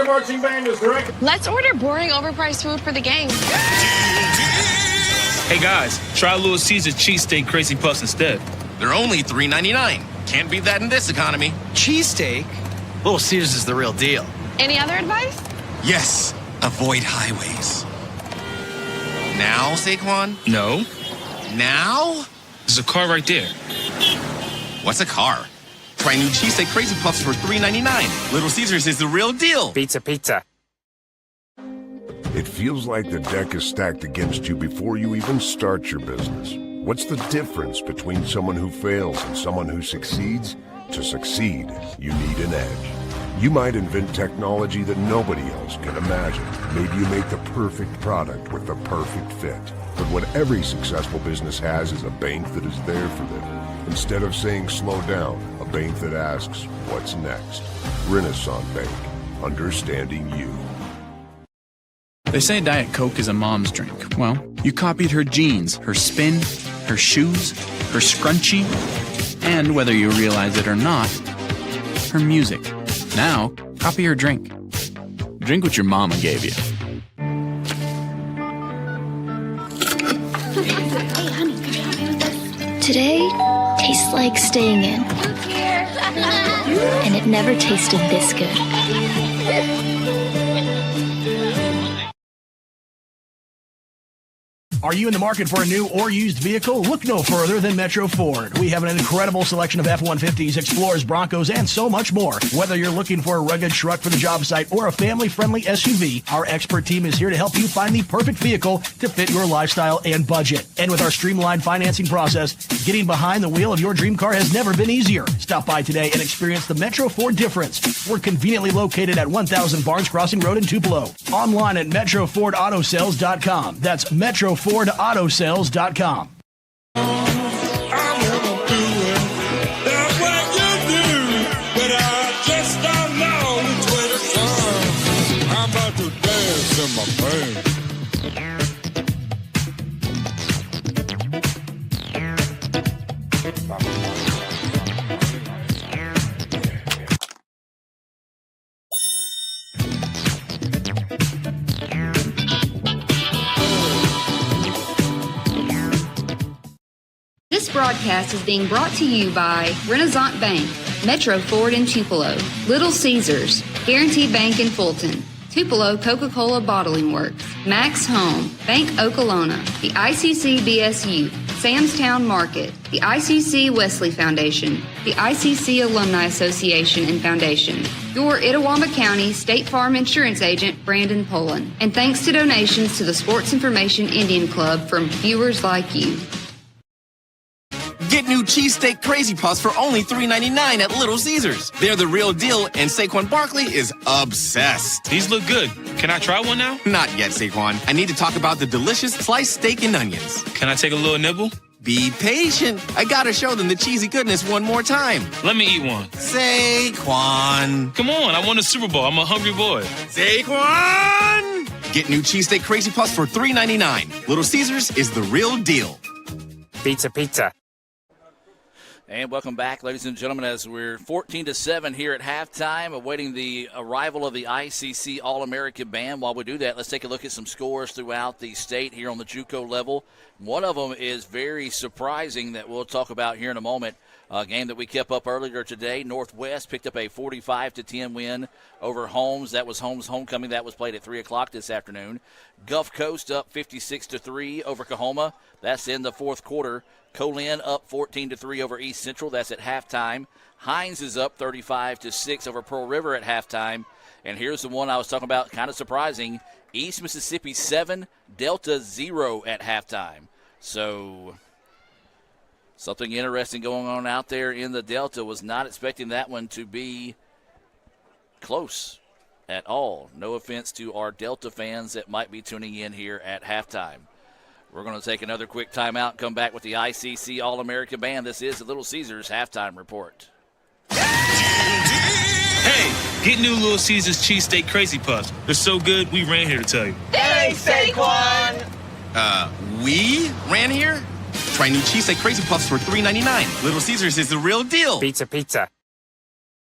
marching band is directed. Let's order boring, overpriced food for the game. Hey guys, try Little Caesars cheesesteak crazy puffs instead. They're only $3.99. Can't beat that in this economy. Cheesesteak? Little Caesars is the real deal. Any other advice? Yes, avoid highways. Now, Saquon? No. Now? There's a car right there. What's a car? Try new cheesesteak crazy puffs for $3.99. Little Caesars is the real deal. Pizza, pizza. It feels like the deck is stacked against you before you even start your business. What's the difference between someone who fails and someone who succeeds? To succeed, you need an edge. You might invent technology that nobody else can imagine. Maybe you make the perfect product with the perfect fit. But what every successful business has is a bank that is there for them. Instead of saying slow down, a bank that asks, what's next? Renaissance Bank, understanding you. They say Diet Coke is a mom's drink. Well, you copied her jeans, her spin, her shoes, her scrunchie, and whether you realize it or not, her music. Now, copy her drink. Drink what your mama gave you. Hey, honey, could you help me with this? Today tastes like staying in. And it never tasted this good. Are you in the market for a new or used vehicle? Look no further than Metro Ford. We have an incredible selection of F-150s, Explorers, Broncos, and so much more. Whether you're looking for a rugged truck for the job site or a family-friendly SUV, our expert team is here to help you find the perfect vehicle to fit your lifestyle and budget. And with our streamlined financing process, getting behind the wheel of your dream car has never been easier. Stop by today and experience the Metro Ford difference. We're conveniently located at 1000 Barnes Crossing Road in Tupelo. Online at MetroFordAutoSales.com. That's MetroFordAutoSales.com. This broadcast is being brought to you by Renaissance Bank, Metro Ford in Tupelo, Little Caesars, Guaranteed Bank in Fulton, Tupelo Coca-Cola Bottling Works, Max Home, Bank Okolona, the ICC BSU, Samstown Market, the ICC Wesley Foundation, the ICC Alumni Association and Foundation, your Itawamba County State Farm Insurance Agent, Brandon Pullen, and thanks to donations to the Sports Information Indian Club from viewers like you. Get new cheesesteak crazy puffs for only $3.99 at Little Caesars. They're the real deal, and Saquon Barkley is obsessed. These look good. Can I try one now? Not yet, Saquon. I need to talk about the delicious sliced steak and onions. Can I take a little nibble? Be patient. I gotta show them the cheesy goodness one more time. Let me eat one. Saquon. Come on, I won a Super Bowl. I'm a hungry boy. Saquon! Get new cheesesteak crazy puffs for $3.99. Little Caesars is the real deal. Pizza, pizza. And welcome back, ladies and gentlemen, as we're 14-7 here at halftime, awaiting the arrival of the ICC All-American Band. While we do that, let's take a look at some scores throughout the state here on the JUCO level. One of them is very surprising that we'll talk about here in a moment. A game that we kept up earlier today. Northwest picked up a 45-10 win over Holmes. That was Holmes' homecoming. That was played at 3 o'clock this afternoon. Gulf Coast up 56-3 over Coahoma. That's in the fourth quarter. Colin up 14-3 over East Central. That's at halftime. Hines is up 35-6 over Pearl River at halftime. And here's the one I was talking about, kind of surprising. East Mississippi 7, Delta 0 at halftime. So something interesting going on out there in the Delta. Was not expecting that one to be close at all. No offense to our Delta fans that might be tuning in here at halftime. We're going to take another quick timeout, come back with the ICC All-American Band. This is the Little Caesars halftime report. Hey, get new Little Caesars cheesesteak crazy puffs. They're so good, we ran here to tell you. Thanks, Saquon! We ran here? Try new cheesesteak crazy puffs for $3.99. Little Caesars is the real deal. Pizza, pizza.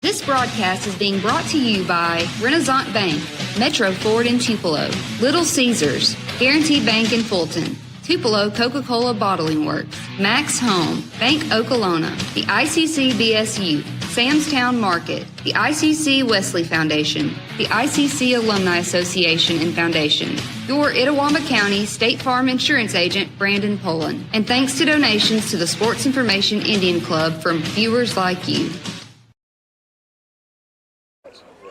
This broadcast is being brought to you by Renaissance Bank, Metro Ford in Tupelo, Little Caesars, Guaranteed Bank in Fulton, Tupelo Coca-Cola Bottling Works, Max Home, Bank Okolona, the ICC BSU, Samstown Market, the ICC Wesley Foundation, the ICC Alumni Association and Foundation, your Itawamba County State Farm Insurance Agent, Brandon Poland, and thanks to donations to the Sports Information Indian Club from viewers like you.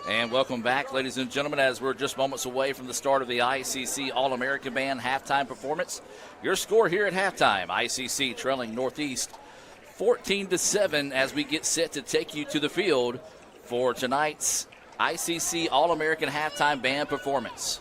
And welcome back, ladies and gentlemen, as we're just moments away from the start of the ICC All-American Band halftime performance. Your score here at halftime, ICC trailing Northeast 14-7 as we get set to take you to the field for tonight's ICC All-American halftime band performance.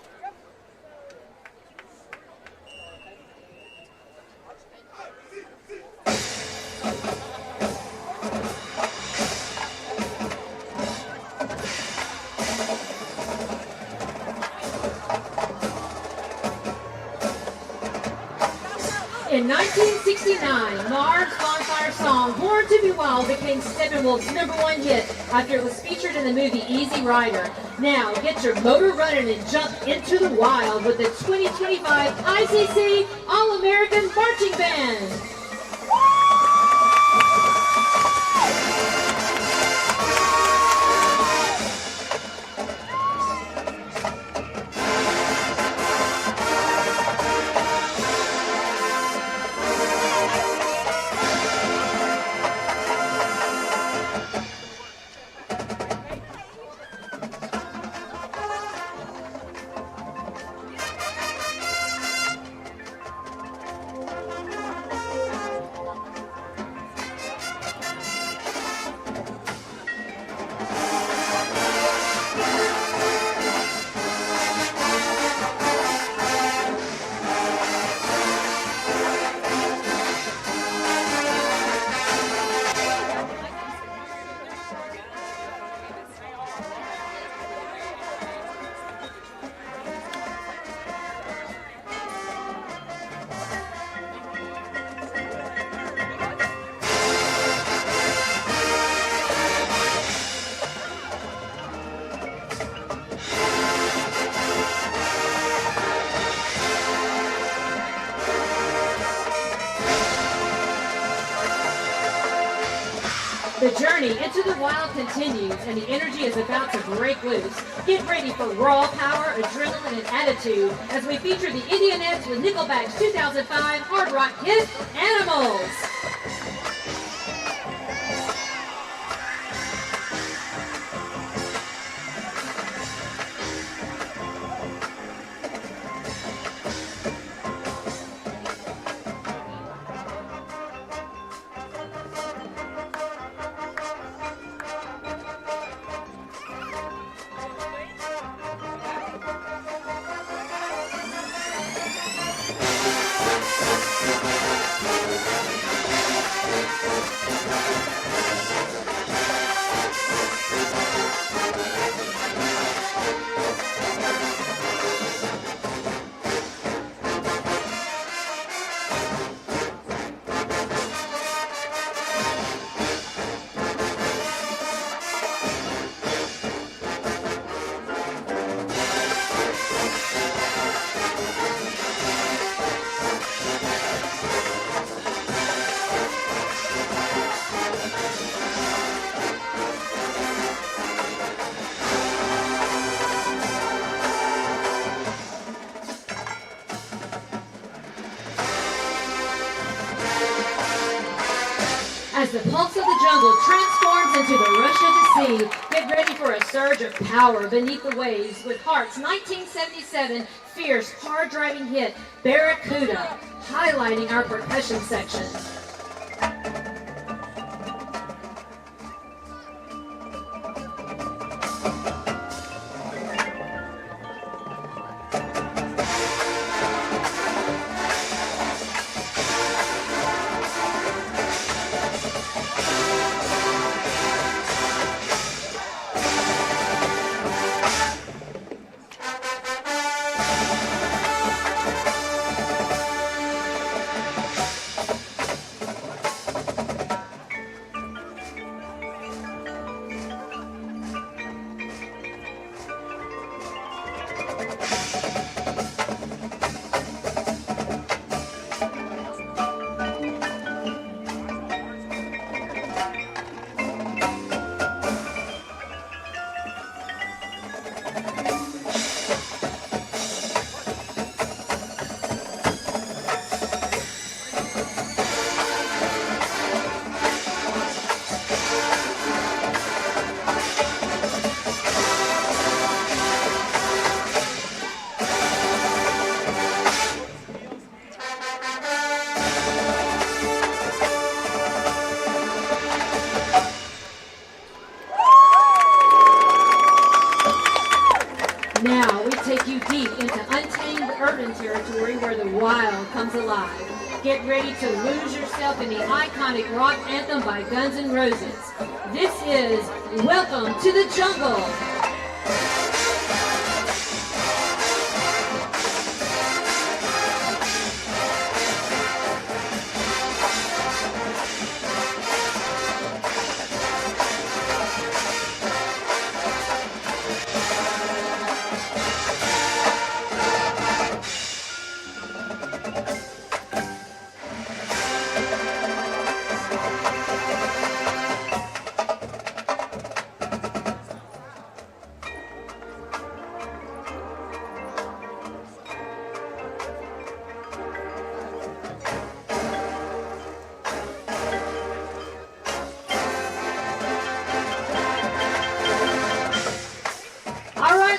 In 1969, Mars Bonfire song Born to Be Wild became Steppenwolf's #1 hit after it was featured in the movie Easy Rider. Now, get your motor running and jump into the wild with the 2025 ICC All-American Marching Band. The journey into the wild continues, and the energy is about to break loose. Get ready for raw power, adrenaline, and attitude as we feature the Indianettes with Nickelback's 2005 hard rock hit, Animals. As the pulse of the jungle transforms into the rush of the sea, get ready for a surge of power beneath the waves with Heart's 1977 fierce, hard-driving hit, Barracuda, highlighting our percussion section. territory where the wild comes alive. Get ready to lose yourself in the iconic rock anthem by Guns N' Roses. This is Welcome to the Jungle.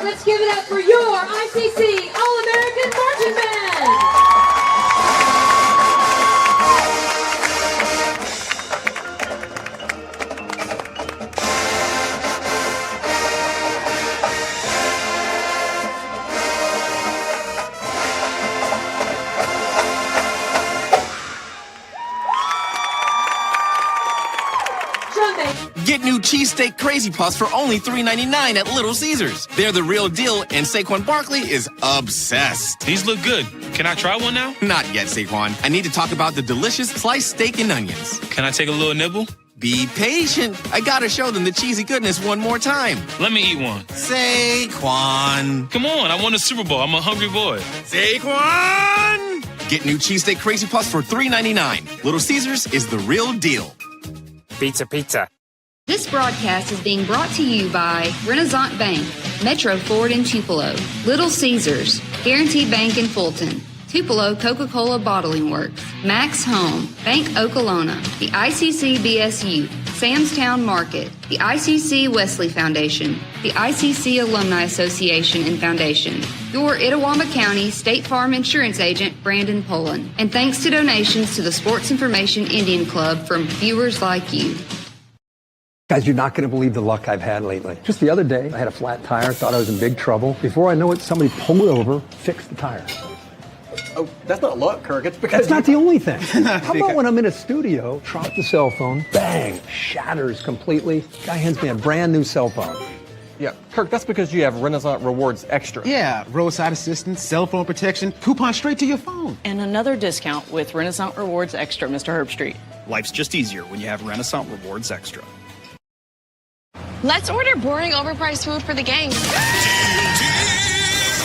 Let's give it up for your ICC All-American Marching Band! Get new cheesesteak Crazy Puffs for only $3.99 at Little Caesars. They're the real deal, and Saquon Barkley is obsessed. These look good. Can I try one now? Not yet, Saquon. I need to talk about the delicious sliced steak and onions. Can I take a little nibble? Be patient. I gotta show them the cheesy goodness one more time. Let me eat one. Saquon. Come on, I won a Super Bowl. I'm a hungry boy. Saquon! Get new cheesesteak Crazy Puffs for $3.99. Little Caesars is the real deal. Pizza, pizza. This broadcast is being brought to you by Renaissance Bank, Metro Ford in Tupelo, Little Caesars, Guaranty Bank in Fulton, Tupelo Coca-Cola Bottling Works, Max Home, Bank Okolona, the ICC BSU, Samstown Market, the ICC Wesley Foundation, the ICC Alumni Association and Foundation, your Itawamba County State Farm Insurance Agent, Brandon Poland, and thanks to donations to the Sports Information Indian Club from viewers like you. Guys, you're not going to believe the luck I've had lately. Just the other day, I had a flat tire, thought I was in big trouble. Before I know it, somebody pulled it over, fixed the tire. Oh, that's not luck, Kirk. It's because That's not the only thing. How about when I'm in a studio, drop the cell phone, bang, shatters completely. Guy hands me a brand new cell phone. Yeah, Kirk, that's because you have Renaissance Rewards Extra. Yeah, roadside assistance, cell phone protection, coupon straight to your phone. And another discount with Renaissance Rewards Extra, Mr. Herbstreit. Life's just easier when you have Renaissance Rewards Extra. Let's order boring, overpriced food for the gang.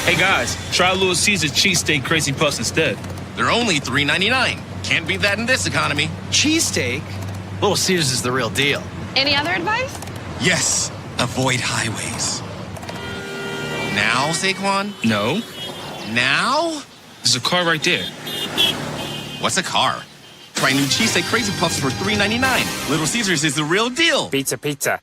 Hey guys, try Little Caesars cheesesteak Crazy Puffs instead. They're only $3.99. Can't beat that in this economy. Cheesesteak? Little Caesars is the real deal. Any other advice? Yes, avoid highways. Now, Saquon? No. Now? There's a car right there. What's a car? Try new cheesesteak Crazy Puffs for $3.99. Little Caesars is the real deal. Pizza, pizza.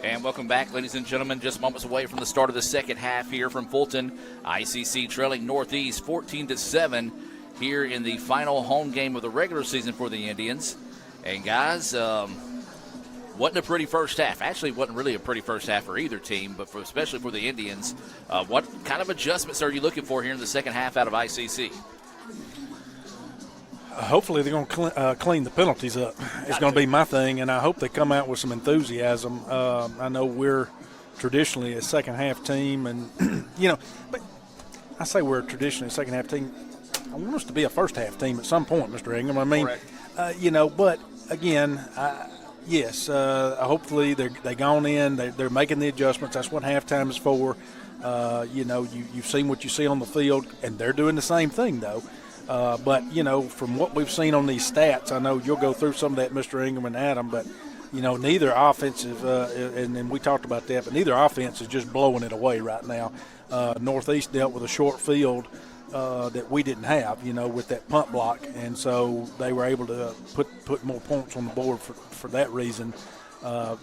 And welcome back, ladies and gentlemen. Just moments away from the start of the second half here from Fulton. ICC trailing Northeast 14-7 here in the final home game of the regular season for the Indians. And guys, wasn't a pretty first half. Actually, wasn't really a pretty first half for either team, but especially for the Indians. What kind of adjustments are you looking for here in the second half out of ICC? Hopefully they're going to clean the penalties up. It's going to be my thing, and I hope they come out with some enthusiasm. I know we're traditionally a second-half team, and, but I say we're traditionally a second-half team. I want us to be a first-half team at some point, Mr. Ingham. I mean, but, again, yes, hopefully they're gone in. They're making the adjustments. That's what halftime is for. You've seen what you see on the field, and they're doing the same thing, though. But, from what we've seen on these stats, I know you'll go through some of that, Mr. Ingham and Adam, but, neither offensive, and we talked about that, but neither offense is just blowing it away right now. Northeast dealt with a short field that we didn't have, with that punt block, and so they were able to put more points on the board for that reason,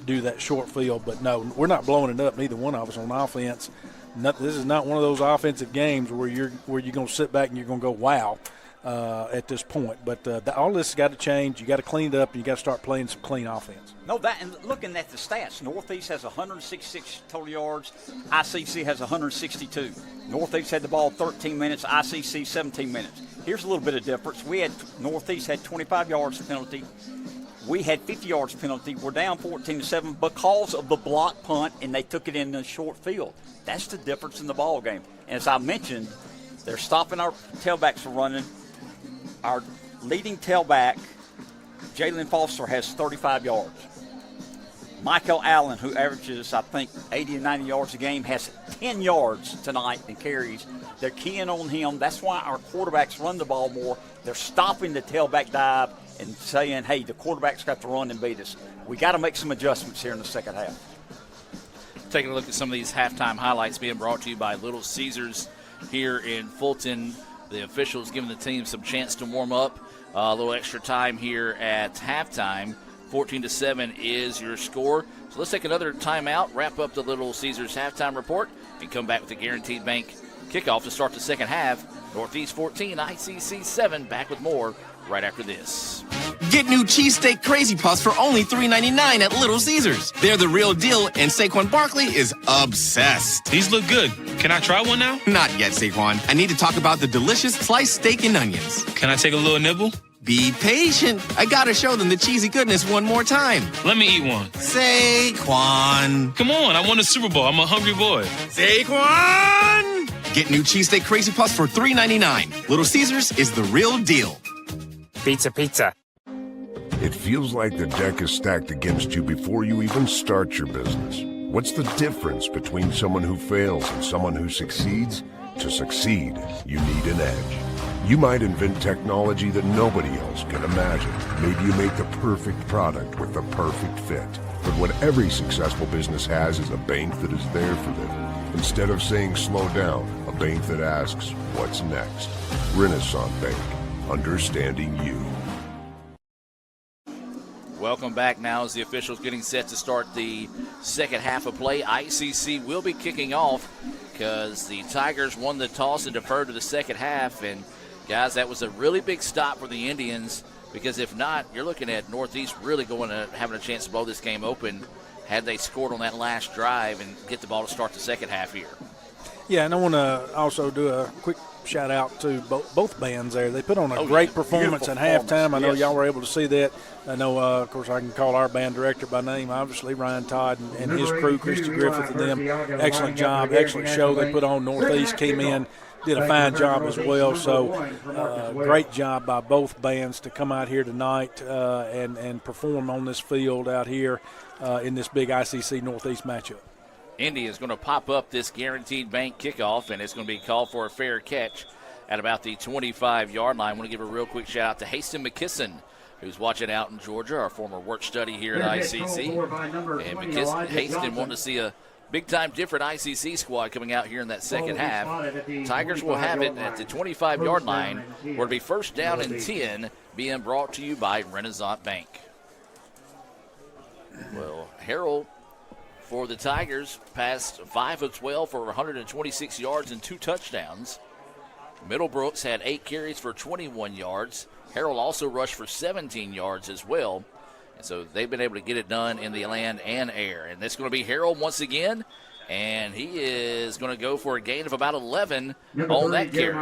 do that short field. But, no, we're not blowing it up, neither one of us on offense. This is not one of those offensive games where you're going to sit back and you're going to go, wow. at this point. But all this has got to change. You got to clean it up, and you got to start playing some clean offense. No, that and looking at the stats, Northeast has 166 total yards. ICC has 162. Northeast had the ball 13 minutes. ICC 17 minutes. Here's a little bit of difference. Northeast had 25 yards penalty. We had 50 yards penalty. We're down 14-7 because of the block punt, and they took it in the short field. That's the difference in the ball game. And as I mentioned, they're stopping our tailbacks from running. Our leading tailback, Jalen Foster, has 35 yards. Michael Allen, who averages, I think, 80 and 90 yards a game, has 10 yards tonight in carries. They're keying on him. That's why our quarterbacks run the ball more. They're stopping the tailback dive and saying, hey, the quarterback's got to run and beat us. We got to make some adjustments here in the second half. Taking a look at some of these halftime highlights being brought to you by Little Caesars here in Fulton. The officials giving the team some chance to warm up. A little extra time here at halftime. 14-7 is your score. So let's take another timeout, wrap up the Little Caesars halftime report, and come back with the Guaranteed Bank kickoff to start the second half. Northeast 14, ICC 7. Back with more right after this. Get new cheesesteak Crazy Puffs for only $3.99 at Little Caesars. They're the real deal, and Saquon Barkley is obsessed. These look good. Can I try one now? Not yet, Saquon. I need to talk about the delicious sliced steak and onions. Can I take a little nibble? Be patient. I gotta show them the cheesy goodness one more time. Let me eat one. Saquon. Come on, I won the Super Bowl. I'm a hungry boy. Saquon! Get new cheesesteak Crazy Puffs for $3.99. Little Caesars is the real deal. Pizza, pizza. It feels like the deck is stacked against you before you even start your business. What's the difference between someone who fails and someone who succeeds? To succeed, you need an edge. You might invent technology that nobody else can imagine. Maybe you make the perfect product with the perfect fit. But what every successful business has is a bank that is there for them. Instead of saying slow down, a bank that asks, what's next? Renaissance Bank, understanding you. Welcome back now as the officials getting set to start the second half of play. ICC will be kicking off because the Tigers won the toss and deferred to the second half. And, guys, that was a really big stop for the Indians because if not, you're looking at Northeast really having a chance to blow this game open had they scored on that last drive and get the ball to start the second half here. Yeah, and I want to also do a quick shout-out to both bands there. They put on a great performance at halftime. I know y'all were able to see that. I know, of course, I can call our band director by name, obviously, Ryan Todd and his crew, Christy Griffith and them. Excellent job, excellent show they put on. Northeast came in, did a fine job as well. So great job by both bands to come out here tonight and perform on this field out here in this big ICC Northeast matchup. Indy is going to pop up this Guaranteed Bank kickoff, and it's going to be called for a fair catch at about the 25-yard line. I want to give a real quick shout-out to Haston McKisson, who's watching out in Georgia, our former work study here at ICC. And Haston wanting to see a big-time different ICC squad coming out here in that second half. Tigers will have it at the 25-yard line, where it'll be first down and 10, being brought to you by Renaissance Bank. Well, Harold for the Tigers passed 5 of 12 for 126 yards and 2 touchdowns. Middlebrooks had 8 carries for 21 yards. Harold also rushed for 17 yards as well. And so they've been able to get it done in the land and air. And it's going to be Harold once again. And he is going to go for a gain of about 11 on that carry.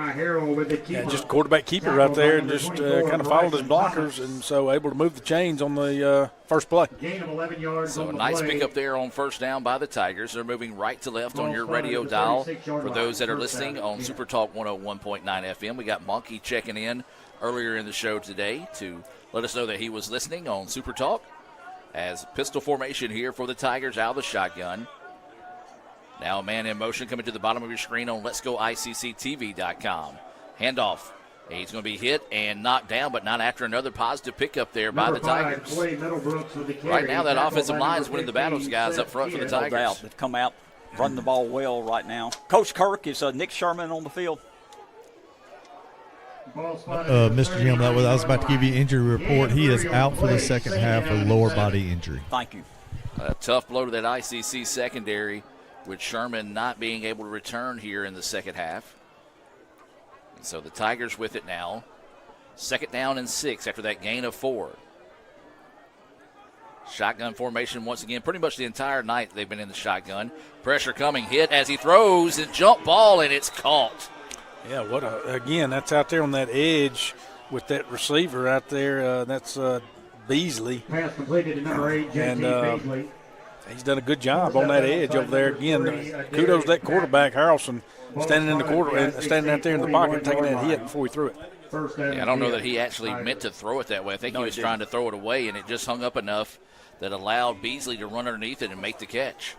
Yeah, just quarterback keeper right there and just kind of followed his blockers and so able to move the chains on the first play. Gain of 11 yards. So a nice pickup there on first down by the Tigers. They're moving right to left on your radio dial. For those that are listening on Super Talk 101.9 FM, we got Monkey checking in earlier in the show today to let us know that he was listening on Super Talk. As pistol formation here for the Tigers out of the shotgun. Now a man in motion coming to the bottom of your screen on letsgoicctv.com. Handoff. He's going to be hit and knocked down, but not after another positive pickup there by the Tigers. Right now that offensive line is winning the battles, guys, up front for the Tigers. No doubt. They've come out, run the ball well right now. Coach Kirk, is Nick Sherman on the field? Mr. Jim, I was about to give you an injury report. He is out for the second half with lower body injury. Thank you. A tough blow to that ICC secondary, with Sherman not being able to return here in the second half. And so the Tigers with it now. Second down and 6 after that gain of 4. Shotgun formation once again. Pretty much the entire night they've been in the shotgun. Pressure coming, hit as he throws, and jump ball, and it's caught. Yeah, again, that's out there on that edge with that receiver out there. That's Beasley. Pass completed to number 8, JT Beasley. He's done a good job on that edge over there. Again, kudos to that quarterback, Harrelson, standing out there in the pocket, taking that hit before he threw it. Yeah, I don't know that he actually meant to throw it that way. I think he was trying to throw it away, and it just hung up enough that allowed Beasley to run underneath it and make the catch.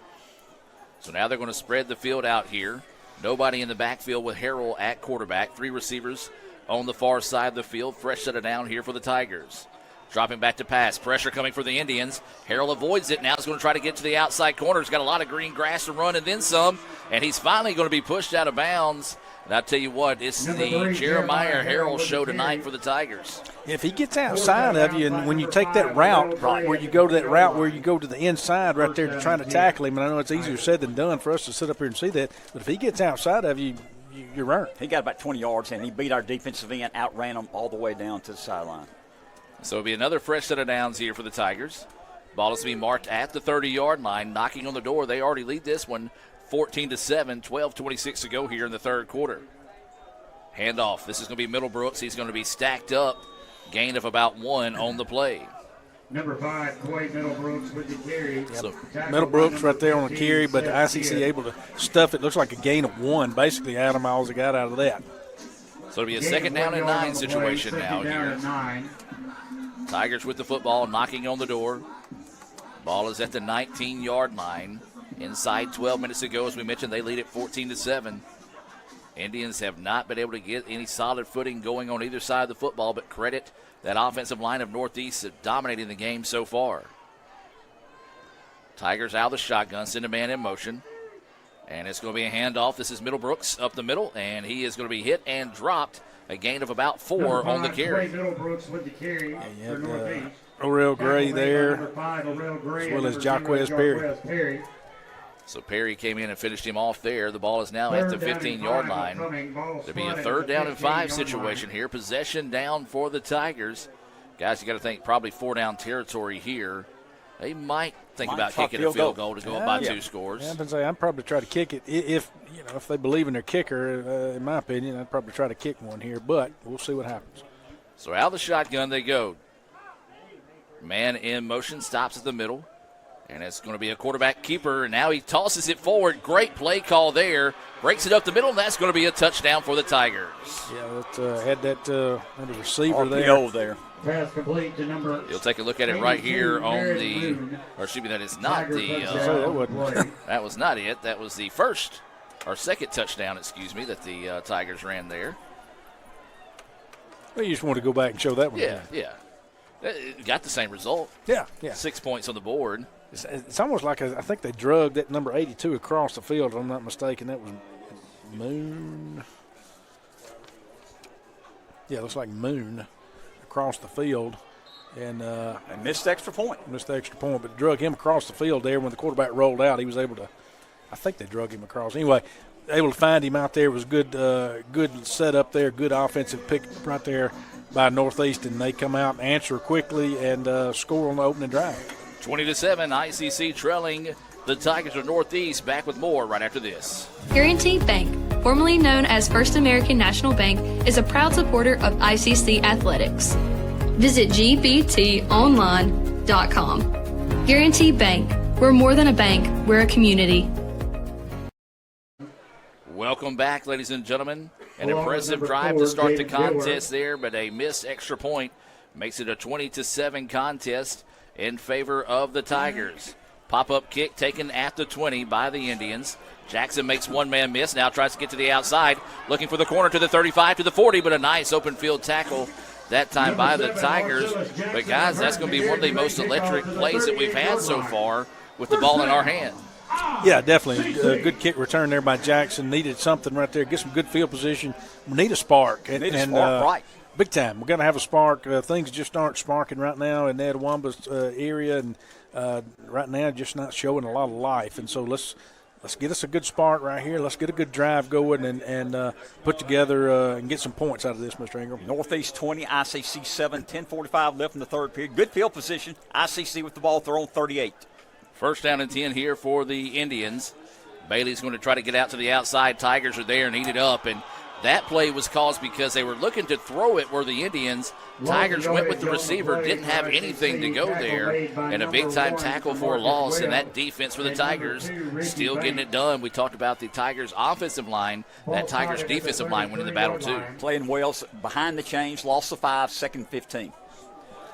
So now they're going to spread the field out here. Nobody in the backfield with Harrell at quarterback. 3 receivers on the far side of the field. Fresh set it down here for the Tigers. Dropping back to pass. Pressure coming for the Indians. Harrell avoids it. Now he's going to try to get to the outside corner. He's got a lot of green grass to run and then some. And he's finally going to be pushed out of bounds. And I tell you what, it's the Jeremiah Harrell show tonight for the Tigers. If he gets outside of you, and when you take that route, where you go to the inside right there to try to tackle him, and I know it's easier said than done for us to sit up here and see that, but if he gets outside of you, you're earned. He got about 20 yards, and he beat our defensive end, outran him all the way down to the sideline. So it'll be another fresh set of downs here for the Tigers. Ball is to be marked at the 30-yard line, knocking on the door. They already lead this one 14-7, 12:26 to go here in the third quarter. Handoff. This is going to be Middlebrooks. He's going to be stacked up. Gain of about 1 on the play. Number 5, Coy Middlebrooks with the carry. So Middlebrooks right there on the carry, but the ICC able to stuff it. Looks like a gain of 1, basically, Adam Miles got out of that. So it'll be a second down and 9 situation now here. Tigers with the football, knocking on the door. Ball is at the 19-yard line. Inside 12 minutes ago, as we mentioned, they lead it 14-7. Indians have not been able to get any solid footing going on either side of the football, but credit that offensive line of Northeast dominating the game so far. Tigers out of the shotgun, send a man in motion. And it's going to be a handoff. This is Middlebrooks up the middle, and he is going to be hit and dropped. A gain of about 4 on the carry. Middlebrooks with the carry for Northeast. Orel Gray there, as well as Jaquez Perry. So Perry came in and finished him off there. The ball is now at the 15-yard line. There'll be a third down and 5 situation here. Possession down for the Tigers. Guys, you got to think probably 4-down territory here. They might think about kicking a field goal to go up by 2 scores. Yeah, I'd probably try to kick it if they believe in their kicker. In my opinion, I'd probably try to kick one here, but we'll see what happens. So out of the shotgun they go. Man in motion, stops at the middle. And it's going to be a quarterback keeper. And now he tosses it forward. Great play call there. Breaks it up the middle, and that's going to be a touchdown for the Tigers. Yeah, had that receiver there. Pass complete to number. You'll take a look at it right here on the, or excuse me, that is not the, that was not it. That was the second touchdown, that the Tigers ran there. Well, you just want to go back and show that one. Yeah. It got the same result. Yeah. 6 points on the board. It's almost like I think they drugged that number 82 across the field, if I'm not mistaken. That was Moon. Yeah, it looks like Moon across the field. And missed the extra point. But drug him across the field there. When the quarterback rolled out, he was able to, I think they drug him across. Anyway, able to find him out there. It was good setup there, good offensive pick right there by Northeast, and they come out and answer quickly and score on the opening drive. 20-7, ICC trailing the Tigers of Northeast. Back with more right after this. Guaranty Bank, formerly known as First American National Bank, is a proud supporter of ICC athletics. Visit gbtonline.com. Guaranty Bank, we're more than a bank, we're a community. Welcome back, ladies and gentlemen. An impressive drive to start the contest there, but a missed extra point makes it a 20-7 contest in favor of the Tigers. Pop-up kick taken at the 20 by the Indians. Jackson makes one man miss, now tries to get to the outside, looking for the corner to the 35, to the 40, but a nice open field tackle that time by the Tigers. But, guys, that's going to be one of the most electric plays that we've had so far with the ball in our hand. Yeah, definitely. A good kick return there by Jackson. Needed something right there. Get some good field position. We need a spark. Right. Big time. We're going to have a spark. Things just aren't sparking right now in Netawamba's area, and right now just not showing a lot of life. And so let's let's get us a good spark right here. Let's get a good drive going and put together and get some points out of this, Mr. Ingram. Northeast 20, ICC 7, 10:45 left in the third period. Good field position. ICC with the ball thrown 38. First down and 10 here for the Indians. Bailey's going to try to get out to the outside. Tigers are there and eat it up. And that play was caused because they were looking to throw it where the Indians. Tigers went with the receiver, didn't have anything to go there, and a big-time tackle for a loss, and that defense for the Tigers still getting it done. We talked about the Tigers' offensive line. That Tigers' defensive line winning the battle, too. Playing well behind the chains, lost the 5, second 15.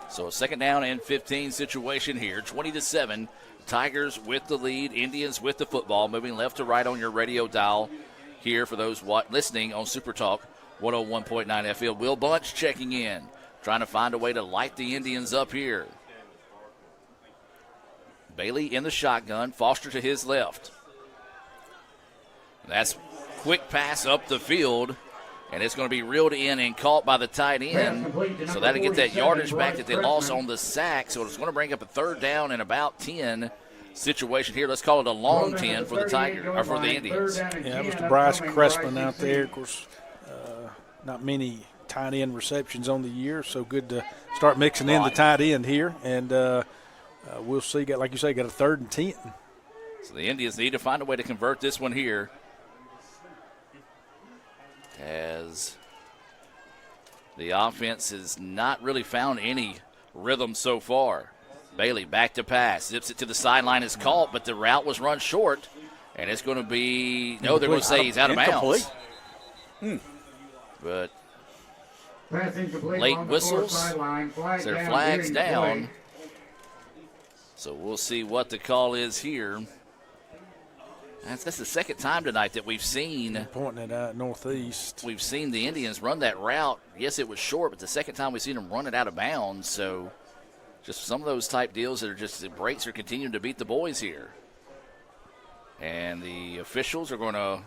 So a second down and 15 situation here, 20-7. Tigers with the lead, Indians with the football, moving left to right on your radio dial here for those listening on Super Talk 101.9 FM. Will Bunch checking in, trying to find a way to light the Indians up here. Bailey in the shotgun, Foster to his left. That's quick pass up the field, and it's going to be reeled in and caught by the tight end. So that'll get that yardage back that they lost on the sack. So it's going to bring up a third down and about 10 situation here. Let's call it a long 10 for the Tigers, or for the Indians. Yeah, Mr. Bryce Crespin out there. Of course, not many tight end receptions on the year, so good to start mixing in the tight end here. And we'll see, like you say, got a 3rd and 10. So the Indians need to find a way to convert this one here, as the offense has not really found any rhythm so far. Bailey back to pass, zips it to the sideline, is caught, but the route was run short, and it's going to be, no, they're going to say he's out of bounds. But late whistles, their flags down. So we'll see what the call is here. That's the second time tonight that we've seen. Pointing it out Northeast. We've seen the Indians run that route. Yes, it was short, but the second time we've seen them run it out of bounds. So just some of those type deals that are just the breaks are continuing to beat the boys here. And the officials are going to,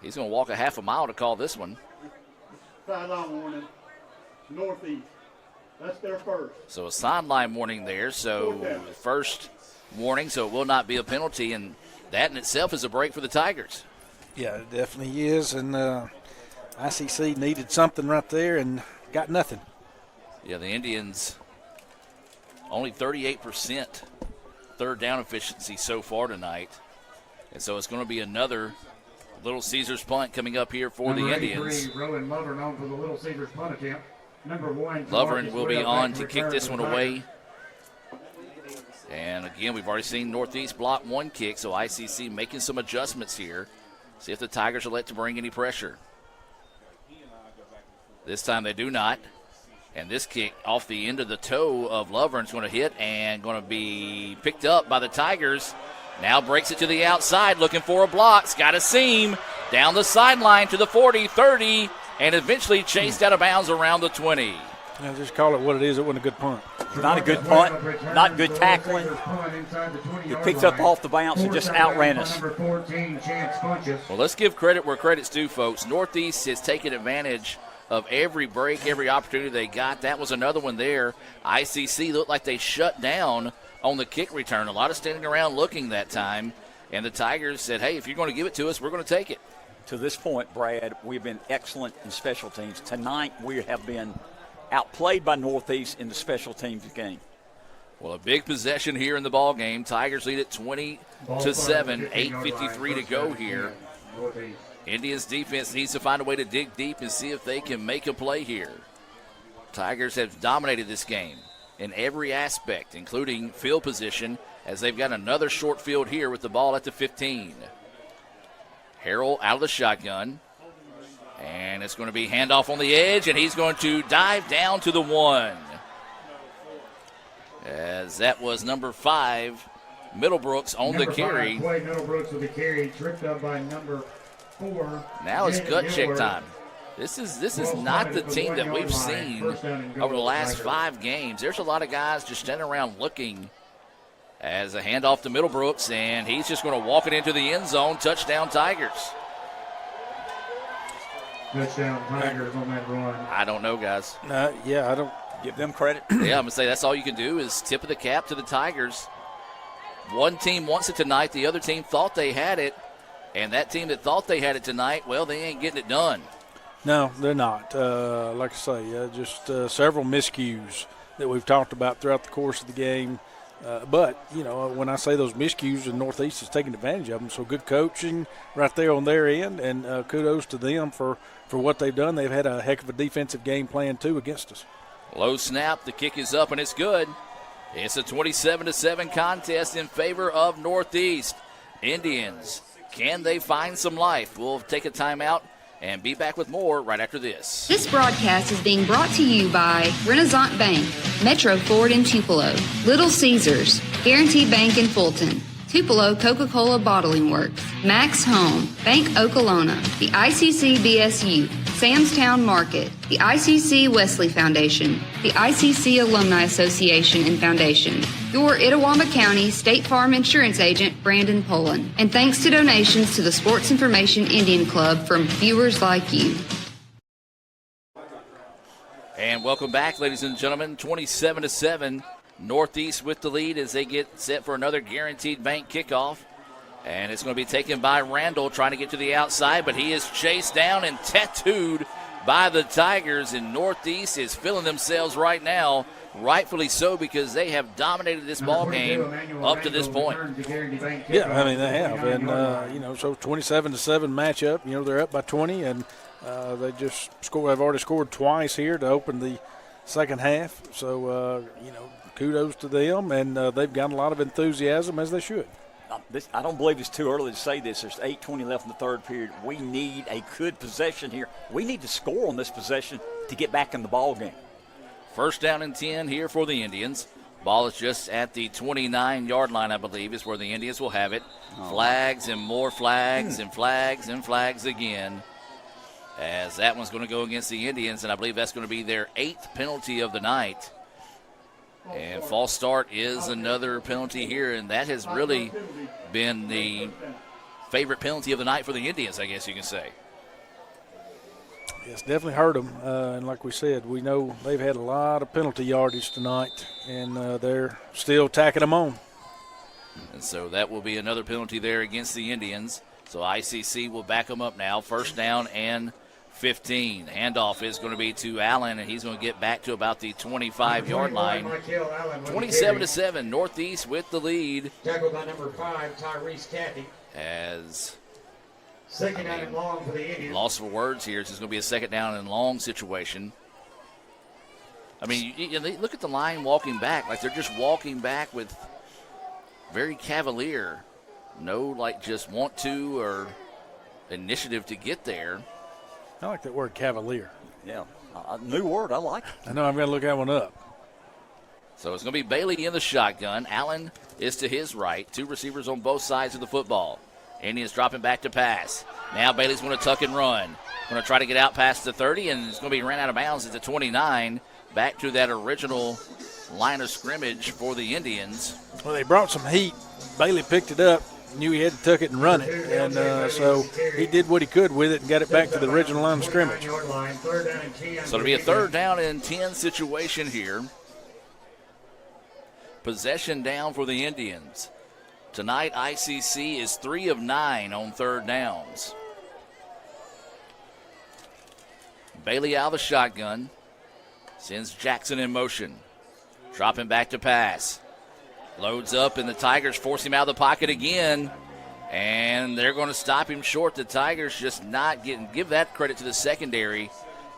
he's going to walk a half a mile to call this one. Sideline warning, Northeast. That's their first. So a sideline warning there. So first warning, so it will not be a penalty. And that in itself is a break for the Tigers. Yeah, it definitely is. And ICC needed something right there and got nothing. Yeah, the Indians only 38% third down efficiency so far tonight. And so it's going to be another Little Caesars punt coming up here for the Indians. Rowan Lovern on for the Little Caesars punt attempt. Number 1. Lovern will be on to kick this one away. And again, we've already seen Northeast block one kick, so ICC making some adjustments here. See if the Tigers are let to bring any pressure. This time they do not. And this kick off the end of the toe of Lovern is going to hit and going to be picked up by the Tigers. Now breaks it to the outside, looking for a block. It's got a seam down the sideline to the 40, 30, and eventually chased out of bounds around the 20. Yeah, just call it what it is. It wasn't a good punt. Not a good punt, not good tackling. He picked up off the bounce and just outran us. Well, let's give credit where credit's due, folks. Northeast has taken advantage of every break, every opportunity they got. That was another one there. ICC looked like they shut down on the kick return. A lot of standing around looking that time. And the Tigers said, hey, if you're going to give it to us, we're going to take it. To this point, Brad, we've been excellent in special teams. Tonight we have been outplayed by Northeast in the special teams game. Well, a big possession here in the ball game. Tigers lead it 20-7, 8:53 to go here. Indians defense needs to find a way to dig deep and see if they can make a play here. Tigers have dominated this game in every aspect, including field position, as they've got another short field here with the ball at the 15. Harrell out of the shotgun. And it's going to be handoff on the edge, and he's going to dive down to the 1. As that was number 5, Middlebrooks on the carry. Middlebrooks with the carry, tripped up by number 4. Now it's gut check time. This is not the team that we've seen over the last 5 games. There's a lot of guys just standing around looking. As a handoff to Middlebrooks, and he's just going to walk it into the end zone. Touchdown, Tigers. Touchdown Tigers on that run. I don't know, guys. Yeah, I don't give them credit. Yeah, I'm going to say that's all you can do is tip of the cap to the Tigers. One team wants it tonight. The other team thought they had it. And that team that thought they had it tonight, well, they ain't getting it done. No, they're not. Like I say, just several miscues that we've talked about throughout the course of the game. But, when I say those miscues, the Northeast is taking advantage of them. So good coaching right there on their end, and kudos to them for what they've done. They've had a heck of a defensive game plan, too, against us. Low snap. The kick is up, and it's good. It's a 27-7 contest in favor of Northeast. Indians, can they find some life? We'll take a timeout and be back with more right after this. This broadcast is being brought to you by Renaissance Bank, Metro Ford in Tupelo, Little Caesars, Guarantee Bank in Fulton, Tupelo Coca-Cola Bottling Works, Max Home, Bank Okolona, the ICC BSU, Sam's Town Market, the ICC Wesley Foundation, the ICC Alumni Association and Foundation, your Itawamba County State Farm Insurance Agent, Brandon Pullen, and thanks to donations to the Sports Information Indian Club from viewers like you. And welcome back, ladies and gentlemen. 27-7, Northeast with the lead as they get set for another Guaranteed Bank kickoff. And it's going to be taken by Randall trying to get to the outside, but he is chased down and tattooed by the Tigers. And Northeast is feeling themselves right now, rightfully so, because they have dominated this ball game up to this point. Yeah, I mean, they have. And, so 27-7 matchup, they're up by 20, and they just scored. They've already scored twice here to open the second half. So, kudos to them, and they've got a lot of enthusiasm, as they should. I don't believe it's too early to say this. There's 8:20 left in the third period. We need a good possession here. We need to score on this possession to get back in the ball game. First down and 10 here for the Indians. Ball is just at the 29-yard line, I believe, is where the Indians will have it. Flags and more flags and flags and flags again, as that one's going to go against the Indians, and I believe that's going to be their 8th penalty of the night. And false start is another penalty here, and that has really been the favorite penalty of the night for the Indians, I guess you can say. Yes, definitely hurt them. And like we said, we know they've had a lot of penalty yardage tonight, and they're still tacking them on. And so that will be another penalty there against the Indians. So ICC will back them up now. First down and 15. Handoff is going to be to Allen, and he's going to get back to about the 25-yard line. 27-7, Northeast with the lead. Tackled by number 5, Tyrese Cathy. As second down and long for the Indians. Lost for words here. It's going to be a second down and long situation. I mean, you look at the line walking back. Like, they're just walking back with very cavalier. No, just want to or initiative to get there. I like that word, cavalier. Yeah, a new word. I like it. I know I'm going to look that one up. So it's going to be Bailey in the shotgun. Allen is to his right. Two receivers on both sides of the football. Indians dropping back to pass. Now Bailey's going to tuck and run. Going to try to get out past the 30, and it's going to be ran out of bounds at the 29. Back to that original line of scrimmage for the Indians. Well, they brought some heat. Bailey picked it up. Knew he had to tuck it and run it, and so he did what he could with it and got it back to the original line of scrimmage. So it'll be a third down and 10 situation here. Possession down for the Indians. Tonight, ICC is 3 of 9 on third downs. Bailey out of the shotgun. Sends Jackson in motion. Dropping back to pass. Loads up, and the Tigers force him out of the pocket again. And they're going to stop him short. The Tigers just not give that credit to the secondary,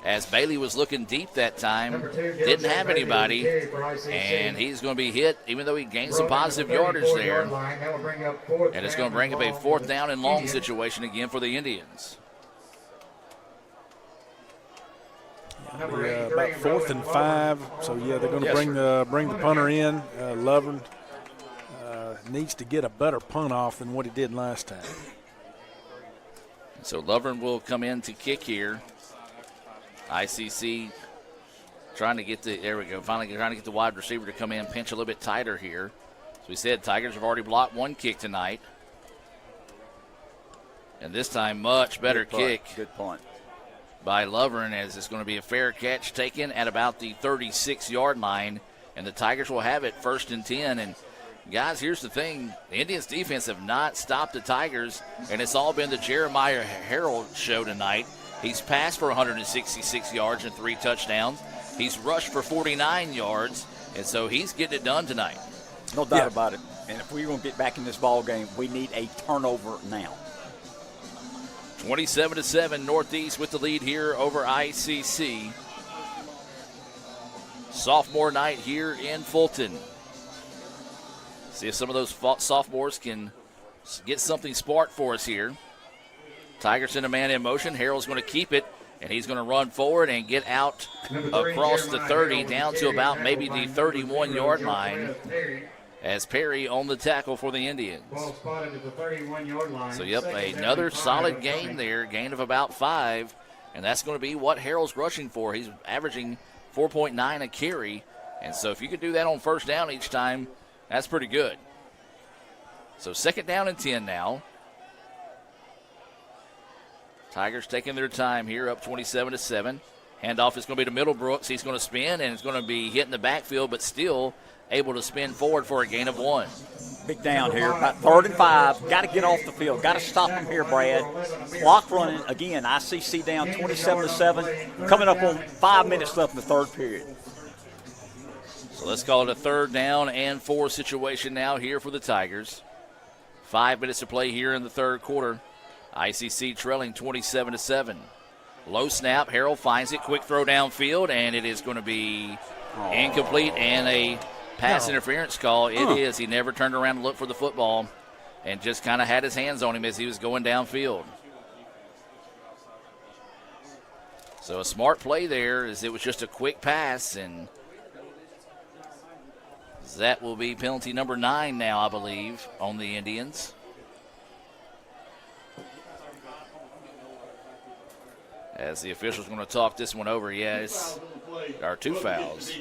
as Bailey was looking deep that time. Didn't have anybody. And he's going to be hit, even though he gained some positive yardage there. And it's going to bring up a fourth down and long situation again for the Indians. About 4th and 5. So, yeah, they're going to bring the punter in. Lovren needs to get a better punt off than what he did last time. So Lovren will come in to kick here. ICC trying to get finally trying to get the wide receiver to come in, pinch a little bit tighter here. As we said, Tigers have already blocked one kick tonight. And this time, much better kick. Good point. By Lovren, as it's going to be a fair catch taken at about the 36-yard line. And the Tigers will have it 1st and 10. And Guys, here's the thing. The Indians defense have not stopped the Tigers, and it's all been the Jeremiah Harold show tonight. He's passed for 166 yards and 3 touchdowns. He's rushed for 49 yards, and so he's getting it done tonight. No doubt about it. And if we're going to get back in this ball game, we need a turnover now. 27-7, Northeast with the lead here over ICC. Sophomore night here in Fulton. See if some of those sophomores can get something sparked for us here. Tigers send a man in motion. Harold's going to keep it, and he's going to run forward and get out across the 30 down to about maybe the 31-yard line as Perry on the tackle for the Indians. Ball spotted at the 31-yard line. So, yep, another solid gain there, gain of about 5, and that's going to be what Harold's rushing for. He's averaging 4.9 a carry, and so if you could do that on first down each time, that's pretty good. So second down and 10 now. Tigers taking their time here, up 27-7. Handoff is going to be to Middlebrooks. He's going to spin, and it's going to be hitting the backfield, but still able to spin forward for a gain of 1. Big down here, about 3rd and 5. Got to get off the field. Got to stop him here, Brad. Clock running again. ICC down 27-7. Coming up on 5 minutes left in the third period. So let's call it a 3rd down and 4 situation now here for the Tigers. 5 minutes to play here in the third quarter. ICC trailing 27-7. Low snap. Harold finds it. Quick throw downfield, and it is going to be incomplete and a pass interference call. It is. He never turned around to look for the football and just kind of had his hands on him as he was going downfield. So a smart play there as it was just a quick pass, and that will be penalty number 9 now, I believe, on the Indians. As the official's going to talk this one over. Yeah, there are 2 fouls.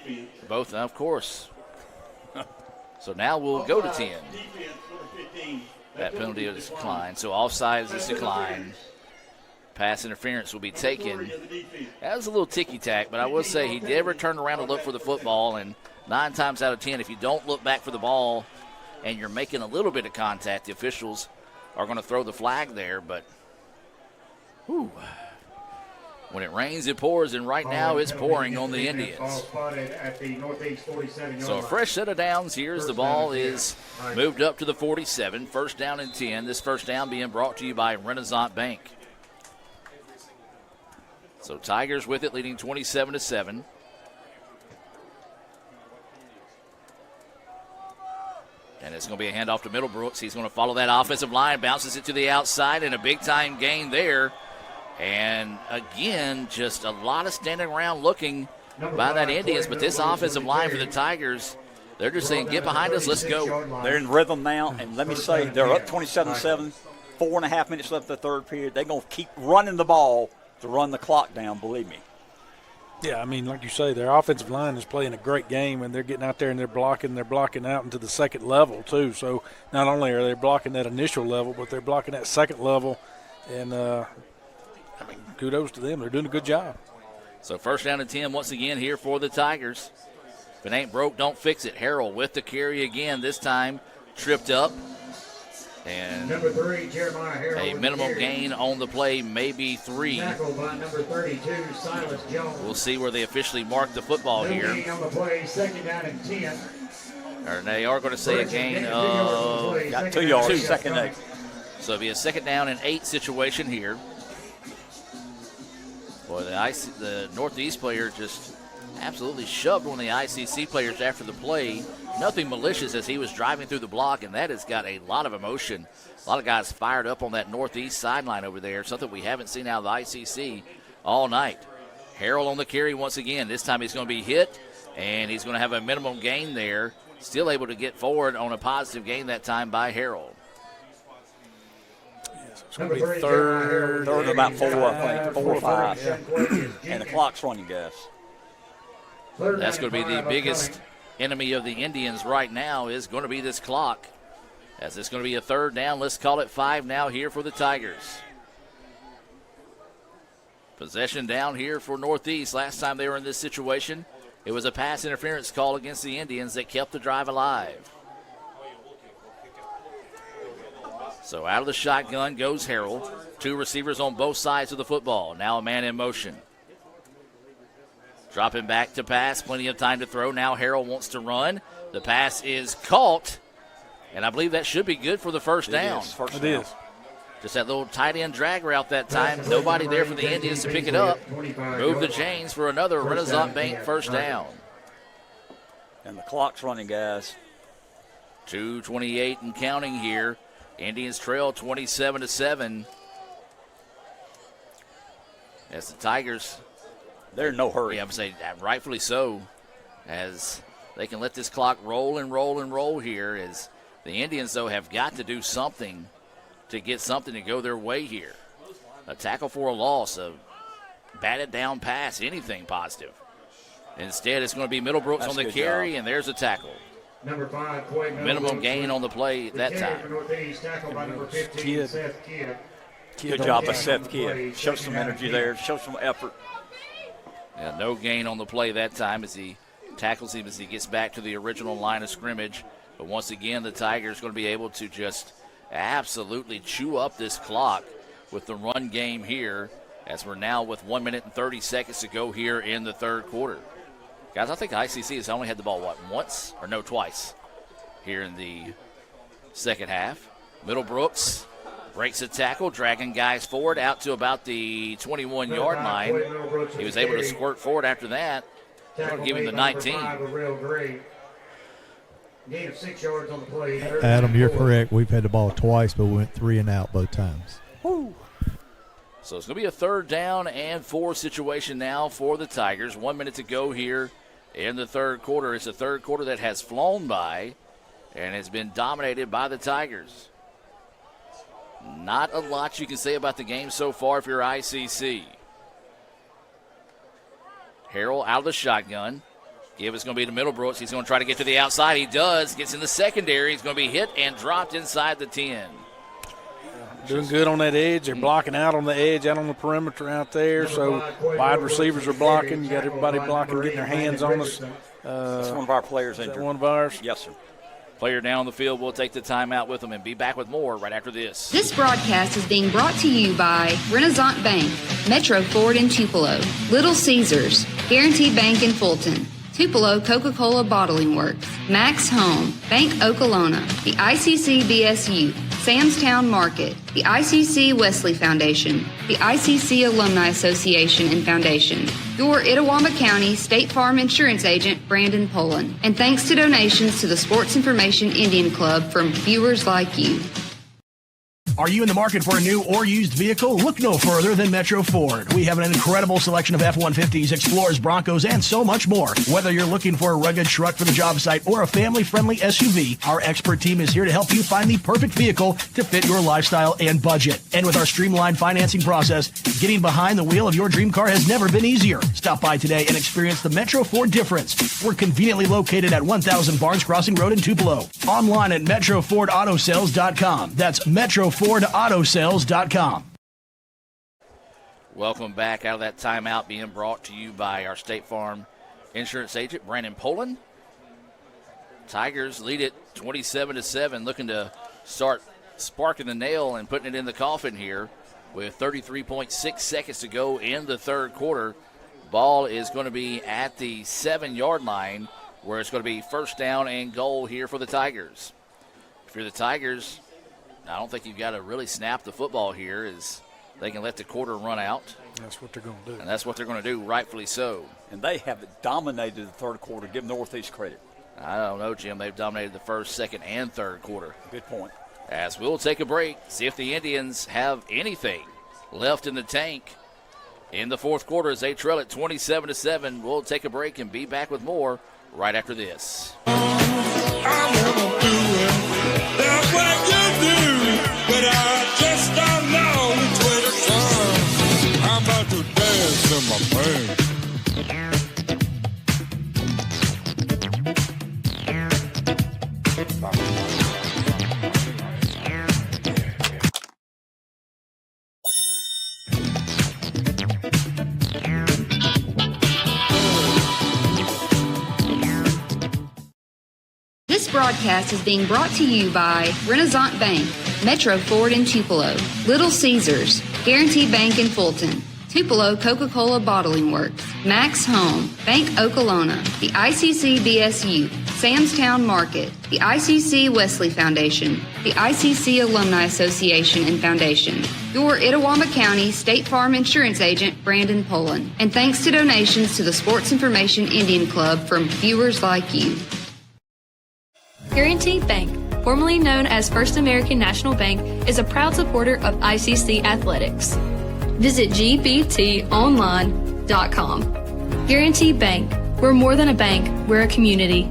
Both, of course. So now we'll go to 10. That penalty is declined. So offsides is declined. Pass interference will be taken. That was a little ticky-tack, but I will say he never turned around to look for the football, and 9 times out of 10, if you don't look back for the ball and you're making a little bit of contact, the officials are going to throw the flag there, but whew. When it rains, it pours, and right now it's pouring on the Indians. So a fresh set of downs here as the ball is moved up to the 47. First down and 10. This first down being brought to you by Renaissance Bank. So Tigers with it, leading 27-7. And it's going to be a handoff to Middlebrooks. He's going to follow that offensive line, bounces it to the outside, and a big-time gain there. And, again, just a lot of standing around looking by that Indians. But this offensive line for the Tigers, they're just saying, get behind us, let's go. They're in rhythm now. And let me say, they're up 27-7, 4.5 minutes left in the third period. They're going to keep running the ball to run the clock down, believe me. Yeah, I mean, like you say, their offensive line is playing a great game, and they're getting out there and they're blocking out into the second level, too. So not only are they blocking that initial level, but they're blocking that second level. And, I mean, kudos to them. They're doing a good job. So first down and 10 once again here for the Tigers. If it ain't broke, don't fix it. Harrell with the carry again, this time tripped up. And number 3, Jeremiah Harrell, a minimum gain on the play, maybe 3. Tackled by number 32, Silas Jones. We'll see where they officially mark the football here. On the play, second down and 10. Or they are going to say a gain of got 2 yards, second down. So it'll be a second down and 8 situation here. Boy, the Northeast player just absolutely shoved one of the ICC players after the play. Nothing malicious as he was driving through the block, and that has got a lot of emotion. A lot of guys fired up on that Northeast sideline over there, something we haven't seen out of the ICC all night. Harrell on the carry once again. This time he's going to be hit, and he's going to have a minimum gain there. Still able to get forward on a positive gain that time by Harrell. It's going to be third about 4, I think, 4 or 5. Yeah. And the clock's running, guys. That's going to be the biggest enemy of the Indians right now is going to be this clock. As it's going to be a third down, let's call it 5 now here for the Tigers. Possession down here for Northeast. Last time they were in this situation, it was a pass interference call against the Indians that kept the drive alive. So out of the shotgun goes Harrell. 2 receivers on both sides of the football. Now a man in motion. Dropping back to pass. Plenty of time to throw. Now Harrell wants to run. The pass is caught. And I believe that should be good for the first down. It is. Just that little tight end drag route that time. Nobody there for the Indians to pick it up. Move the chains for another Renaissance Bank first down. And the clock's running, guys. 2:28 and counting here. Indians trail 27-7. As the Tigers, they're in no hurry. Yeah, I'm saying rightfully so, as they can let this clock roll and roll and roll here. As the Indians, though, have got to do something to get something to go their way here. A tackle for a loss, a batted down pass, anything positive. Instead, it's going to be Middlebrooks on the carry, and there's a tackle. Number 5, minimum gain on the play that time. Good job by Seth Kidd. Show some energy there. Show some effort. Yeah, no gain on the play that time as he tackles him as he gets back to the original line of scrimmage. But once again, the Tigers going to be able to just absolutely chew up this clock with the run game here, as we're now with 1 minute and 30 seconds to go here in the third quarter. Guys, I think ICC has only had the ball, once? Or no, twice here in the second half. Middlebrooks breaks a tackle, dragging guys forward out to about the 21-yard line. He was able to squirt forward after that. That'll give him the 19. Gain of 6 yards on the play. Adam, you're correct. We've had the ball twice, but we went 3 and out both times. Woo. So it's going to be a 3rd down and 4 situation now for the Tigers. 1 minute to go here in the third quarter. It's a third quarter that has flown by and has been dominated by the Tigers. Not a lot you can say about the game so far if you're ICC. Harrell out of the shotgun. Give is going to be to Middlebrooks. He's going to try to get to the outside. He does. Gets in the secondary. He's going to be hit and dropped inside the 10. Doing good on that edge. They're blocking out on the edge, out on the perimeter out there. So wide receivers are blocking. You got everybody blocking, getting their hands on us. That's one of our players injured. One of ours? Yes, sir. Player down on the field. We'll take the timeout with them and be back with more right after this. This broadcast is being brought to you by Renaissance Bank, Metro Ford in Tupelo, Little Caesars, Guaranteed Bank in Fulton, Tupelo Coca-Cola Bottling Works, Max Home, Bank Okolona, the ICC BSU, Samstown Market, the ICC Wesley Foundation, the ICC Alumni Association and Foundation, your Itawamba County State Farm Insurance Agent, Brandon Poland, and thanks to donations to the Sports Information Indian Club from viewers like you. Are you in the market for a new or used vehicle? Look no further than Metro Ford. We have an incredible selection of F-150s, Explorers, Broncos, and so much more. Whether you're looking for a rugged truck for the job site or a family-friendly SUV, our expert team is here to help you find the perfect vehicle to fit your lifestyle and budget. And with our streamlined financing process, getting behind the wheel of your dream car has never been easier. Stop by today and experience the Metro Ford difference. We're conveniently located at 1000 Crossing Road in Tupelo. Online at MetroFordAutoSales.com. That's MetroFordAutoSales.com. Welcome back out of that timeout, being brought to you by our State Farm Insurance Agent, Brandon Poland. Tigers lead it 27-7, looking to start sparking the nail and putting it in the coffin here with 33.6 seconds to go in the third quarter. Ball is going to be at the 7-yard line, where it's going to be first down and goal here for the Tigers. If you're the Tigers, I don't think you've got to really snap the football here, as they can let the quarter run out. That's what they're going to do. And that's what they're going to do, rightfully so. And they have dominated the third quarter. Give Northeast credit. I don't know, Jim. They've dominated the first, second, and third quarter. Good point. As we'll take a break, see if the Indians have anything left in the tank in the fourth quarter as they trail at 27-7. We'll take a break and be back with more right after this. That's what you do, but I just don't know which way to turn. I'm about to dance in my pain. This broadcast is being brought to you by Renaissance Bank, Metro Ford in Tupelo, Little Caesars, Guaranty Bank in Fulton, Tupelo Coca-Cola Bottling Works, Max Home, Bank Okolona, the ICC BSU, Samstown Market, the ICC Wesley Foundation, the ICC Alumni Association and Foundation, your Itawamba County State Farm Insurance Agent, Brandon Poland, and thanks to donations to the Sports Information Indian Club from viewers like you. Guaranty Bank, formerly known as First American National Bank, is a proud supporter of ICC athletics. Visit gbtonline.com. Guaranty Bank. We're more than a bank, we're a community.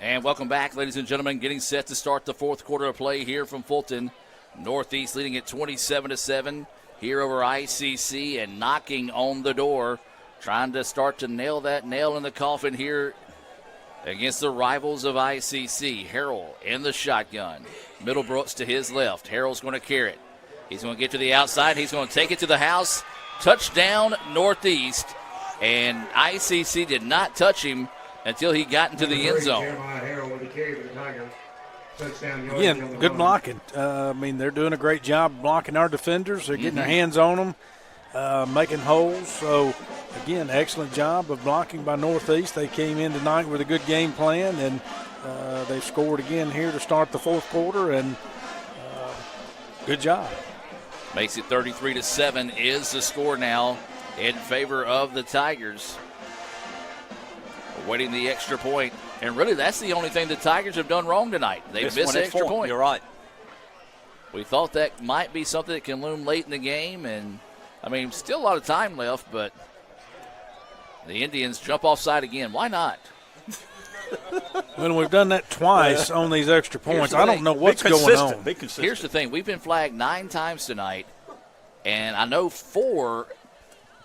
And welcome back, ladies and gentlemen. Getting set to start the fourth quarter of play here from Fulton. Northeast leading at 27-7 here over ICC and knocking on the door, trying to start to nail that nail in the coffin here against the rivals of ICC. Harrell in the shotgun. Middlebrooks to his left. Harrell's going to carry it. He's going to get to the outside. He's going to take it to the house. Touchdown, Northeast. And ICC did not touch him until he got into the end zone. Again, good blocking. They're doing a great job blocking our defenders. They're getting their hands on them, making holes. So, again, excellent job of blocking by Northeast. They came in tonight with a good game plan, and they've scored again here to start the fourth quarter, and good job. Makes it 33-7 is the score now in favor of the Tigers. Awaiting the extra point. And really, that's the only thing the Tigers have done wrong tonight. They've missed the extra point. You're right. We thought that might be something that can loom late in the game. And, still a lot of time left, but the Indians jump offside again. Why not? Well, we've done that twice on these extra points. I don't know what's going on. Here's the thing. We've been flagged 9 times tonight, and I know 4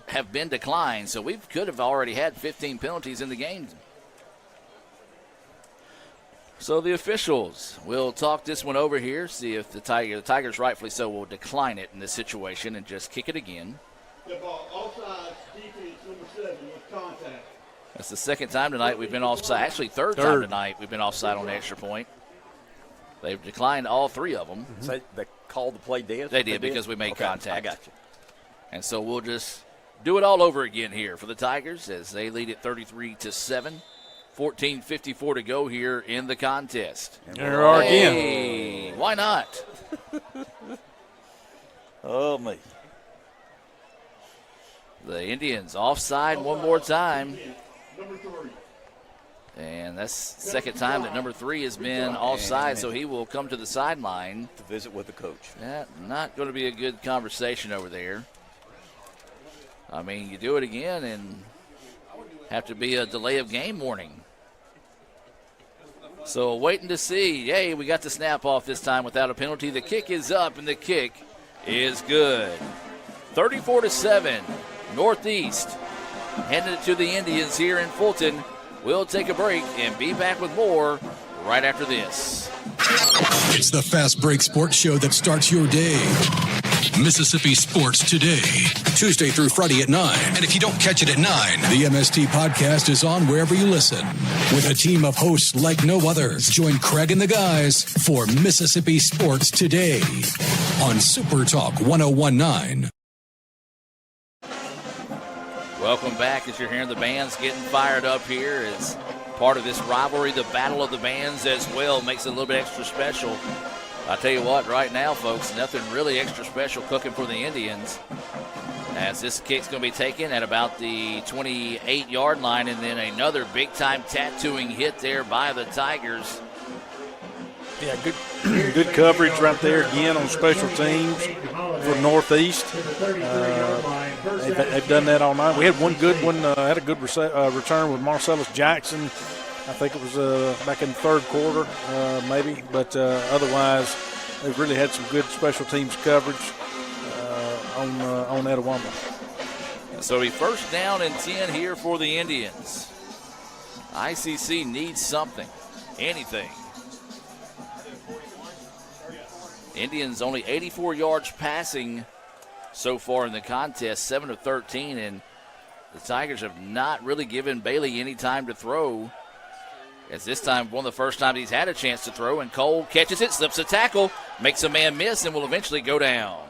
have been declined, so we could have already had 15 penalties in the game. So the officials will talk this one over here, see if the Tigers rightfully so will decline it in this situation and just kick it again. The ball offside, defense number 7 with contact. That's the second time tonight we've been offside. Actually, third time tonight we've been offside on the extra point. They've declined all 3 of them. So they called the play dead? They did because we made contact. I got you. And so we'll just do it all over again here for the Tigers as they lead at 33-7. 14:54 to go here in the contest. And there are again. Why not? Oh, me. The Indians offside one more time. Number 3. And that's the second time that number 3 has been offside, so he will come to the sideline. To visit with the coach. Not going to be a good conversation over there. You do it again and have to be a delay of game warning. So waiting to see. Hey, we got the snap off this time without a penalty. The kick is up, and the kick is good. 34-7, Northeast. Handing it to the Indians here in Fulton. We'll take a break and be back with more right after this. It's the Fast Break Sports Show that starts your day. Mississippi Sports Today, Tuesday through Friday at 9. And if you don't catch it at 9, the MST podcast is on wherever you listen. With a team of hosts like no other, join Craig and the guys for Mississippi Sports Today on Super Talk 101.9. Welcome back as you're hearing the bands getting fired up here as part of this rivalry. The Battle of the Bands as well makes it a little bit extra special. I tell you what, right now, folks, nothing really extra special cooking for the Indians as this kick's going to be taken at about the 28-yard line, and then another big-time tattooing hit there by the Tigers. Yeah, good coverage right there again on special teams for Northeast. They've done that all night. We had one good one, had a good return with Marcellus Jackson. I think it was back in the third quarter, maybe. But otherwise, they've really had some good special teams coverage on Etowamba. So a first down and 10 here for the Indians. ICC needs something, anything. Indians only 84 yards passing so far in the contest, 7 of 13, and the Tigers have not really given Bailey any time to throw. As this time, one of the first times he's had a chance to throw, and Cole catches it, slips a tackle, makes a man miss, and will eventually go down.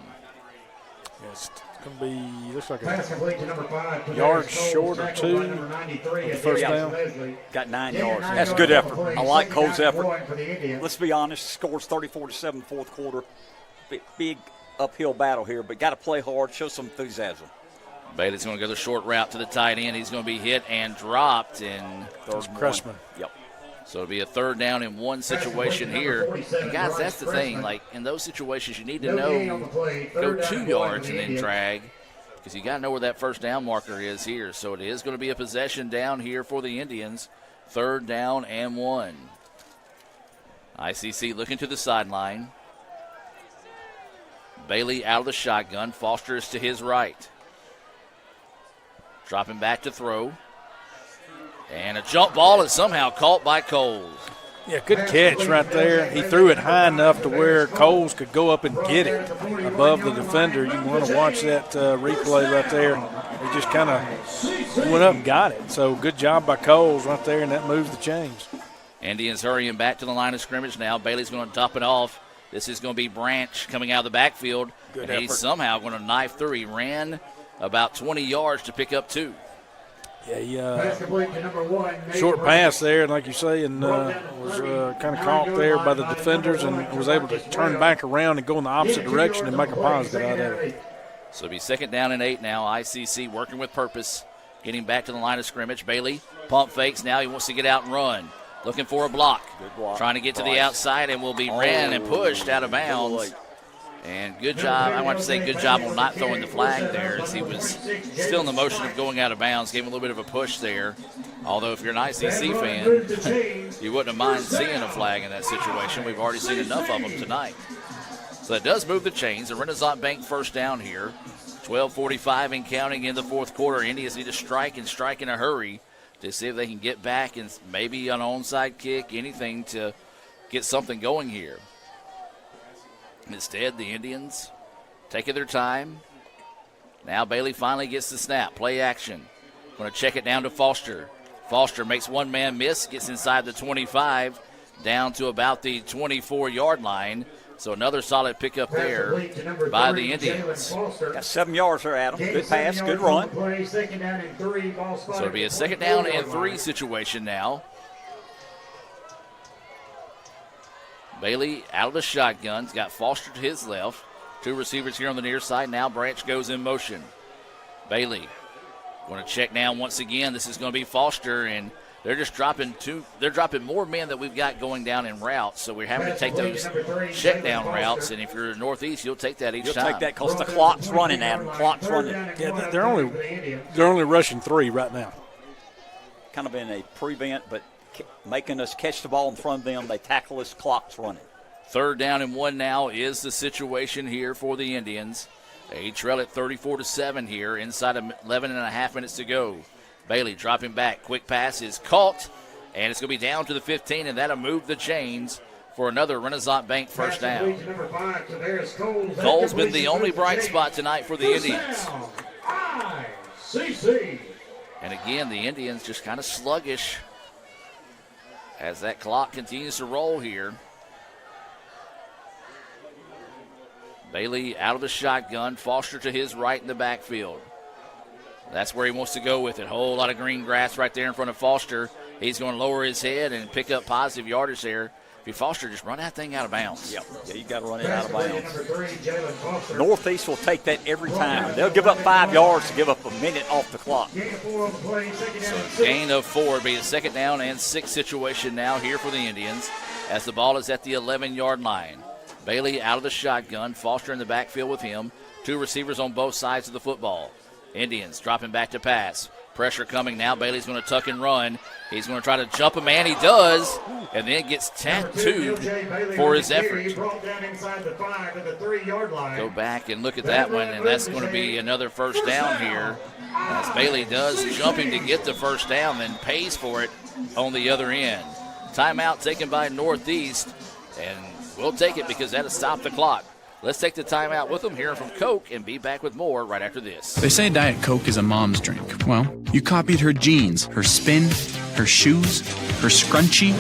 Yes, it's going to be, looks like a yard short or 2 of the first down. Got 9 yards. That's a good effort. I like Cole's effort. Let's be honest, scores 34-7 fourth quarter. Big uphill battle here, but got to play hard, show some enthusiasm. Bailey's going to go the short route to the tight end. He's going to be hit and dropped in third Cressman. Yep. So it'll be a 3rd down and 1 situation here. And guys, that's the thing. Like in those situations, you need to know go 2 yards and then drag, because you got to know where that first down marker is here. So it is going to be a possession down here for the Indians. 3rd down and 1. ICC looking to the sideline. Bailey out of the shotgun. Foster is to his right. Dropping back to throw. And a jump ball is somehow caught by Coles. Yeah, good catch right there. He threw it high enough to where Coles could go up and get it above the defender. You want to watch that replay right there. He just kind of went up and got it. So good job by Coles right there, and that moves the chains. Indians hurrying back to the line of scrimmage now. Bailey's going to dump it off. This is going to be Branch coming out of the backfield. Good and he's somehow going to knife through. He ran about 20 yards to pick up 2. Yeah, short pass there, and like you say, and was kind of caught there by the defenders and was able to turn back around and go in the opposite direction and make a positive out of it. So it'll be 2nd down and 8 now. ICC working with purpose, getting back to the line of scrimmage. Bailey pump fakes now. He wants to get out and run. Looking for a block. Good block. Trying to get to the outside and will be ran and pushed out of bounds. And good job, I want to say good job on not throwing the flag there, as he was still in the motion of going out of bounds. Gave him a little bit of a push there. Although if you're an ICC fan, you wouldn't have mind seeing a flag in that situation. We've already seen enough of them tonight. So that does move the chains. The Renaissance Bank 1st down here. 12:45 and counting in the fourth quarter. Indians need to strike and strike in a hurry to see if they can get back and maybe an onside kick, anything to get something going here. Instead, the Indians taking their time. Now Bailey finally gets the snap. Play action. Going to check it down to Foster. Foster makes one man miss, gets inside the 25, down to about the 24-yard line. So another solid pickup there by the Indians. Got 7 yards there, Adam. Good pass, good run. So it'll be a 2nd down and 3 situation now. Bailey out of the shotgun. He's got Foster to his left. 2 receivers here on the near side. Now Branch goes in motion. Bailey going to check down once again. This is going to be Foster, and they're just dropping They're dropping more men that we've got going down in routes, so we're having to take those check down routes. And if you're Northeast, you'll take that each time. You'll take that because the clock's running, Adam. Clock's running. Yeah, they're only rushing 3 right now. Kind of in a prevent, but making us catch the ball in front of them. They tackle us, clock's running. 3rd down and 1 now is the situation here for the Indians. They trail at 34-7 here, inside of 11 and a half minutes to go. Bailey dropping back. Quick pass is caught, and it's going to be down to the 15, and that'll move the chains for another Renaissance Bank 1st down. Cole's been the only bright spot tonight for the Indians. And again, the Indians just kind of sluggish as that clock continues to roll here. Bailey out of the shotgun. Foster to his right in the backfield. That's where he wants to go with it. Whole lot of green grass right there in front of Foster. He's going to lower his head and pick up positive yardage there. If you're Foster, just run that thing out of bounds. Yep. Yeah, you got to run it out of bounds. Northeast will take that every time. They'll give up 5 yards to give up a minute off the clock. So gain of 4 will be a 2nd down and 6 situation now here for the Indians as the ball is at the 11-yard line. Bailey out of the shotgun. Foster in the backfield with him. 2 receivers on both sides of the football. Indians dropping back to pass. Pressure coming now. Bailey's going to tuck and run. He's going to try to jump a man. He does, and then gets tattooed for his effort. Go back and look at that one, and that's going to be another 1st down here. As Bailey does jumping to get the 1st down, then pays for it on the other end. Timeout taken by Northeast, and we'll take it because that'll stop the clock. Let's take the timeout with them, hearing from Coke, and be back with more right after this. They say Diet Coke is a mom's drink. Well, you copied her jeans, her spin, her shoes, her scrunchie,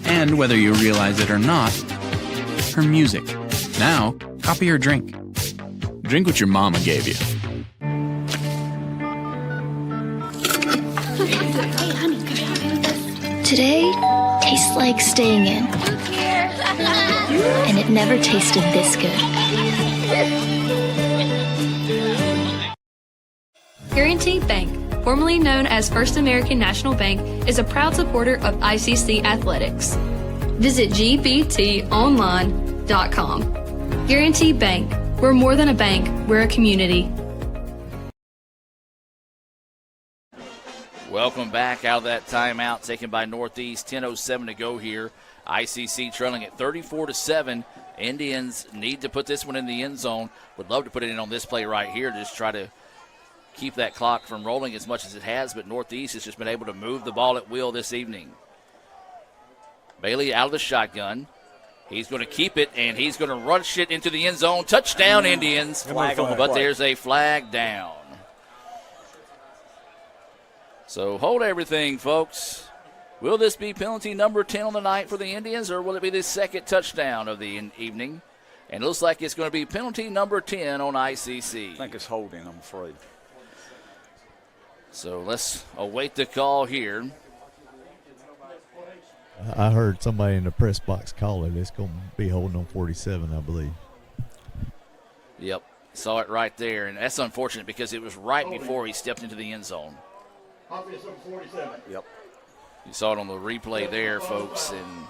and whether you realize it or not, her music. Now, copy her drink. Drink what your mama gave you. Today tastes like staying in. And it never tasted this good. Guaranty Bank, formerly known as First American National Bank, is a proud supporter of ICC athletics. Visit gbtonline.com. Guaranty Bank. We're more than a bank, we're a community. Welcome back out of that timeout taken by Northeast. 10:07 to go here. ICC trailing at 34-7. Indians need to put this one in the end zone. Would love to put it in on this play right here to just try to keep that clock from rolling as much as it has, but Northeast has just been able to move the ball at will this evening. Bailey out of the shotgun. He's going to keep it, and he's going to rush it into the end zone. Touchdown, Indians. But there's a flag down. So hold everything, folks. Will this be penalty number 10 on the night for the Indians, or will it be the second touchdown of the evening? And it looks like it's going to be penalty number 10 on ICC. I think it's holding, I'm afraid. So let's await the call here. I heard somebody in the press box call it. It's going to be holding on 47, I believe. Yep, saw it right there. And that's unfortunate because it was right before he stepped into the end zone. Obvious number 47. Yep. You saw it on the replay there, folks. And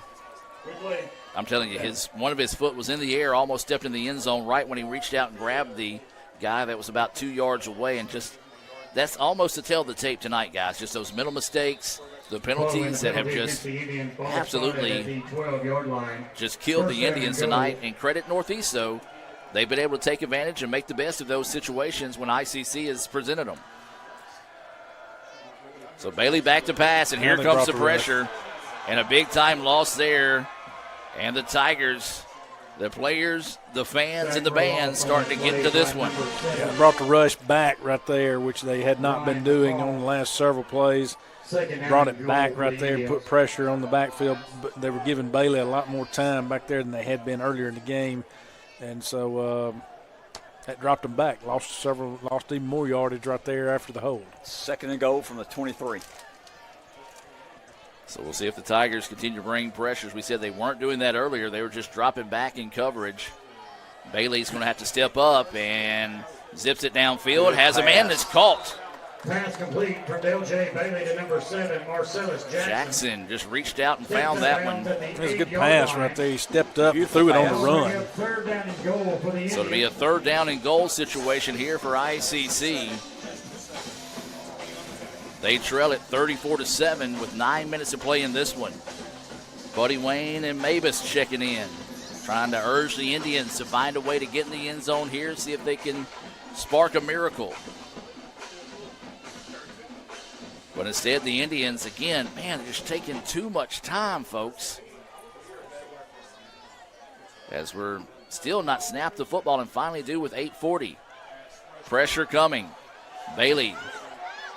I'm telling you, one of his foot was in the air, almost stepped in the end zone right when he reached out and grabbed the guy that was about 2 yards away. And just that's almost to tell the tape tonight, guys. Just those mental mistakes, the penalties that have just absolutely just killed the Indians tonight. And credit Northeast, though. They've been able to take advantage and make the best of those situations when ICC has presented them. So Bailey back to pass, and here comes the pressure. And a big-time loss there. And the Tigers, the players, the fans, and the band starting to get into this one. Yeah, brought the rush back right there, which they had not been doing on the last several plays. Brought it back right there, put pressure on the backfield. But they were giving Bailey a lot more time back there than they had been earlier in the game. And so that dropped them back. Lost even more yardage right there after the hold. 2nd and goal from the 23. So we'll see if the Tigers continue to bring pressures. We said they weren't doing that earlier. They were just dropping back in coverage. Bailey's going to have to step up and zips it downfield. Has a man that's caught. Pass complete from Dale J. Bailey to number 7, Marcellus Jackson just reached out and found that one. It was a good pass right there. He stepped up, threw it on the run. So it'll be a 3rd down and goal situation here for ICC. They trail it 34-7 with 9 minutes to play in this one. Buddy Wayne and Mavis checking in, trying to urge the Indians to find a way to get in the end zone here, see if they can spark a miracle. But instead, the Indians, again, man, they're just taking too much time, folks. As we're still not snapped the football and finally do with 8:40. Pressure coming. Bailey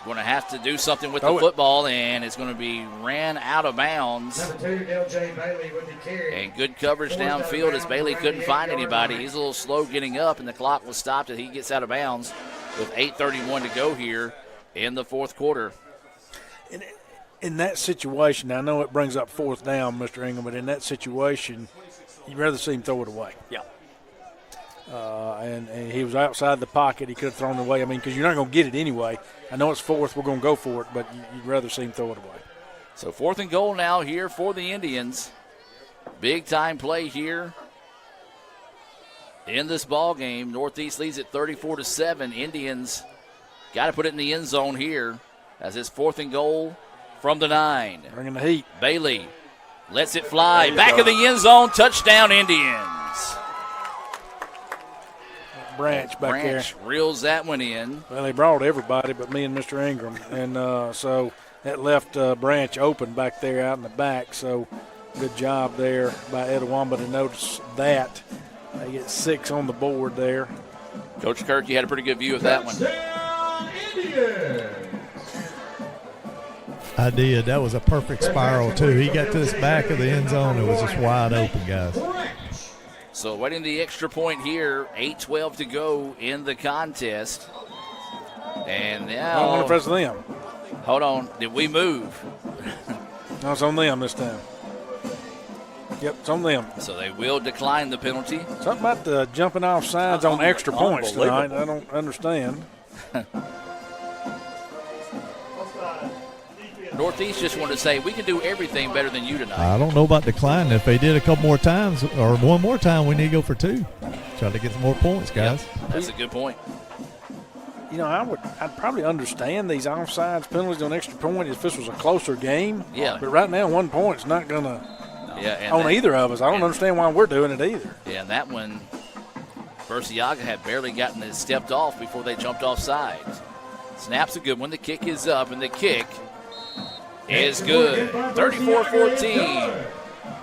going to have to do something with the football, and it's going to be ran out of bounds. Number 2, Dale J. Bailey with the carry. And good coverage downfield as Bailey couldn't find anybody. He's a little slow getting up, and the clock was stopped as he gets out of bounds with 8:31 to go here in the 4th quarter. In that situation, I know it brings up 4th down, Mr. Ingram, but in that situation, you'd rather see him throw it away. Yeah. And he was outside the pocket. He could have thrown it away. I mean, because you're not going to get it anyway. I know it's 4th. We're going to go for it, but you'd rather see him throw it away. So 4th and goal now here for the Indians. Big-time play here in this ball game. Northeast leads at 34-7. Indians got to put it in the end zone here as it's 4th and goal from the 9. Bringing the heat. Bailey lets it fly. Back of the end zone. Touchdown, Indians. Branch back there. Branch reels that one in. Well, they brought everybody but me and Mr. Ingram. And so that left Branch open back there out in the back. So good job there by Etowamba to notice that. They get 6 on the board there. Coach Kirk, you had a pretty good view of that one. I did. That was a perfect spiral, too. He got to this back of the end zone. It was just wide open, guys. So waiting the extra point here. 8:12 to go in the contest. And now. I wonder if that's them. Hold on. Did we move? No, it's on them this time. Yep, it's on them. So they will decline the penalty. Something about the jumping off sides on extra points tonight. I don't understand. Northeast just wanted to say we can do everything better than you tonight. I don't know about declining. If they did a couple more times or one more time, we need to go for 2. Try to get some more points, guys. Yep, that's a good point. You know, I'd probably understand these offsides penalties on extra point if this was a closer game. Yeah. But right now, 1 point's not going to on that, either of us. I don't understand why we're doing it either. Yeah, and that one, Burciaga had barely gotten it stepped off before they jumped off sides. Snap's a good one. The kick is up, and the kick is good. 34-14.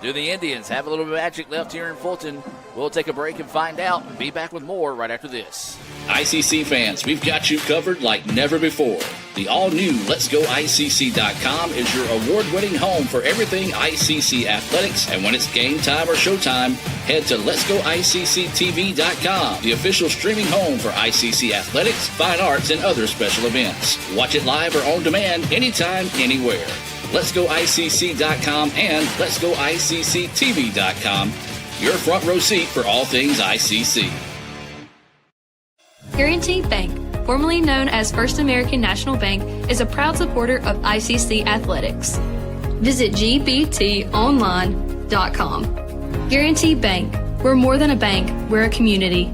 Do the Indians have a little bit of magic left here in Fulton? We'll take a break and find out and be back with more right after this. ICC fans, we've got you covered like never before. The all-new Let'sGoICC.com is your award-winning home for everything ICC athletics, and when it's game time or showtime, head to Let'sGoICCTV.com, the official streaming home for ICC athletics, fine arts, and other special events. Watch it live or on demand anytime, anywhere. Let'sGoICC.com and Let'sGoICCTV.com, your front row seat for all things ICC. Guaranty Bank, formerly known as First American National Bank, is a proud supporter of ICC athletics. Visit gbtonline.com. Guaranty Bank, we're more than a bank, we're a community.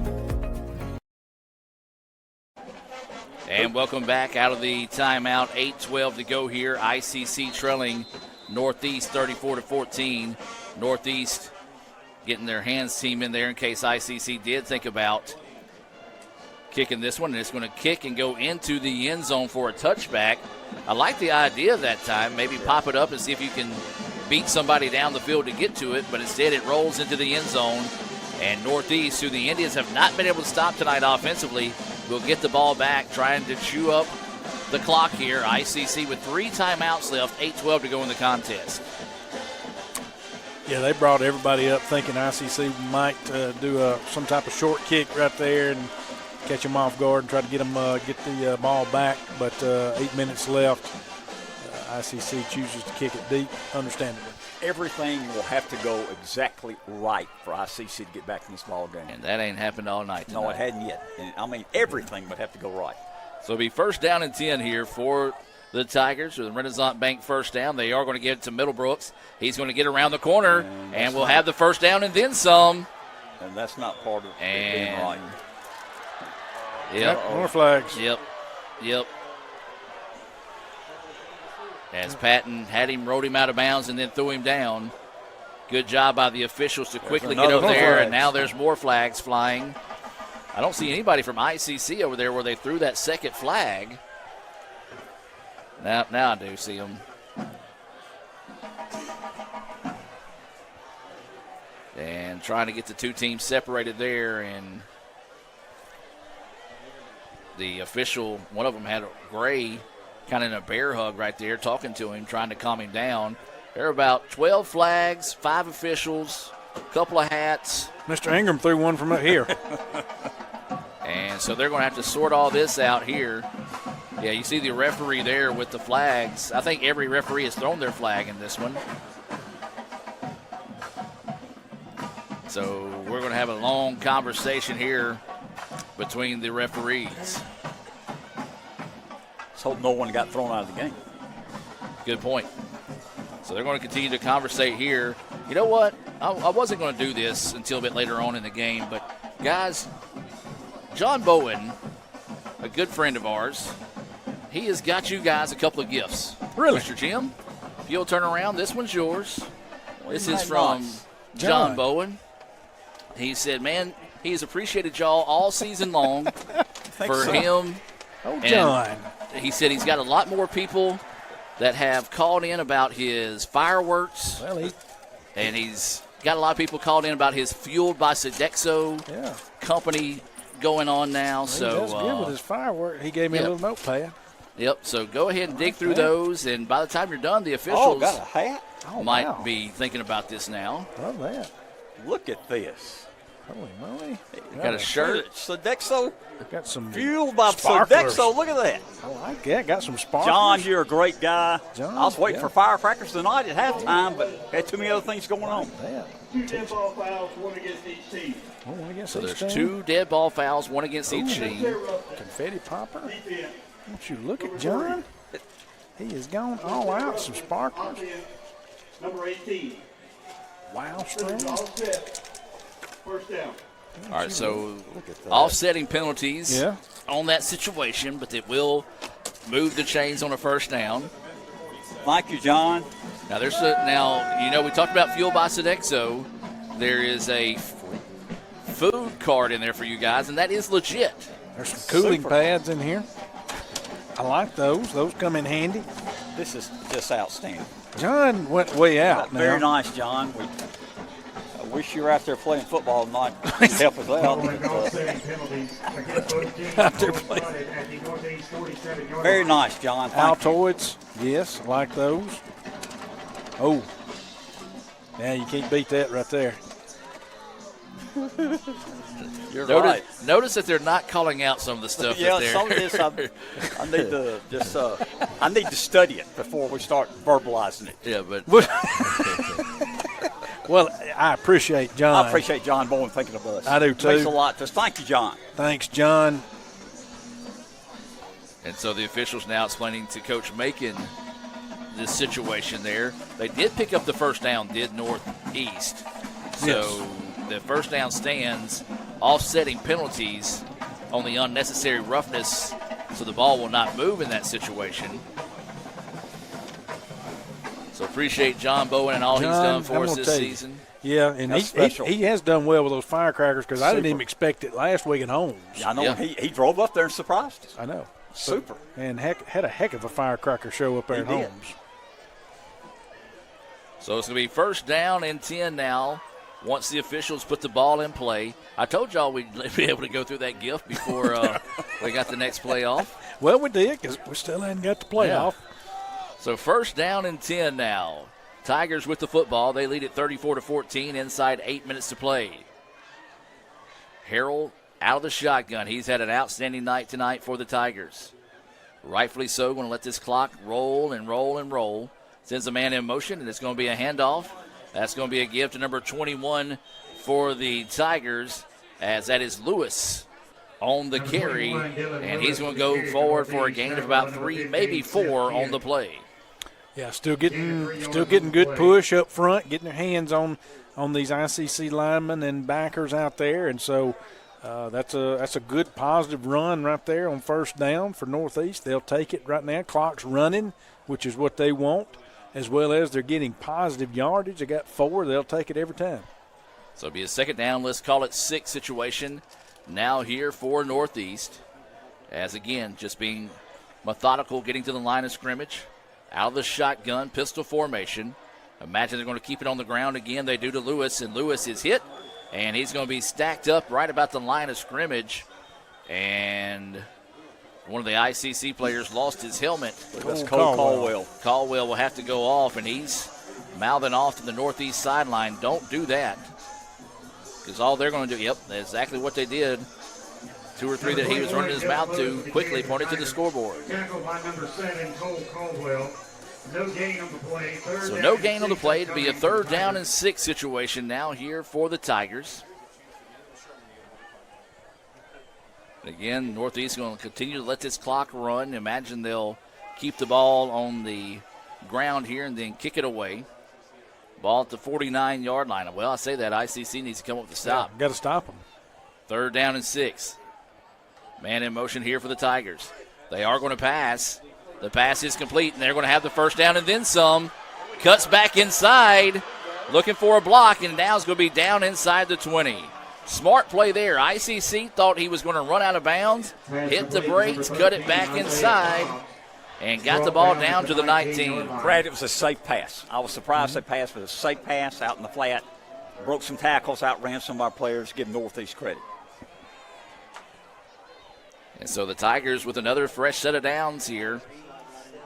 And welcome back out of the timeout. 8:12 to go here. ICC trailing Northeast 34-14. Northeast getting their hands team in there in case ICC did think about kicking this one, and it's going to kick and go into the end zone for a touchback. I like the idea that time. Maybe pop it up and see if you can beat somebody down the field to get to it, but instead it rolls into the end zone. And Northeast, who the Indians have not been able to stop tonight offensively, will get the ball back, trying to chew up the clock here. ICC with 3 timeouts left, 8:12 to go in the contest. Yeah, they brought everybody up thinking ICC might do some type of short kick right there and catch them off guard and try to get the ball back. But 8 minutes left. ICC chooses to kick it deep, understandably. Everything will have to go exactly right for ICC to get back in this ball game. And that ain't happened all night tonight. No, it hadn't yet. And, I mean, everything would have to go right. So it'll be first down and 10 here for the Tigers, or the Renaissance Bank first down. They are going to get it to Middlebrooks. He's going to get around the corner, and we'll have the first down and then some. And that's not part of it being right. Yep. More flags. Yep. As Patton had him, rode him out of bounds, and then threw him down. Good job by the officials to quickly get over there, and now there's more flags flying. I don't see anybody from ICC over there where they threw that second flag. Now I do see them. And trying to get the two teams separated there, and the official, one of them had a Gray kind of in a bear hug right there, talking to him, trying to calm him down. There are about 12 flags, 5 officials, a couple of hats. Mr. Ingram threw one from up here. And so they're going to have to sort all this out here. Yeah, you see the referee there with the flags. I think every referee has thrown their flag in this one. So we're going to have a long conversation here between the referees. Let's hope no one got thrown out of the game. Good point. So they're going to continue to conversate here. You know what? I wasn't going to do this until a bit later on in the game, but guys, John Bowen, a good friend of ours, he has got you guys a couple of gifts. Really? Mr. Jim, if you'll turn around, this one's yours. This is from John Bowen. He said, man, he has appreciated y'all all season long for him. Oh, John. And he said he's got a lot more people that have called in about his fireworks. Well, and he's got a lot of people called in about his Fueled by Sodexo company going on now. Well, so that's good with his firework. He gave me a little notepad. Yep, so go ahead and dig through those, and by the time you're done, the officials got a hat? might be thinking about this now. Love that. Look at this. Holy moly. Got a shirt. Sodexo. Got some fueled by sparklers. Sodexo. Look at that. I like that. Got some sparklers. John, you're a great guy. John, I was waiting for firecrackers tonight at halftime, but had too many other things going on. Yeah. 2 dead ball fouls, 1 against each team. One against So each there's team. 2 dead ball fouls, 1 against each team. Confetti popper. Don't you look at John? He has gone all out. Some sparklers. Number 18. Wow, string. All set. First down. All right, so offsetting penalties Yeah. on that situation, but it will move the chains on a first down. Thank you, John. Now, we talked about fuel by Sodexo. There is a food card in there for you guys, and that is legit. There's some cooling pads in here. I like those. Those come in handy. This is just outstanding. John went way out now. Very nice, John. I wish you were out there playing football tonight to help us out. Out there playing. Very nice, John. Thank you. Altoids. Yes, I like those. Oh. Now you can't beat that right there. You're right. Notice that they're not calling out some of the stuff. Yeah, that some of this I need to just I need to study it before we start verbalizing it. Yeah, but well, I appreciate John. I appreciate John Bowen thinking of us. I do too. Thanks a lot to us. Thank you, John. Thanks, John. And so the officials now explaining to Coach Macon this situation there. They did pick up the first down, did Northeast. So the first down stands, offsetting penalties on the unnecessary roughness, so the ball will not move in that situation. So appreciate John Bowen and all he's done for us this season. Yeah, and he has done well with those firecrackers because I didn't even expect it last week at Holmes. I know. Yeah. He drove up there and surprised us. I know. Super. And had a heck of a firecracker show up there at Holmes. So it's going to be first down and 10 now once the officials put the ball in play. I told y'all we'd be able to go through that gift before we got the next play off. Well, we did because we still hadn't got the playoff. So first down and 10 now. Tigers with the football. They lead at 34-14 inside 8 minutes to play. Harrell out of the shotgun. He's had an outstanding night tonight for the Tigers. Rightfully so. Going to let this clock roll and roll and roll. Sends a man in motion, and it's going to be a handoff. That's going to be a give to number 21 for the Tigers, as that is Lewis on the carry, and he's going to go forward for a gain of about 3, maybe 4 on the play. Yeah, still getting good push up front, getting their hands on these ICC linemen and backers out there, and so that's a good positive run right there on first down for Northeast. They'll take it right now. Clock's running, which is what they want, as well as they're getting positive yardage. They got 4. They'll take it every time. So it'll be a second down, let's call it 6 situation now here for Northeast, as again, just being methodical, getting to the line of scrimmage. Out of the shotgun, pistol formation. Imagine they're going to keep it on the ground again. They do to Lewis, and Lewis is hit, and he's going to be stacked up right about the line of scrimmage. And one of the ICC players lost his helmet. That's Caldwell. Caldwell will have to go off, and he's mouthing off to the Northeast sideline. Don't do that, because all they're going to do, exactly what they did. 2 or 3 that he was running his mouth to, quickly pointed to the scoreboard. Tackled by number 7, Cole Caldwell. No gain on the play. So no gain on the play. It'll be a third down and 6 situation now here for the Tigers. Again, Northeast going to continue to let this clock run. Imagine they'll keep the ball on the ground here and then kick it away. Ball at the 49-yard line. Well, I say that ICC needs to come up with a stop. Got to stop them. Third down and 6. Man in motion here for the Tigers. They are going to pass. The pass is complete, and they're going to have the first down and then some. Cuts back inside, looking for a block, and now it's going to be down inside the 20. Smart play there. ICC thought he was going to run out of bounds, hit the brakes, cut it back inside, and got the ball down to the 19. Brad, it was a safe pass. I was surprised they passed, but a safe pass out in the flat. Broke some tackles, outran some of our players. Give Northeast credit. And so the Tigers with another fresh set of downs here.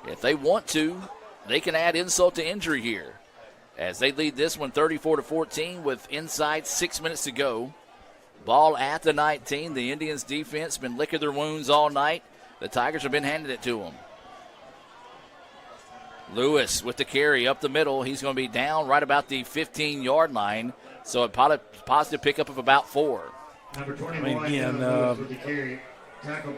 If they want to, they can add insult to injury here, as they lead this one 34-14 with inside 6 minutes to go. Ball at the 19. The Indians' defense been licking their wounds all night. The Tigers have been handing it to them. Lewis with the carry up the middle. He's going to be down right about the 15-yard line, so a positive pickup of about 4. I mean, again,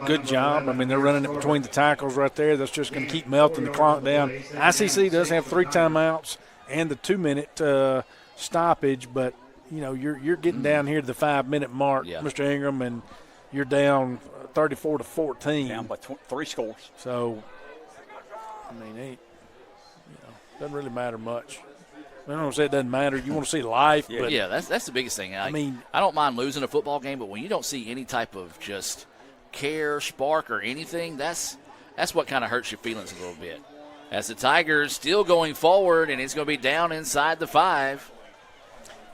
good job. I mean, they're running it between the tackles right there. That's just going to keep melting the clock down. ICC does have 3 timeouts and the 2-minute stoppage, but, you know, you're getting down here to the 5-minute mark, Mr. Ingram, and you're down 34-14. Down by 3 scores. So, I mean, doesn't really matter much. I don't want to say it doesn't matter. You want to see life. Yeah, but that's the biggest thing. I mean, I don't mind losing a football game, but when you don't see any type of just care, spark, or anything, that's what kind of hurts your feelings a little bit. As the Tigers still going forward, and it's going to be down inside the 5.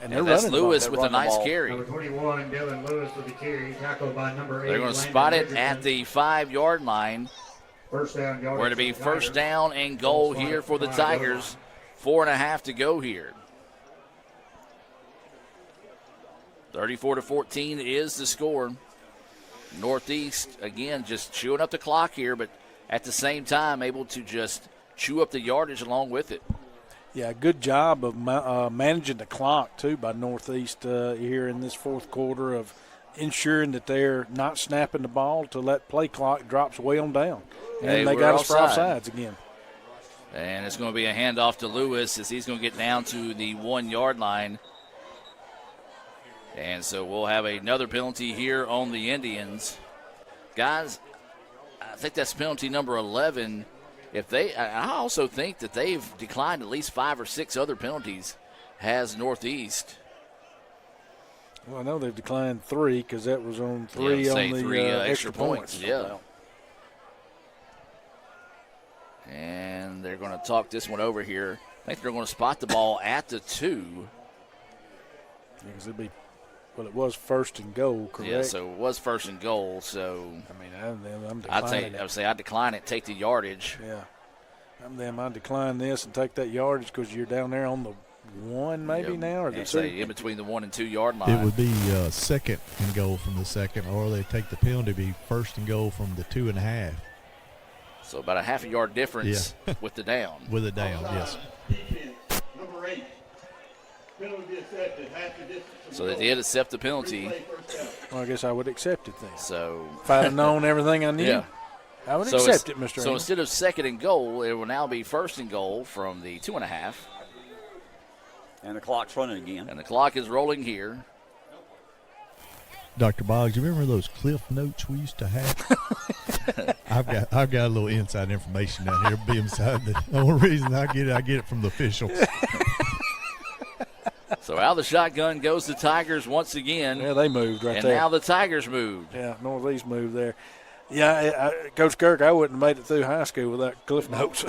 And that's Lewis with a nice carry. Number 21, Dylan Lewis with the carry, tackled by number 8. They're going to spot it at the 5-yard line. First down, where it'll be first down and goal here for the Tigers. 4.5 to go here. 34-14 is the score. Northeast, again, just chewing up the clock here, but at the same time able to just chew up the yardage along with it. Yeah, good job of managing the clock, too, by Northeast here in this fourth quarter, of ensuring that they're not snapping the ball till that play clock drops way on down. And they got us for offsides again. And it's going to be a handoff to Lewis as he's going to get down to the 1-yard line. And so we'll have another penalty here on the Indians. Guys, I think that's penalty number 11. I also think that they've declined at least 5 or 6 other penalties, has Northeast. Well, I know they've declined 3 because that was on 3 on the 3 extra points. Yeah. And they're going to talk this one over here. I think they're going to spot the ball at the 2. Because it was first and goal, correct? Yeah, so it was first and goal. So I'm declining I'd decline it, take the yardage. Yeah, I decline this and take that yardage because you're down there on the 1 maybe now, or the 2. In between the 1 and 2 yard line. It would be second and goal from the 2nd, or they take the penalty, be first and goal from the 2.5. So about a half a yard difference with the down. With the down, yes. Number 8. Penalty accepted. Half the distance. So they did accept the penalty. Well, I guess I would accept it then. So if I'd have known everything I knew, I would accept it, Mr. So instead of second and goal, it will now be first and goal from the 2.5. And the clock's running again. And the clock is rolling here. Dr. Boggs, you remember those Cliff Notes we used to have? I've got a little inside information down here. Be inside the only reason I get it from the officials. So out of the shotgun goes the Tigers once again. Yeah, they moved right there. And now the Tigers moved. Yeah, Northeast moved there. Yeah, Coach Kirk, I wouldn't have made it through high school without Cliff Notes.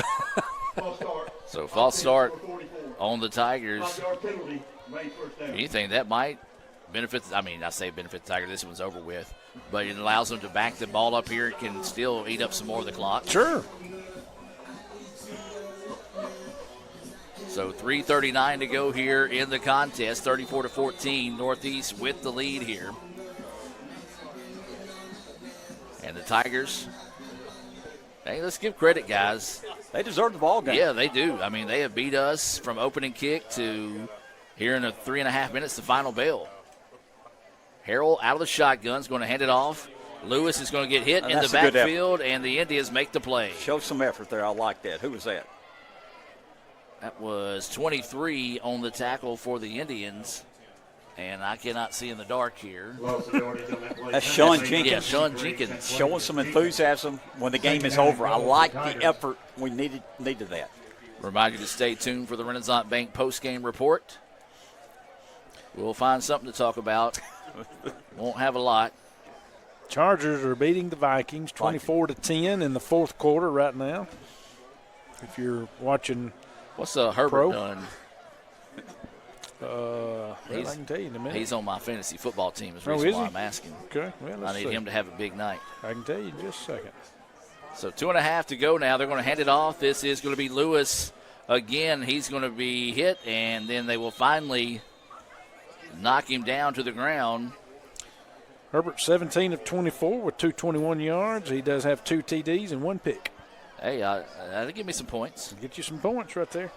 So false start on the Tigers. Anything that might benefit, I say benefit the Tigers. This one's over with. But it allows them to back the ball up here. It can still eat up some more of the clock. Sure. So 3:39 to go here in the contest. 34-14, Northeast with the lead here. And the Tigers, hey, let's give credit, guys. They deserve the ball game. Yeah, they do. I mean, they have beat us from opening kick to here in the 3.5 minutes, the final bell. Harrell out of the shotgun is going to hand it off. Lewis is going to get hit in the backfield, and the Indians make the play. Show some effort there. I like that. Who was that? That was 23 on the tackle for the Indians. And I cannot see in the dark here. That's Sean Jenkins. Yeah, Sean Jenkins. Showing some enthusiasm when the game is over. I like the effort. We needed that. Remind you to stay tuned for the Renaissance Bank post-game report. We'll find something to talk about. Won't have a lot. Chargers are beating the Vikings 24-10 in the fourth quarter right now. If you're watching, what's Herbert done? I can tell you in a minute. He's on my fantasy football team. Is the Oh, reason is why he? I'm asking. Okay. Well, I need him to have a big night. I can tell you in just a second. So 2.5 to go now. They're going to hand it off. This is going to be Lewis again. He's going to be hit, and then they will finally knock him down to the ground. Herbert 17 of 24 with 221 yards. He does have 2 TDs and 1 pick. Hey, that'll give me some points. Get you some points right there.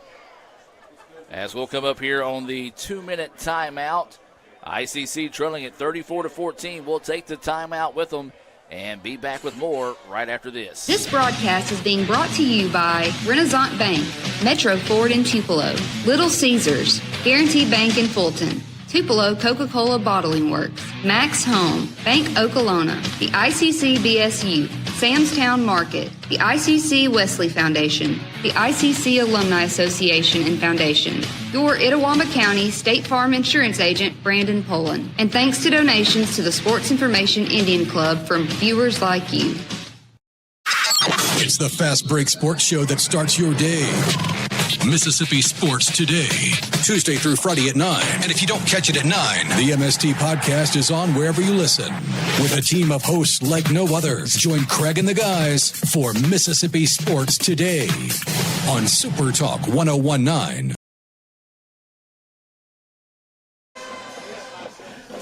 As we'll come up here on the 2-minute timeout. ICC trailing at 34-14. We'll take the timeout with them and be back with more right after this. This broadcast is being brought to you by Renaissance Bank, Metro Ford in Tupelo, Little Caesars, Guarantee Bank in Fulton, Tupelo Coca-Cola Bottling Works, Max Home, Bank Okolona, the ICC BSU, Samstown Market, the ICC Wesley Foundation, the ICC Alumni Association and Foundation, your Itawamba County State Farm Insurance Agent, Brandon Poland, and thanks to donations to the Sports Information Indian Club from viewers like you. It's the Fast Break Sports Show that starts your day. Mississippi Sports Today, Tuesday through Friday at 9. And if you don't catch it at 9, the MST podcast is on wherever you listen. With a team of hosts like no other, join Craig and the guys for Mississippi Sports Today on Super Talk 1019.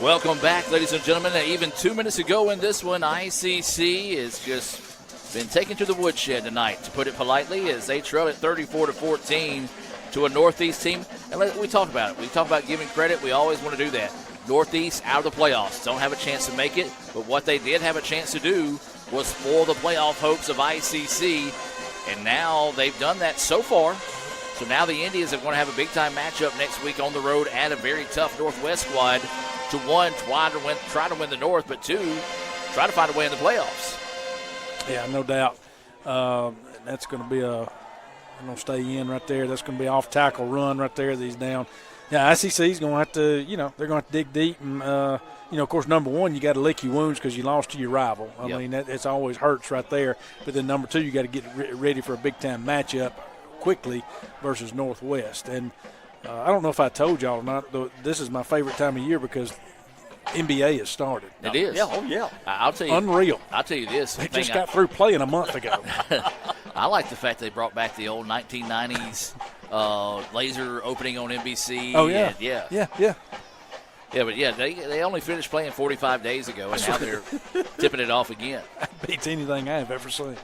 Welcome back, ladies and gentlemen. Even 2 minutes ago in this one, ICC is just been taken to the woodshed tonight, to put it politely, as they trail at 34-14 to a Northeast team. And we talk about it. We talk about giving credit. We always want to do that. Northeast out of the playoffs. Don't have a chance to make it, but what they did have a chance to do was spoil the playoff hopes of ICC, and now they've done that so far. So now the Indians are going to have a big-time matchup next week on the road at a very tough Northwest squad to, one, try to win the North, but two, try to find a way in the playoffs. Yeah, no doubt. That's going to be they're going to stay in right there. That's going to be off tackle run right there that he's down. Yeah, ICC's going to have to, they're going to have to dig deep. And, of course, number one, you got to lick your wounds because you lost to your rival. I mean, it's always hurts right there. But then number two, you got to get ready for a big-time matchup quickly versus Northwest. And I don't know if I told y'all or not, this is my favorite time of year because NBA has started. It is. Yeah, oh yeah. I'll tell you. Unreal. I'll tell you this. They just got through playing a month ago. I like the fact they brought back the old 1990s laser opening on NBC. Oh, yeah. Yeah, but they only finished playing 45 days ago, and now they're tipping it off again. That beats anything I've ever seen.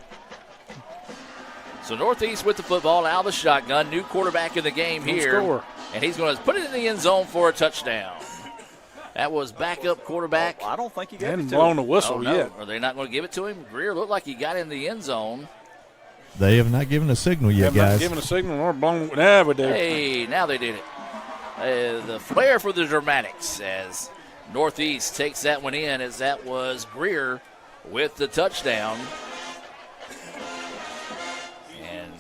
So Northeast with the football, out of the shotgun. New quarterback in the game here. Score. And he's going to put it in the end zone for a touchdown. That was backup quarterback. I don't think he got They it hadn't to blown him. the whistle yet. Are they not going to give it to him? Greer looked like he got in the end zone. They have not given a signal yet, They have guys. not given a signal or blown. Nah, we do. Hey, now they did it. The flair for the dramatics as Northeast takes that one in, as that was Greer with the touchdown. And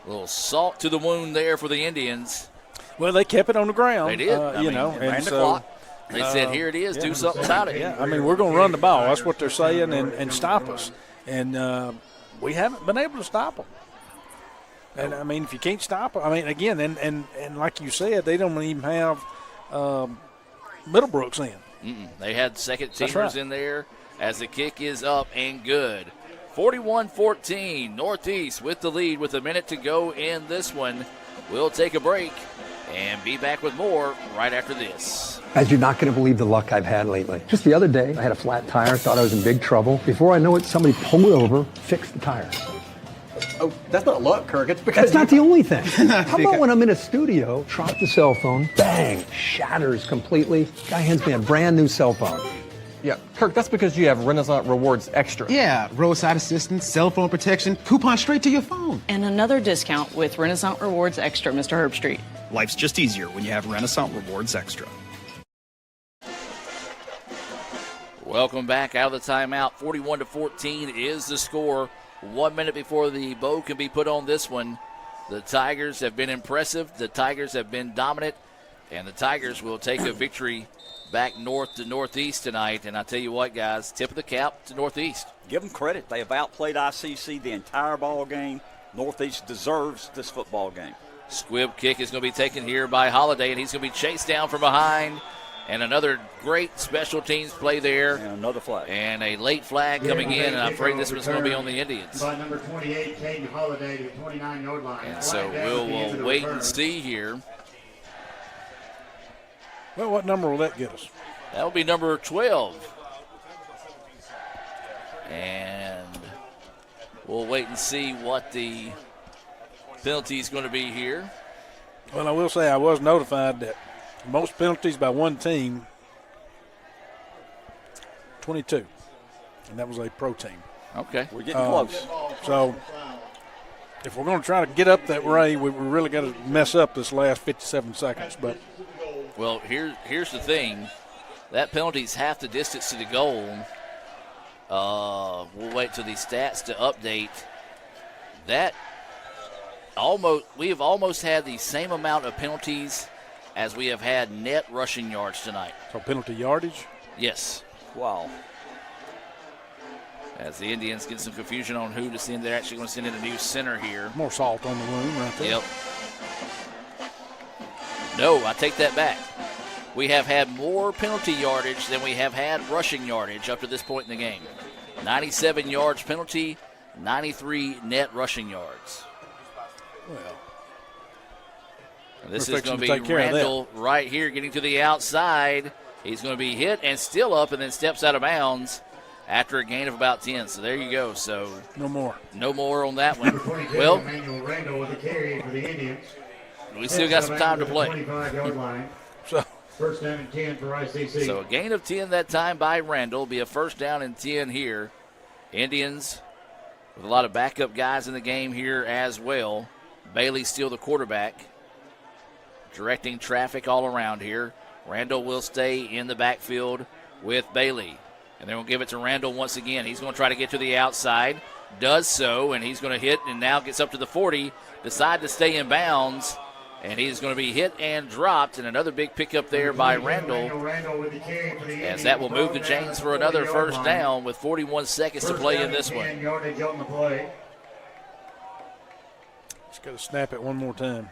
a little salt to the wound there for the Indians. Well, they kept it on the ground. They did. They ran the clock. They said, here it is, do something about it. Yeah, I mean, we're going to run the ball. That's what they're saying, and stop us. And we haven't been able to stop them. And, I mean, if you can't stop them, I mean, again, and like you said, they don't even have Middlebrooks in. They had second teamers right. in there as the kick is up and good. 41-14, Northeast with the lead with a minute to go in this one. We'll take a break and be back with more right after this. Guys, you're not going to believe the luck I've had lately. Just the other day, I had a flat tire, thought I was in big trouble. Before I know it, somebody pulled over, fixed the tire. Oh, that's not luck, Kirk. It's because That's not the only thing. How about when I'm in a studio, drop the cell phone, bang, shatters completely. Guy hands me a brand new cell phone. Yeah, Kirk, that's because you have Renaissance Rewards Extra. Yeah, roadside assistance, cell phone protection, coupon straight to your phone. And another discount with Renaissance Rewards Extra, Mr. Herbstreit. Life's just easier when you have Renaissance Rewards Extra. Welcome back out of the timeout. 41-14 is the score. 1 minute before the bow can be put on this one. The Tigers have been impressive. The Tigers have been dominant. And the Tigers will take a victory back north to Northeast tonight. And I tell you what, guys, tip of the cap to Northeast. Give them credit. They have outplayed ICC the entire ball game. Northeast deserves this football game. Squib kick is going to be taken here by Holiday, and he's going to be chased down from behind. And another great special teams play there. And another flag. And a late flag coming in, and I'm afraid this one's going to be on the Indians. By number 28, Caden Holiday to the 29-yard line. And so we'll wait and see here. Well, what number will that get us? That will be number 12. And we'll wait and see what the penalty is going to be here. Well, I will say I was notified that most penalties by one team, 22. And that was a pro team. Okay. We're getting close. So if we're going to try to get up that way, we really got to mess up this last 57 seconds. But well, here's the thing. That penalty's half the distance to the goal. We'll wait till the stats to update. We have almost had the same amount of penalties as we have had net rushing yards tonight. So penalty yardage? Yes. Wow. As the Indians get some confusion on who to send, they're actually going to send in a new center here. More salt on the wound right there. Yep. No, I take that back. We have had more penalty yardage than we have had rushing yardage up to this point in the game. 97 yards penalty, 93 net rushing yards. Well, and this is going to be Randall right here getting to the outside. He's going to be hit and still up and then steps out of bounds after a gain of about 10. So there you go. So no more on that one. Well, Randall with a carry for the Indians. We still got some time to play. 25-yard line. So first down and 10 for ICC. So a gain of 10 that time by Randall. Will be a first down and 10 here. Indians with a lot of backup guys in the game here as well. Bailey still the quarterback, directing traffic all around here. Randall will stay in the backfield with Bailey. And then we'll give it to Randall once again. He's going to try to get to the outside. Does so, and he's going to hit and now gets up to the 40. Decide to stay in bounds. And he's going to be hit and dropped. And another big pickup there by Randall. As that will move the chains for another first down with 41 seconds to play in this one. Just got to snap it one more time.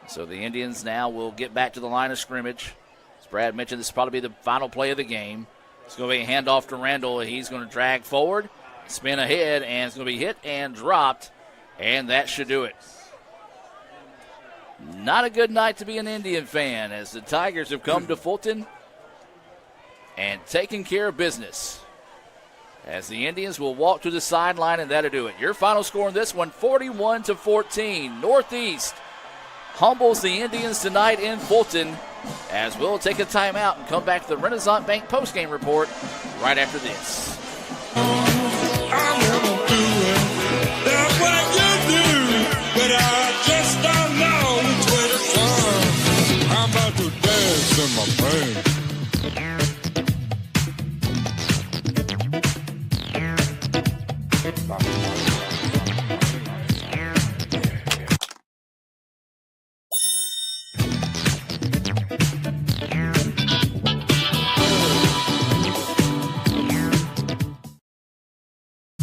So the Indians now will get back to the line of scrimmage. As Brad mentioned, this will probably be the final play of the game. It's going to be a handoff to Randall. He's going to drag forward, spin ahead, and it's going to be hit and dropped. And that should do it. Not a good night to be an Indian fan as the Tigers have come to Fulton and taken care of business. As the Indians will walk to the sideline, and that'll do it. Your final score in this one, 41-14. Northeast humbles the Indians tonight in Fulton, as we'll take a timeout and come back to the Renaissance Bank postgame report right after this. That's what you do, but I just don't know which way to turn. I'm about to dance in my brain.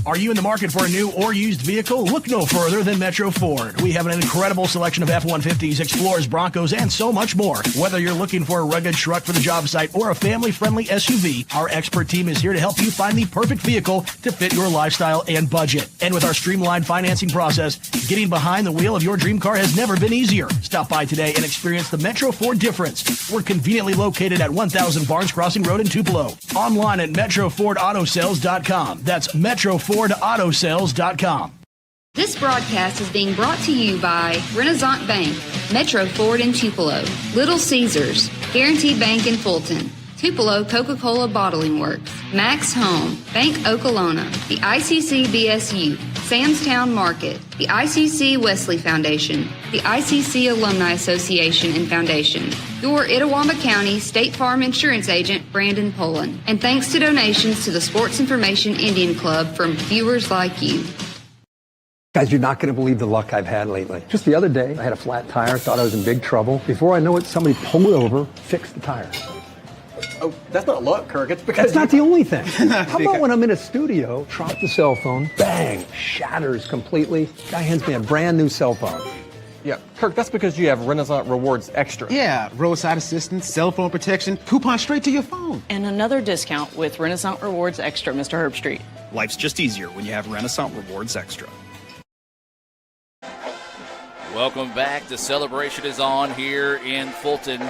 Are you in the market for a new or used vehicle? Look no further than Metro Ford. We have an incredible selection of F-150s, Explorers, Broncos, and so much more. Whether you're looking for a rugged truck for the job site or a family-friendly SUV, our expert team is here to help you find the perfect vehicle to fit your lifestyle and budget. And with our streamlined financing process, getting behind the wheel of your dream car has never been easier. Stop by today and experience the Metro Ford difference. We're conveniently located at 1000 Barnes Crossing Road in Tupelo. Online at MetroFordAutoSales.com. That's MetroFordAutoSales.com. This broadcast is being brought to you by Renaissance Bank, Metro Ford in Tupelo, Little Caesars, Guaranteed Bank in Fulton, Tupelo Coca-Cola Bottling Works, Max Home, Bank Okolona, the ICC BSU, Samstown Market, the ICC Wesley Foundation, the ICC Alumni Association and Foundation, your Itawamba County State Farm Insurance Agent, Brandon Poland, and thanks to donations to the Sports Information Indian Club from viewers like you. Guys, you're not going to believe the luck I've had lately. Just the other day, I had a flat tire, thought I was in big trouble. Before I know it, somebody pulled over, fixed the tire. Oh, that's not luck, Kirk. It's because That's not the only thing. How about when I'm in a studio, drop the cell phone, bang, shatters completely. Guy hands me a brand new cell phone. Yeah, Kirk, that's because you have Renaissance Rewards Extra. Yeah, roadside assistance, cell phone protection, coupon straight to your phone. And another discount with Renaissance Rewards Extra, Mr. Herbstreit. Life's just easier when you have Renaissance Rewards Extra. Welcome back. The celebration is on here in Fulton.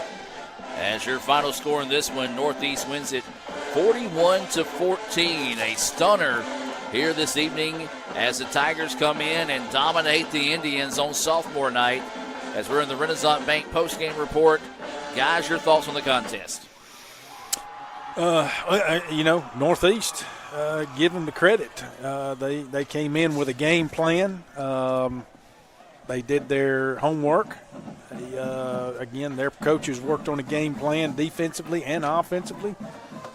As your final score in this one, Northeast wins it 41-14. A stunner here this evening as the Tigers come in and dominate the Indians on sophomore night. As we're in the Renaissance Bank postgame report, guys, your thoughts on the contest? Northeast, give them the credit. They came in with a game plan. They did their homework. Again, their coaches worked on a game plan defensively and offensively,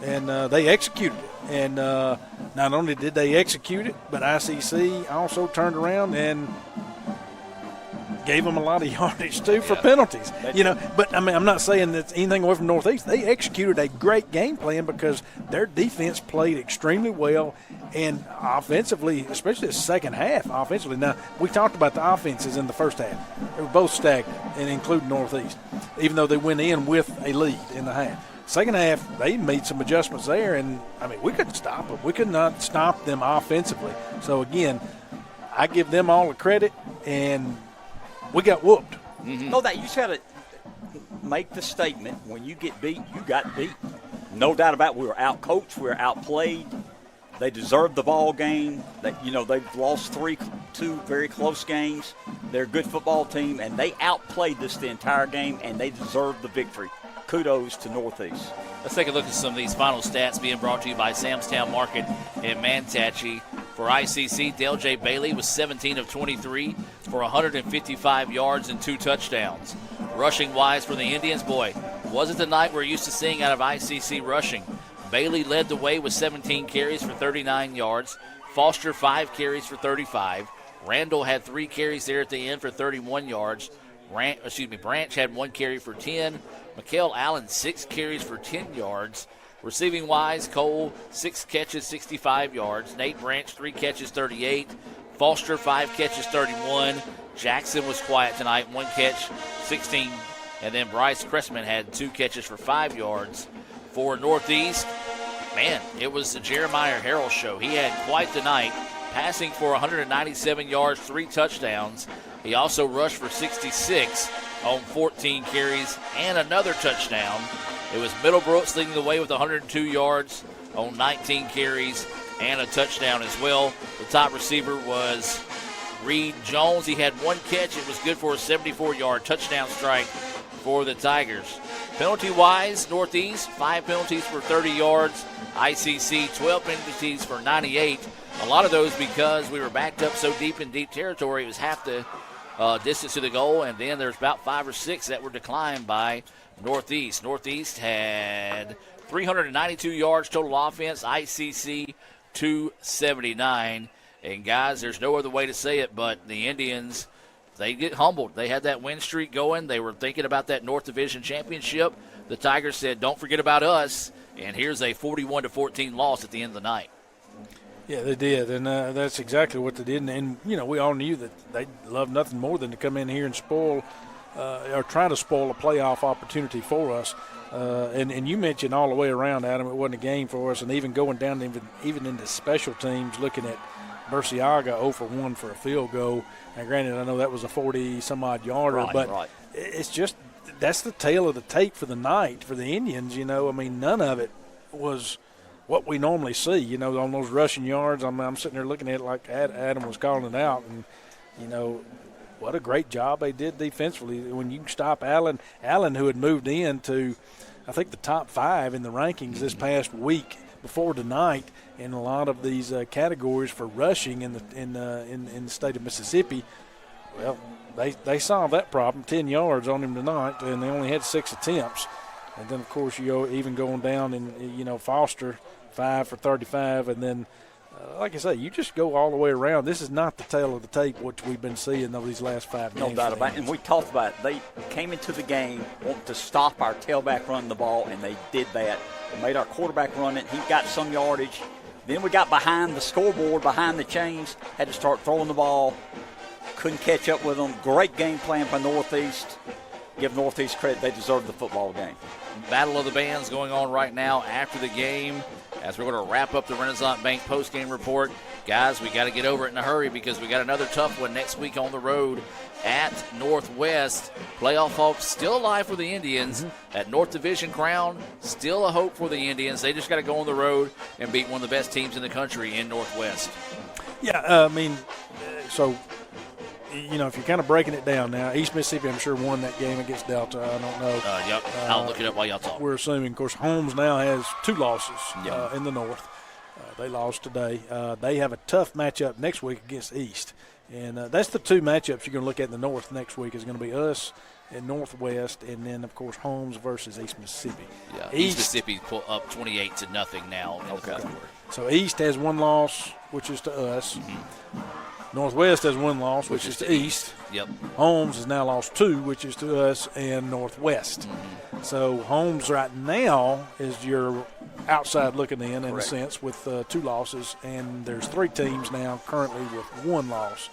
and they executed it. And not only did they execute it, but ICC also turned around and gave them a lot of yardage too for penalties. But I mean, I'm not saying that's anything away from Northeast. They executed a great game plan because their defense played extremely well, and offensively, especially the second half offensively. Now, we talked about the offenses in the first half. They were both stagnant, and including Northeast, even though they went in with a lead in the half. Second half, they made some adjustments there, and, I mean, we couldn't stop them. We could not stop them offensively. So, again, I give them all the credit, and we got whooped. Mm-hmm. No, that you just got to make the statement, when you get beat, you got beat. No doubt about it. We were out-coached. We were outplayed. They deserved the ball game. They've lost two very close games. They're a good football team, and they outplayed this the entire game, and they deserved the victory. Kudos to Northeast. Let's take a look at some of these final stats being brought to you by Samstown Market in Manatee. For ICC, Dale J. Bailey was 17 of 23 for 155 yards and 2 touchdowns. Rushing-wise for the Indians, boy, wasn't the night we're used to seeing out of ICC rushing. Bailey led the way with 17 carries for 39 yards. Foster, 5 carries for 35. Randall had 3 carries there at the end for 31 yards. Branch had 1 carry for 10. Mikael Allen, 6 carries for 10 yards. Receiving-wise, Cole, 6 catches, 65 yards. Nate Branch, 3 catches, 38. Foster, 5 catches, 31. Jackson was quiet tonight, 1 catch, 16. And then Bryce Cressman had 2 catches for 5 yards. For Northeast, man, it was the Jeremiah Harrell show. He had quite the night, passing for 197 yards, 3 touchdowns. He also rushed for 66 on 14 carries and another touchdown. It was Middlebrooks leading the way with 102 yards on 19 carries and a touchdown as well. The top receiver was Reed Jones. He had 1 catch. It was good for a 74-yard touchdown strike for the Tigers. Penalty-wise, Northeast, 5 penalties for 30 yards. ICC, 12 penalties for 98. A lot of those because we were backed up so deep in deep territory. It was half the distance to the goal, and then there's about 5 or 6 that were declined by Northeast. Northeast had 392 yards total offense. ICC, 279. And, guys, there's no other way to say it, but the Indians, they get humbled. They had that win streak going. They were thinking about that North Division championship. The Tigers said, don't forget about us. And here's a 41-14 loss at the end of the night. Yeah, they did, and that's exactly what they did. And, we all knew that they'd love nothing more than to come in here and spoil or try to spoil a playoff opportunity for us. And you mentioned all the way around, Adam, it wasn't a game for us. And even going down even into special teams, looking at Burciaga 0 for 1 for a field goal. And granted, I know that was a 40-some-odd yarder, but it's just that's the tail of the tape for the night for the Indians. None of it was what we normally see, on those rushing yards. I'm sitting there looking at it like Adam was calling it out. And, what a great job they did defensively. When you stop Allen, who had moved into, I think, the top 5 in the rankings this past week before tonight in a lot of these categories for rushing in the state of Mississippi. Well, they solved that problem, 10 yards on him tonight, and they only had 6 attempts. And then, of course, even going down and, Foster, 5 for 35, and then like I say, you just go all the way around. This is not the tail of the tape, which we've been seeing over these last 5 games. No doubt about it. And we talked about it. They came into the game wanting to stop our tailback running the ball, and they did that. They made our quarterback run it. He got some yardage. Then we got behind the scoreboard, behind the chains, had to start throwing the ball. Couldn't catch up with them. Great game plan by Northeast. Give Northeast credit. They deserve the football game. Battle of the Bands going on right now after the game as we're going to wrap up the Renaissance Bank postgame report. Guys, we got to get over it in a hurry because we got another tough one next week on the road at Northwest. Playoff hopes still alive for the Indians. At North Division crown, still a hope for the Indians. They just got to go on the road and beat one of the best teams in the country in Northwest. Yeah, so, you know, if you're kind of breaking it down now, East Mississippi, I'm sure, won that game against Delta. I don't know. Yep. I'll look it up while y'all talk. We're assuming, of course, Holmes now has 2 losses in the North. They lost today. They have a tough matchup next week against East. And that's the 2 matchups you're going to look at in the North next week is going to be us and Northwest, and then, of course, Holmes versus East Mississippi. Yeah, East Mississippi up 28-0 now. Okay. So East has 1 loss, which is to us. Northwest has 1 loss, which is to East. Yep. Holmes has now lost 2, which is to us and Northwest. So Holmes right now is your outside looking in a sense, with 2 losses, and there's 3 teams now currently with 1 loss.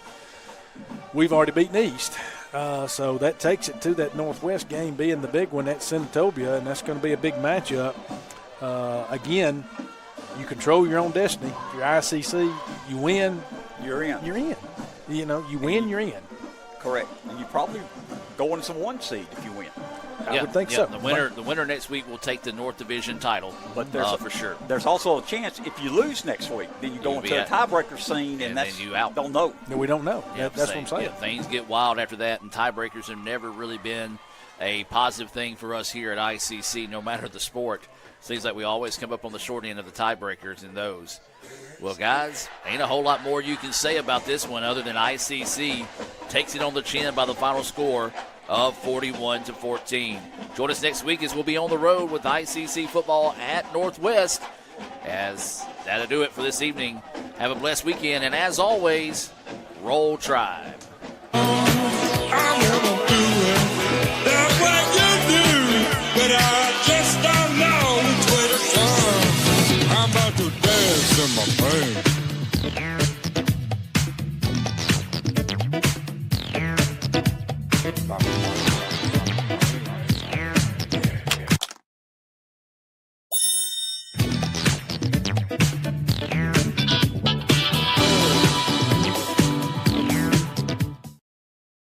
We've already beaten East, so that takes it to that Northwest game being the big one at Senatobia, and that's going to be a big matchup. Again, you control your own destiny. If you're ICC, you win. You're in. You're in. You know, you win, you're in. Correct. And you probably go into some 1 seed if you win. I would think so. The winner next week will take the North Division title, but there's for sure. There's also a chance if you lose next week, then you go into a tiebreaker scene, and that's you out. Don't know. No, we don't know. Yeah, that's what I'm saying. Yeah, things get wild after that, and tiebreakers have never really been a positive thing for us here at ICC, no matter the sport. Seems like we always come up on the short end of the tiebreakers in those. Well, guys, ain't a whole lot more you can say about this one other than ICC takes it on the chin by the final score of 41-14. Join us next week as we'll be on the road with ICC football at Northwest. As that'll do it for this evening. Have a blessed weekend, and as always, Roll Tribe. That's what you do, but I just don't know Twitter. I'm about to dance in my brain.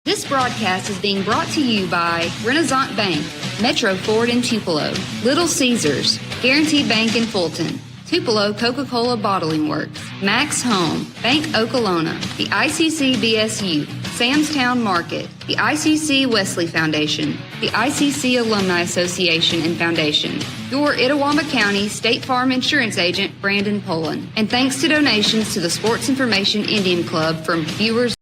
This broadcast is being brought to you by Renaissance Bank, Metro Ford in Tupelo, Little Caesars, Guaranteed Bank in Fulton, Tupelo Coca-Cola Bottling Works, Max Home, Bank Okolona, the ICC BSU, Samstown Market, the ICC Wesley Foundation, the ICC Alumni Association and Foundation, your Itawamba County State Farm Insurance Agent, Brandon Pullen, and thanks to donations to the Sports Information Indian Club from viewers